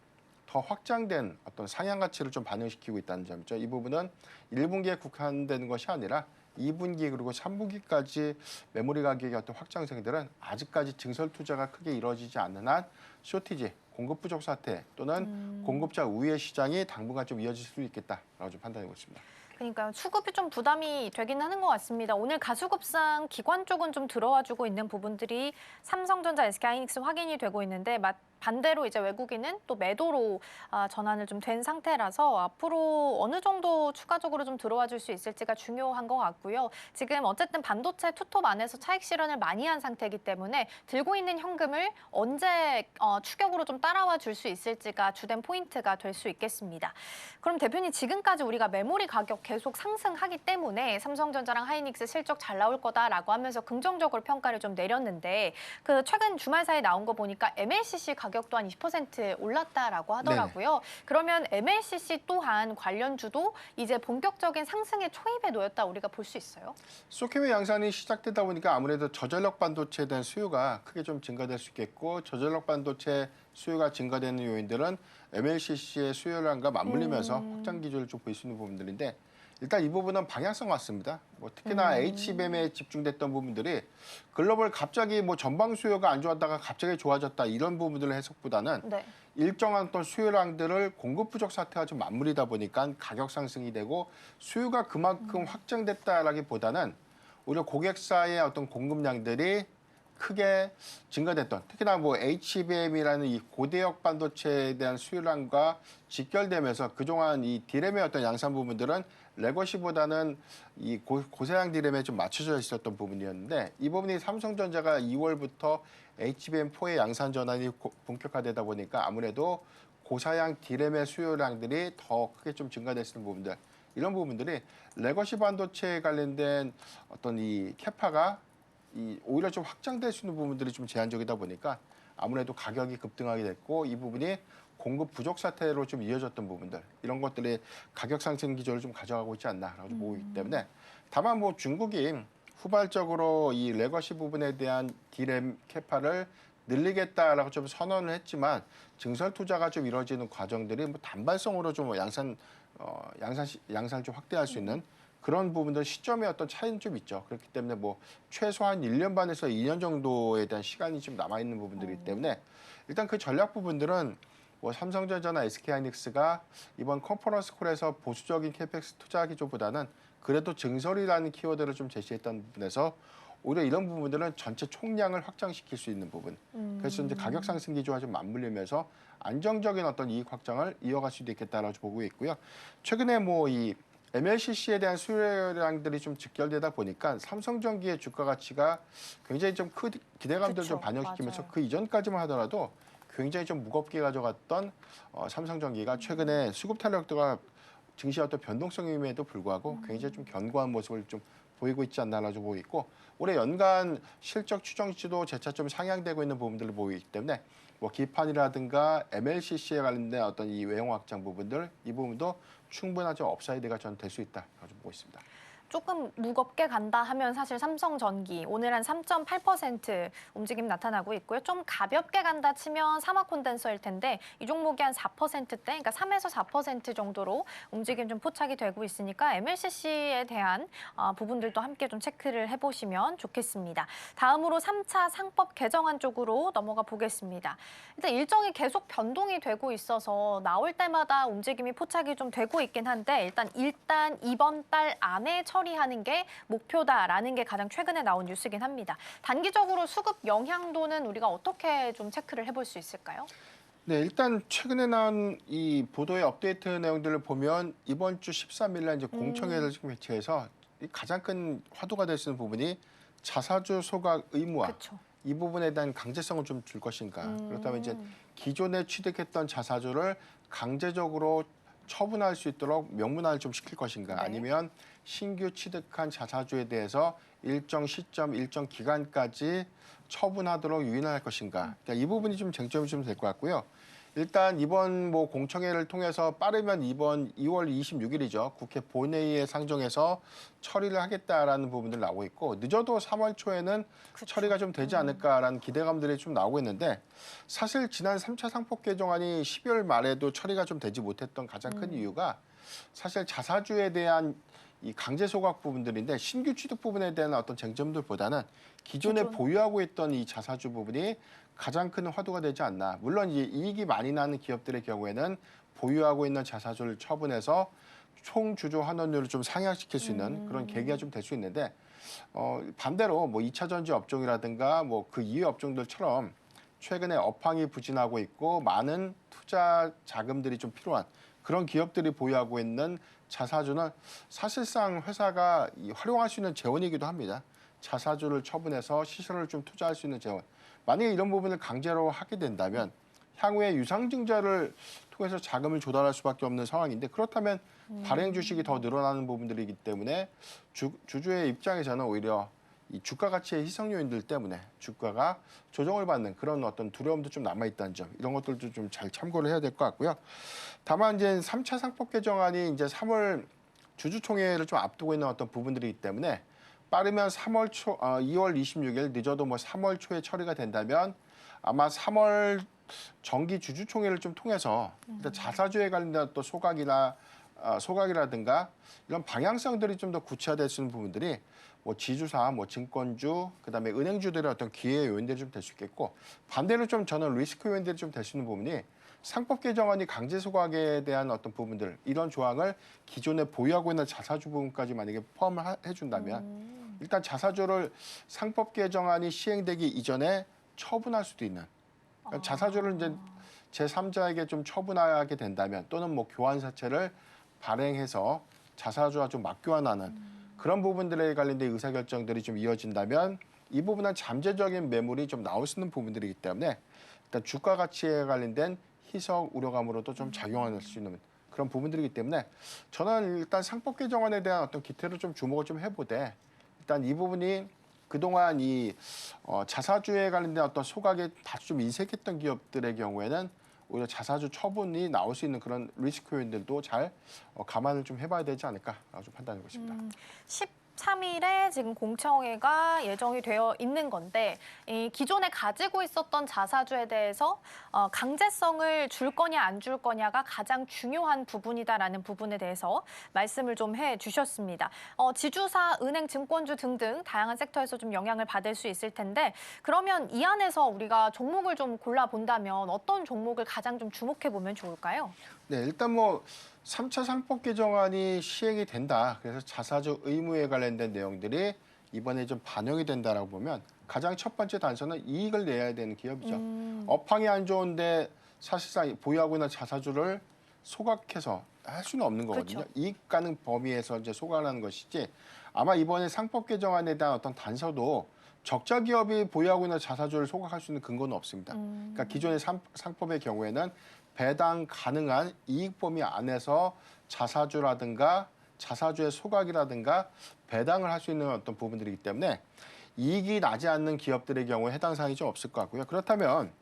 Speaker 5: 더 확장된 어떤 상향 가치를 좀 반영시키고 있다는 점이죠. 이 부분은 1분기에 국한되는 것이 아니라 2분기 그리고 3분기까지 메모리 가격의 어떤 확장세들은 아직까지 증설 투자가 크게 이루어지지 않는 한 쇼티지, 공급 부족 사태 또는 공급자 우회 시장이 당분간 좀 이어질 수 있겠다라고 좀 판단하고 있습니다.
Speaker 1: 그러니까 수급이 좀 부담이 되긴 하는 것 같습니다. 오늘 가수급상 기관 쪽은 좀 들어와주고 있는 부분들이 삼성전자, SK하이닉스 확인이 되고 있는데 반대로 이제 외국인은 또 매도로 전환을 좀 된 상태라서 앞으로 어느 정도 추가적으로 좀 들어와 줄 수 있을지가 중요한 것 같고요. 지금 어쨌든 반도체 투톱 안에서 차익 실현을 많이 한 상태이기 때문에 들고 있는 현금을 언제 추격으로 좀 따라와 줄 수 있을지가 주된 포인트가 될 수 있겠습니다. 그럼 대표님 지금까지 우리가 메모리 가격 계속 상승하기 때문에 삼성전자랑 하이닉스 실적 잘 나올 거다라고 하면서 긍정적으로 평가를 좀 내렸는데 그 최근 주말 사이에 나온 거 보니까 MLCC 가격도 한 20% 올랐다라고 하더라고요. 네네. 그러면 MLCC 또한 관련주도 이제 본격적인 상승의 초입에 놓였다 우리가 볼 수 있어요?
Speaker 5: 소켓의 양산이 시작되다 보니까 아무래도 저전력 반도체에 대한 수요가 크게 좀 증가될 수 있겠고 저전력 반도체 수요가 증가되는 요인들은 MLCC의 수요량과 맞물리면서 확장 기조를 좀 보일 수 있는 부분들인데 일단 이 부분은 방향성 같습니다. 뭐 특히나 HBM에 집중됐던 부분들이 글로벌 갑자기 뭐 전방 수요가 안 좋았다가 갑자기 좋아졌다 이런 부분들의 해석보다는
Speaker 1: 네.
Speaker 5: 일정한 어떤 수요량들을 공급 부족 사태가 좀 맞물리다 보니까 가격 상승이 되고 수요가 그만큼 확장됐다라기보다는 오히려 고객사의 어떤 공급량들이 크게 증가됐던 특히나 뭐 HBM이라는 이 고대역 반도체에 대한 수요량과 직결되면서 그동안 이 디램의 어떤 양산 부분들은 레거시보다는 이 고사양 디램에 좀 맞춰져 있었던 부분이었는데 이 부분이 삼성전자가 2월부터 HBM4의 양산 전환이 본격화되다 보니까 아무래도 고사양 디램의 수요량들이 더 크게 좀 증가됐을 부분들 이런 부분들이 레거시 반도체에 관련된 어떤 이 캐파가 오히려 좀 확장될 수 있는 부분들이 좀 제한적이다 보니까 아무래도 가격이 급등하게 됐고 이 부분이 공급 부족 사태로 좀 이어졌던 부분들 이런 것들이 가격 상승 기조를 좀 가져가고 있지 않나라고 보고 있기 때문에 다만 뭐 중국이 후발적으로 이 레거시 부분에 대한 디램 캐파를 늘리겠다라고 좀 선언을 했지만 증설 투자가 좀 이루어지는 과정들이 뭐 단발성으로 좀 양산을 좀 확대할 수 있는 그런 부분들 시점의 어떤 차이는 좀 있죠. 그렇기 때문에 뭐 최소한 1년 반에서 2년 정도에 대한 시간이 좀 남아 있는 부분들이기 때문에 일단 그 전략 부분들은 뭐 삼성전자나 SK하이닉스가 이번 컨퍼런스 콜에서 보수적인 캐펙스 투자 기조보다는 그래도 증설이라는 키워드를 좀 제시했던 부분에서 오히려 이런 부분들은 전체 총량을 확장시킬 수 있는 부분. 그래서 이제 가격 상승 기조와 좀 맞물리면서 안정적인 어떤 이익 확장을 이어갈 수도 있겠다라고 보고 있고요. 최근에 뭐 이 MLCC에 대한 수요량들이 좀 직결되다 보니까 삼성전기의 주가 가치가 굉장히 좀 큰 기대감들을 좀 반영시키면서
Speaker 1: 맞아요.
Speaker 5: 그 이전까지만 하더라도 굉장히 좀 무겁게 가져갔던 삼성전기가 최근에 수급 탄력도가 증시의 어떤 변동성임에도 불구하고 굉장히 좀 견고한 모습을 좀 보이고 있지 않나라고 보고 있고 올해 연간 실적 추정치도 재차 좀 상향되고 있는 부분들을 보이기 때문에 뭐 기판이라든가 MLCC에 관련된 어떤 이 외형 확장 부분들 이 부분도 충분한 좀 업사이드가 저는 될 수 있다라고 보고 있습니다.
Speaker 1: 조금 무겁게 간다 하면 사실 삼성전기 오늘 한 3.8% 움직임 나타나고 있고요. 좀 가볍게 간다 치면 삼화콘덴서일 텐데 이 종목이 한 4%대, 그러니까 3에서 4% 정도로 움직임 좀 포착이 되고 있으니까 MLCC에 대한 부분들도 함께 좀 체크를 해보시면 좋겠습니다. 다음으로 3차 상법 개정안 쪽으로 넘어가 보겠습니다. 일단 일정이 계속 변동이 되고 있어서 나올 때마다 움직임이 포착이 좀 되고 있긴 한데 일단 이번 달 안에 처리하는 게 목표다라는 게 가장 최근에 나온 뉴스긴 합니다. 단기적으로 수급 영향도는 우리가 어떻게 좀 체크를 해볼 수 있을까요?
Speaker 5: 네, 일단 최근에 나온 이 보도의 업데이트 내용들을 보면 이번 주 13일 날 이제 공청회를 지금 개최해서 이 가장 큰 화두가 될 수 있는 부분이 자사주 소각 의무화.
Speaker 1: 그렇죠.
Speaker 5: 이 부분에 대한 강제성을 좀 줄 것인가. 그렇다면 이제 기존에 취득했던 자사주를 강제적으로 처분할 수 있도록 명문화를 좀 시킬 것인가.
Speaker 1: 네.
Speaker 5: 아니면 신규 취득한 자사주에 대해서 일정 시점, 일정 기간까지 처분하도록 유인할 것인가. 그러니까 이 부분이 좀 쟁점이 좀 될 것 같고요. 일단 이번 뭐 공청회를 통해서 빠르면 이번 2월 26일이죠. 국회 본회의에 상정해서 처리를 하겠다라는 부분들 나오고 있고 늦어도 3월 초에는
Speaker 1: 그쵸.
Speaker 5: 처리가 좀 되지 않을까라는 기대감들이 좀 나오고 있는데 사실 지난 3차 상법 개정안이 12월 말에도 처리가 좀 되지 못했던 가장 큰 이유가 사실 자사주에 대한 이 강제 소각 부분들인데 신규 취득 부분에 대한 어떤 쟁점들보다는 기존에 보유하고 있던 이 자사주 부분이 가장 큰 화두가 되지 않나. 물론 이익이 많이 나는 기업들의 경우에는 보유하고 있는 자사주를 처분해서 총 주주 환원율을 좀 상향시킬 수 있는 그런 계기가 좀 될 수 있는데 반대로 뭐 2차 전지 업종이라든가 뭐 그 이외 업종들처럼 최근에 업황이 부진하고 있고 많은 투자 자금들이 좀 필요한 그런 기업들이 보유하고 있는 자사주는 사실상 회사가 활용할 수 있는 재원이기도 합니다. 자사주를 처분해서 시설을 좀 투자할 수 있는 재원. 만약에 이런 부분을 강제로 하게 된다면 향후에 유상증자를 통해서 자금을 조달할 수밖에 없는 상황인데 그렇다면 발행 주식이 더 늘어나는 부분들이기 때문에 주주의 입장에서는 오히려 이 주가 가치의 희석 요인들 때문에 주가가 조정을 받는 그런 어떤 두려움도 좀 남아 있다는 점 이런 것들도 좀 잘 참고를 해야 될 것 같고요. 다만 이제 3차 상법 개정안이 이제 3월 주주총회를 좀 앞두고 있는 어떤 부분들이기 때문에 빠르면 2월 26일 늦어도 뭐 3월 초에 처리가 된다면 아마 3월 정기 주주총회를 좀 통해서 일단 자사주에 관련된 또 소각이라든가 이런 방향성들이 좀 더 구체화될 수 있는 부분들이 뭐 지주사, 뭐 증권주, 그다음에 은행주들의 어떤 기회 요인들이 좀 될 수 있겠고 반대로 좀 저는 리스크 요인들이 좀 될 수 있는 부분이 상법 개정안이 강제 소각에 대한 어떤 부분들 이런 조항을 기존에 보유하고 있는 자사주 부분까지 만약에 포함을 해준다면 일단 자사주를 상법 개정안이 시행되기 이전에 처분할 수도 있는 그러니까 자사주를 이제 제3자에게 좀 처분하게 된다면 또는 뭐 교환사채를 발행해서 자사주와 좀 맞교환하는 그런 부분들에 관련된 의사결정들이 좀 이어진다면 이 부분은 잠재적인 매물이 좀 나올 수 있는 부분들이기 때문에 일단 주가 가치에 관련된 희석 우려감으로도 좀 작용할 수 있는 그런 부분들이기 때문에 저는 일단 상법 개정안에 대한 어떤 기태를 좀 주목을 좀 해보되 일단 이 부분이 그동안 이 자사주에 관련된 어떤 소각에 다소 좀 인색했던 기업들의 경우에는 오히려 자사주 처분이 나올 수 있는 그런 리스크 요인들도 잘 감안을 좀 해봐야 되지 않을까 좀 판단하고 있습니다.
Speaker 1: 13일에 지금 공청회가 예정이 되어 있는 건데 이 기존에 가지고 있었던 자사주에 대해서 강제성을 줄 거냐 안 줄 거냐가 가장 중요한 부분이다라는 부분에 대해서 말씀을 좀 해주셨습니다. 지주사, 은행, 증권주 등등 다양한 섹터에서 좀 영향을 받을 수 있을 텐데 그러면 이 안에서 우리가 종목을 좀 골라본다면 어떤 종목을 가장 좀 주목해 보면 좋을까요?
Speaker 5: 네, 일단 뭐 3차 상법 개정안이 시행이 된다. 그래서 자사주 의무에 관련된 내용들이 이번에 좀 반영이 된다라고 보면 가장 첫 번째 단서는 이익을 내야 되는 기업이죠. 업황이 안 좋은데 사실상 보유하고 있는 자사주를 소각해서 할 수는 없는 거거든요.
Speaker 1: 그렇죠.
Speaker 5: 이익 가능 범위에서 이제 소각하는 것이지 아마 이번에 상법 개정안에 대한 어떤 단서도 적자 기업이 보유하고 있는 자사주를 소각할 수 있는 근거는 없습니다. 그러니까 기존의 상법의 경우에는 배당 가능한 이익 범위 안에서 자사주라든가 자사주의 소각이라든가 배당을 할 수 있는 어떤 부분들이기 때문에 이익이 나지 않는 기업들의 경우에 해당 사항이 좀 없을 것 같고요. 그렇다면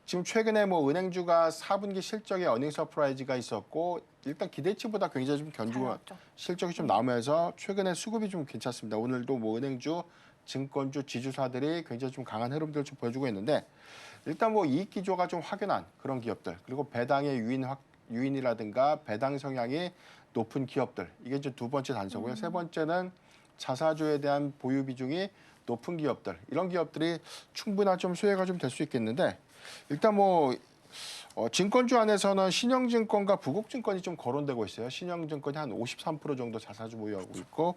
Speaker 5: 지금 최근에 뭐 은행주가 4분기 실적에 어닝 서프라이즈가 있었고 일단 기대치보다 굉장히 좀
Speaker 1: 잘
Speaker 5: 견조한
Speaker 1: 나왔죠.
Speaker 5: 실적이 좀 나오면서 최근에 수급이 좀 괜찮습니다. 오늘도 뭐 은행주, 증권주, 지주사들이 굉장히 좀 강한 흐름들을 좀 보여주고 있는데 일단 뭐 이익 기조가 좀 확연한 그런 기업들 그리고 배당의 유인이라든가 배당 성향이 높은 기업들 이게 이제 두 번째 단서고요. 세 번째는 자사주에 대한 보유 비중이 높은 기업들 이런 기업들이 충분한 좀 수혜가 좀 될 수 있겠는데 일단 뭐 증권주 안에서는 신영증권과 부국증권이 좀 거론되고 있어요. 신영증권이 한 53% 정도 자사주 보유하고 있고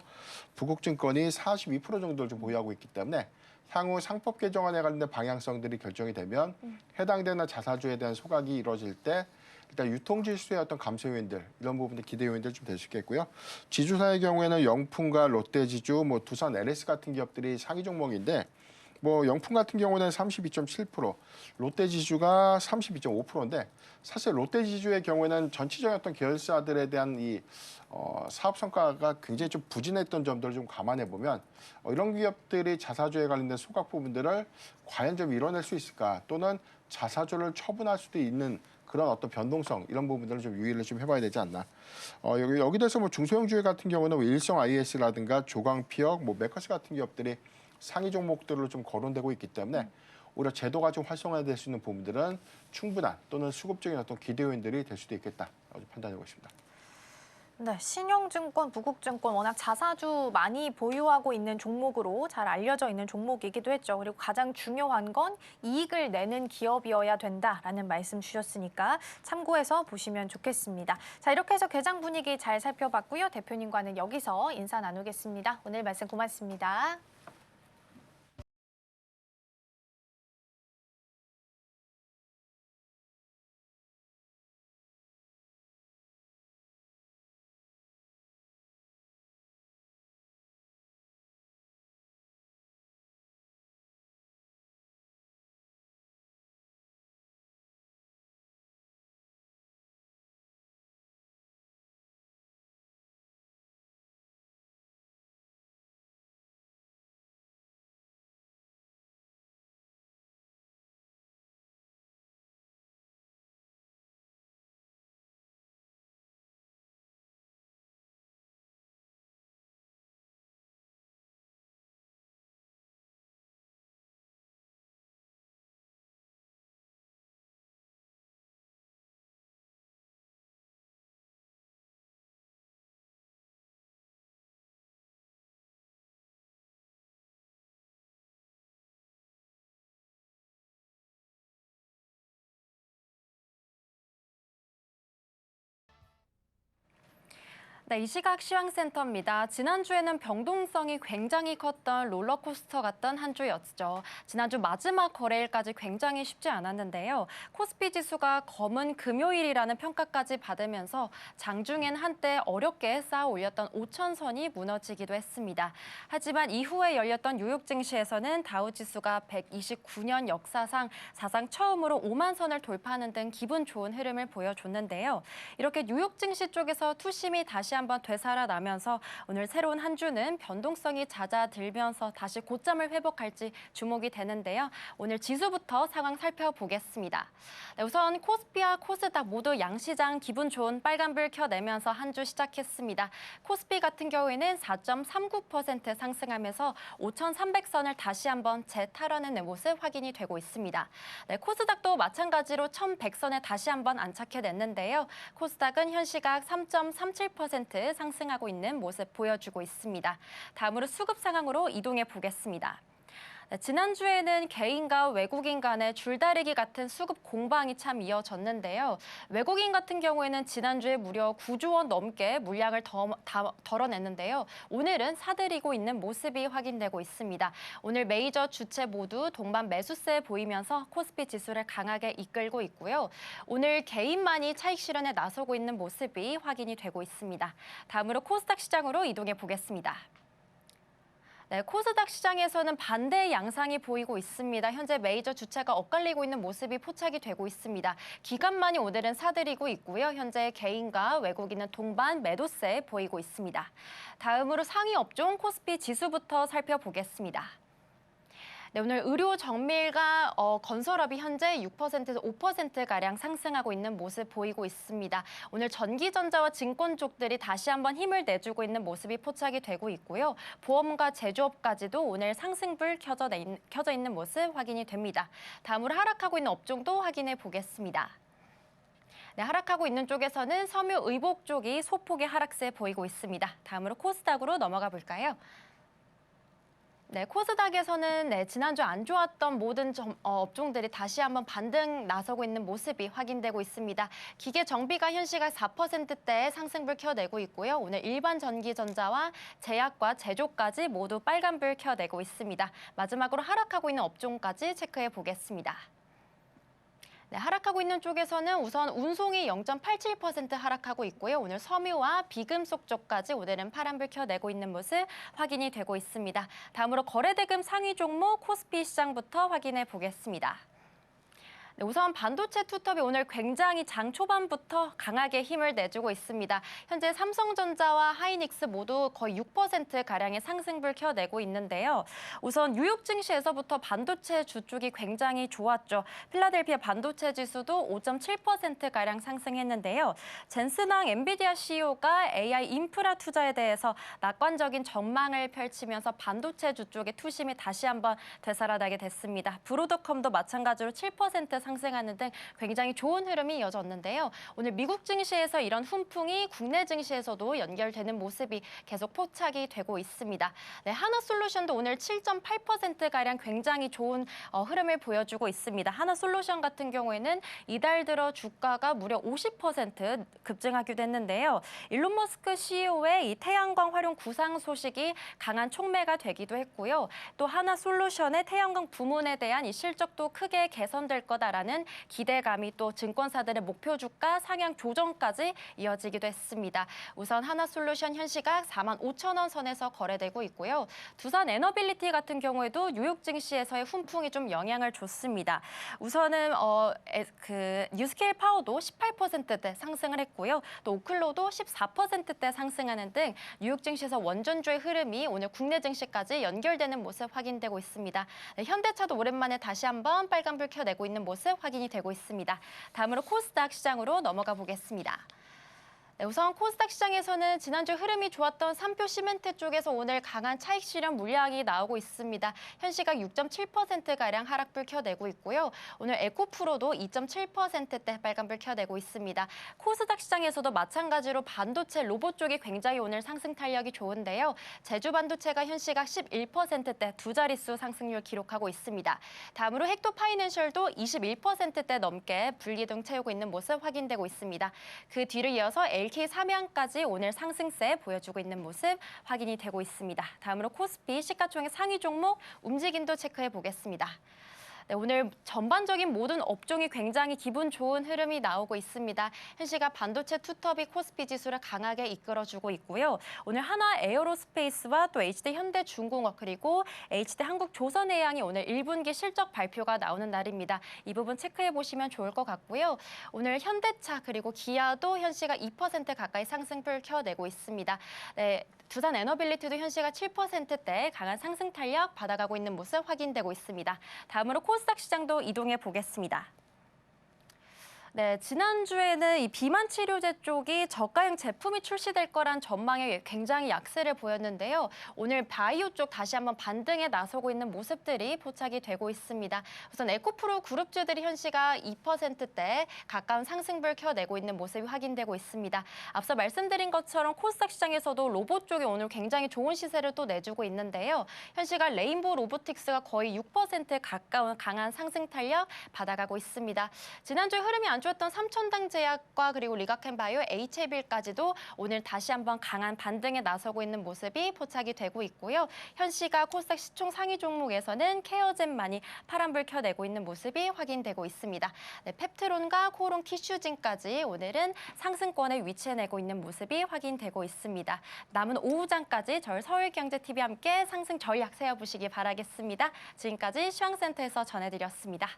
Speaker 5: 부국증권이 42% 정도를 좀 보유하고 있기 때문에 향후 상법 개정안에 관련된 방향성들이 결정이 되면 해당되는 자사주에 대한 소각이 이루어질 때 일단 유통질수의 어떤 감소 요인들 이런 부분들 기대 요인들 좀 될 수 있겠고요. 지주사의 경우에는 영풍과 롯데지주, 뭐 두산 LS 같은 기업들이 상위 종목인데 뭐 영풍 같은 경우는 32.7%, 롯데지주가 32.5%인데 사실 롯데지주의 경우에는 전체적인 어떤 계열사들에 대한 이 사업 성과가 굉장히 좀 부진했던 점들을 좀 감안해 보면 이런 기업들이 자사주에 관련된 소각 부분들을 과연 좀 이뤄낼 수 있을까 또는 자사주를 처분할 수도 있는 그런 어떤 변동성 이런 부분들을 좀 유의를 좀 해봐야 되지 않나. 여기 대해서 뭐 중소형주회 같은 경우는 뭐 일성 IS라든가 조광피역, 뭐 메커스 같은 기업들이 상위 종목들로 좀 거론되고 있기 때문에 오히려 제도가 좀 활성화될 수 있는 부분들은 충분한 또는 수급적인 어떤 기대 요인들이 될 수도 있겠다 판단하고 있습니다.
Speaker 1: 네, 신영증권, 부국증권 워낙 자사주 많이 보유하고 있는 종목으로 잘 알려져 있는 종목이기도 했죠. 그리고 가장 중요한 건 이익을 내는 기업이어야 된다라는 말씀 주셨으니까 참고해서 보시면 좋겠습니다. 자, 이렇게 해서 개장 분위기 잘 살펴봤고요. 대표님과는 여기서 인사 나누겠습니다. 오늘 말씀 고맙습니다.
Speaker 2: 네, 이 시각 시황센터입니다. 지난주에는 변동성이 굉장히 컸던 롤러코스터 같던 한 주였죠. 지난주 마지막 거래일까지 굉장히 쉽지 않았는데요. 코스피 지수가 검은 금요일이라는 평가까지 받으면서 장중엔 한때 어렵게 쌓아 올렸던 5천선이 무너지기도 했습니다. 하지만 이후에 열렸던 뉴욕 증시에서는 다우 지수가 129년 역사상 사상 처음으로 5만 선을 돌파하는 등 기분 좋은 흐름을 보여줬는데요. 이렇게 뉴욕 증시 쪽에서 투심이 다시 한번 되살아나면서 오늘 새로운 한 주는 변동성이 잦아들면서 다시 고점을 회복할지 주목이 되는데요. 오늘 지수부터 상황 살펴보겠습니다. 네, 우선 코스피와 코스닥 모두 양시장 기분 좋은 빨간불 켜내면서 한 주 시작했습니다. 코스피 같은 경우에는 4.39% 상승하면서 5,300선을 다시 한번 재탈환하는 모습 확인이 되고 있습니다. 네, 코스닥도 마찬가지로 1,100선에 다시 한번 안착해냈는데요. 코스닥은 현 시각 3.37% 상승하고 있는 모습 보여주고 있습니다. 다음으로 수급 상황으로 이동해 보겠습니다. 네, 지난주에는 개인과 외국인 간의 줄다리기 같은 수급 공방이 참 이어졌는데요. 외국인 같은 경우에는 지난주에 무려 9조 원 넘게 물량을 덜어냈는데요. 오늘은 사들이고 있는 모습이 확인되고 있습니다. 오늘 메이저 주체 모두 동반 매수세 보이면서 코스피 지수를 강하게 이끌고 있고요. 오늘 개인만이 차익 실현에 나서고 있는 모습이 확인이 되고 있습니다. 다음으로 코스닥 시장으로 이동해 보겠습니다. 네, 코스닥 시장에서는 반대의 양상이 보이고 있습니다. 현재 메이저 주체가 엇갈리고 있는 모습이 포착이 되고 있습니다. 기관만이 오늘은 사들이고 있고요. 현재 개인과 외국인은 동반 매도세 보이고 있습니다. 다음으로 상위 업종 코스피 지수부터 살펴보겠습니다. 네, 오늘 의료 정밀과 건설업이 현재 6%에서 5%가량 상승하고 있는 모습 보이고 있습니다. 오늘 전기전자와 증권 쪽들이 다시 한번 힘을 내주고 있는 모습이 포착이 되고 있고요. 보험과 제조업까지도 오늘 상승불 켜져 있는 모습 확인이 됩니다. 다음으로 하락하고 있는 업종도 확인해 보겠습니다. 네, 하락하고 있는 쪽에서는 섬유의복 쪽이 소폭의 하락세 보이고 있습니다. 다음으로 코스닥으로 넘어가 볼까요? 네, 코스닥에서는 지난주 안 좋았던 모든 업종들이 다시 한번 반등 나서고 있는 모습이 확인되고 있습니다. 기계 정비가 현 시각 4%대의 상승불 켜내고 있고요. 오늘 일반 전기전자와 제약과 제조까지 모두 빨간불 켜내고 있습니다. 마지막으로 하락하고 있는 업종까지 체크해 보겠습니다. 네, 하락하고 있는 쪽에서는 우선 운송이 0.87% 하락하고 있고요. 오늘 섬유와 비금속 쪽까지 오늘은 파란불 켜내고 있는 모습 확인이 되고 있습니다. 다음으로 거래대금 상위 종목 코스피 시장부터 확인해 보겠습니다. 네, 우선 반도체 투톱이 오늘 굉장히 장 초반부터 강하게 힘을 내주고 있습니다. 현재 삼성전자와 하이닉스 모두 거의 6%가량의 상승불 켜내고 있는데요. 우선 뉴욕 증시에서부터 반도체 주 쪽이 굉장히 좋았죠. 필라델피아 반도체 지수도 5.7%가량 상승했는데요. 젠슨왕 엔비디아 CEO가 AI 인프라 투자에 대해서 낙관적인 전망을 펼치면서 반도체 주 쪽의 투심이 다시 한번 되살아나게 됐습니다. 브로드컴도 마찬가지로 7% 상승하는 등 굉장히 좋은 흐름이 이어졌는데요. 오늘 미국 증시에서 이런 훈풍이 국내 증시에서도 연결되는 모습이 계속 포착이 되고 있습니다. 네, 하나솔루션도 오늘 7.8%가량 굉장히 좋은 흐름을 보여주고 있습니다. 하나솔루션 같은 경우에는 이달 들어 주가가 무려 50% 급증하기도 했는데요. 일론 머스크 CEO의 이 태양광 활용 구상 소식이 강한 촉매가 되기도 했고요. 또 하나솔루션의 태양광 부문에 대한 이 실적도 크게 개선될 거다라는 기대감이 또 증권사들의 목표 주가 상향 조정까지 이어지기도 했습니다. 우선 하나솔루션 현 시각 45,000원 선에서 거래되고 있고요. 두산 에너빌리티 같은 경우에도 뉴욕 증시에서의 훈풍이 좀 영향을 줬습니다. 우선은 뉴스케일 파워도 18%대 상승을 했고요. 또 오클로도 14%대 상승하는 등 뉴욕 증시에서 원전주의 흐름이 오늘 국내 증시까지 연결되는 모습 확인되고 있습니다. 네, 현대차도 오랜만에 다시 한번 빨간불 켜내고 있는 모습 확인이 되고 있습니다. 다음으로 코스닥 시장으로 넘어가 보겠습니다. 네, 우선 코스닥 시장에서는 지난주 흐름이 좋았던 삼표 시멘트 쪽에서 오늘 강한 차익 실현 물량이 나오고 있습니다. 현 시각 6.7%가량 하락불 켜내고 있고요. 오늘 에코프로도 2.7%대 빨간불 켜내고 있습니다. 코스닥 시장에서도 마찬가지로 반도체 로봇 쪽이 굉장히 오늘 상승 탄력이 좋은데요. 제주반도체가 현 시각 11%대 두 자릿수 상승률 기록하고 있습니다. 다음으로 헥토파이낸셜도 21%대 넘게 불기둥 채우고 있는 모습 확인되고 있습니다. 그 뒤를 이어서 LK 삼양까지 오늘 상승세 보여주고 있는 모습 확인이 되고 있습니다. 다음으로 코스피 시가총액 상위 종목 움직임도 체크해 보겠습니다. 네, 오늘 전반적인 모든 업종이 굉장히 기분 좋은 흐름이 나오고 있습니다. 현시가 반도체 투톱이 코스피 지수를 강하게 이끌어주고 있고요. 오늘 하나 에어로스페이스와 또 HD 현대중공업 그리고 HD 한국조선해양이 오늘 1분기 실적 발표가 나오는 날입니다. 이 부분 체크해 보시면 좋을 것 같고요. 오늘 현대차 그리고 기아도 현시가 2% 가까이 상승폭을 켜내고 있습니다. 네, 두산 에너빌리티도 현시가 7%대 강한 상승 탄력 받아가고 있는 모습 확인되고 있습니다. 다음으로 코스닥 시장도 이동해 보겠습니다. 네, 지난주에는 이 비만 치료제 쪽이 저가형 제품이 출시될 거란 전망에 굉장히 약세를 보였는데요. 오늘 바이오 쪽 다시 한번 반등에 나서고 있는 모습들이 포착이 되고 있습니다. 우선 에코프로 그룹주들이 현시가 2%대 가까운 상승폭을 켜내고 있는 모습이 확인되고 있습니다. 앞서 말씀드린 것처럼 코스닥 시장에서도 로봇 쪽이 오늘 굉장히 좋은 시세를 또 내주고 있는데요. 현시가 레인보우 로보틱스가 거의 6% 가까운 강한 상승 탄력 받아가고 있습니다. 지난주에 흐름이 안 좋았던 삼천당제약과 그리고 리가켄바이오, HAB일까지도 오늘 다시 한번 강한 반등에 나서고 있는 모습이 포착이 되고 있고요. 현시가 코스닥 시총 상위 종목에서는 케어젠만이 파란불 켜내고 있는 모습이 확인되고 있습니다. 네, 펩트론과 코론 키슈진까지 오늘은 상승권에 위치해내고 있는 모습이 확인되고 있습니다. 남은 오후장까지 저희 서울경제TV 함께 상승 전략 세워보시기 바라겠습니다. 지금까지 시황센터에서 전해드렸습니다.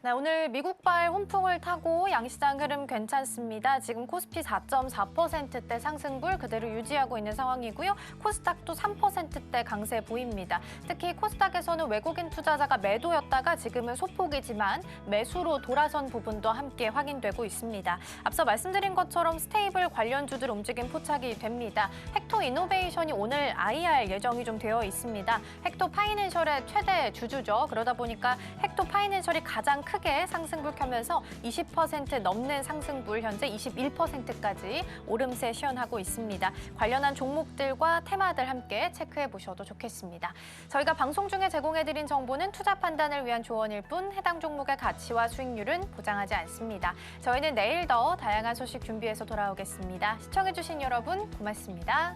Speaker 1: 네, 오늘 미국발 훈풍을 타고 양시장 흐름 괜찮습니다. 지금 코스피 4.4%대 상승불 그대로 유지하고 있는 상황이고요. 코스닥도 3%대 강세 보입니다. 특히 코스닥에서는 외국인 투자자가 매도였다가 지금은 소폭이지만 매수로 돌아선 부분도 함께 확인되고 있습니다. 앞서 말씀드린 것처럼 스테이블 관련주들 움직임 포착이 됩니다. 헥토 이노베이션이 오늘 IR 예정이 좀 되어 있습니다. 헥토 파이낸셜의 최대 주주죠. 그러다 보니까 헥토 파이낸셜이 가장 크게 상승불 켜면서 20% 넘는 상승불 현재 21%까지 오름세 시현하고 있습니다. 관련한 종목들과 테마들 함께 체크해 보셔도 좋겠습니다. 저희가 방송 중에 제공해드린 정보는 투자 판단을 위한 조언일 뿐 해당 종목의 가치와 수익률은 보장하지 않습니다. 저희는 내일 더 다양한 소식 준비해서 돌아오겠습니다. 시청해주신 여러분 고맙습니다.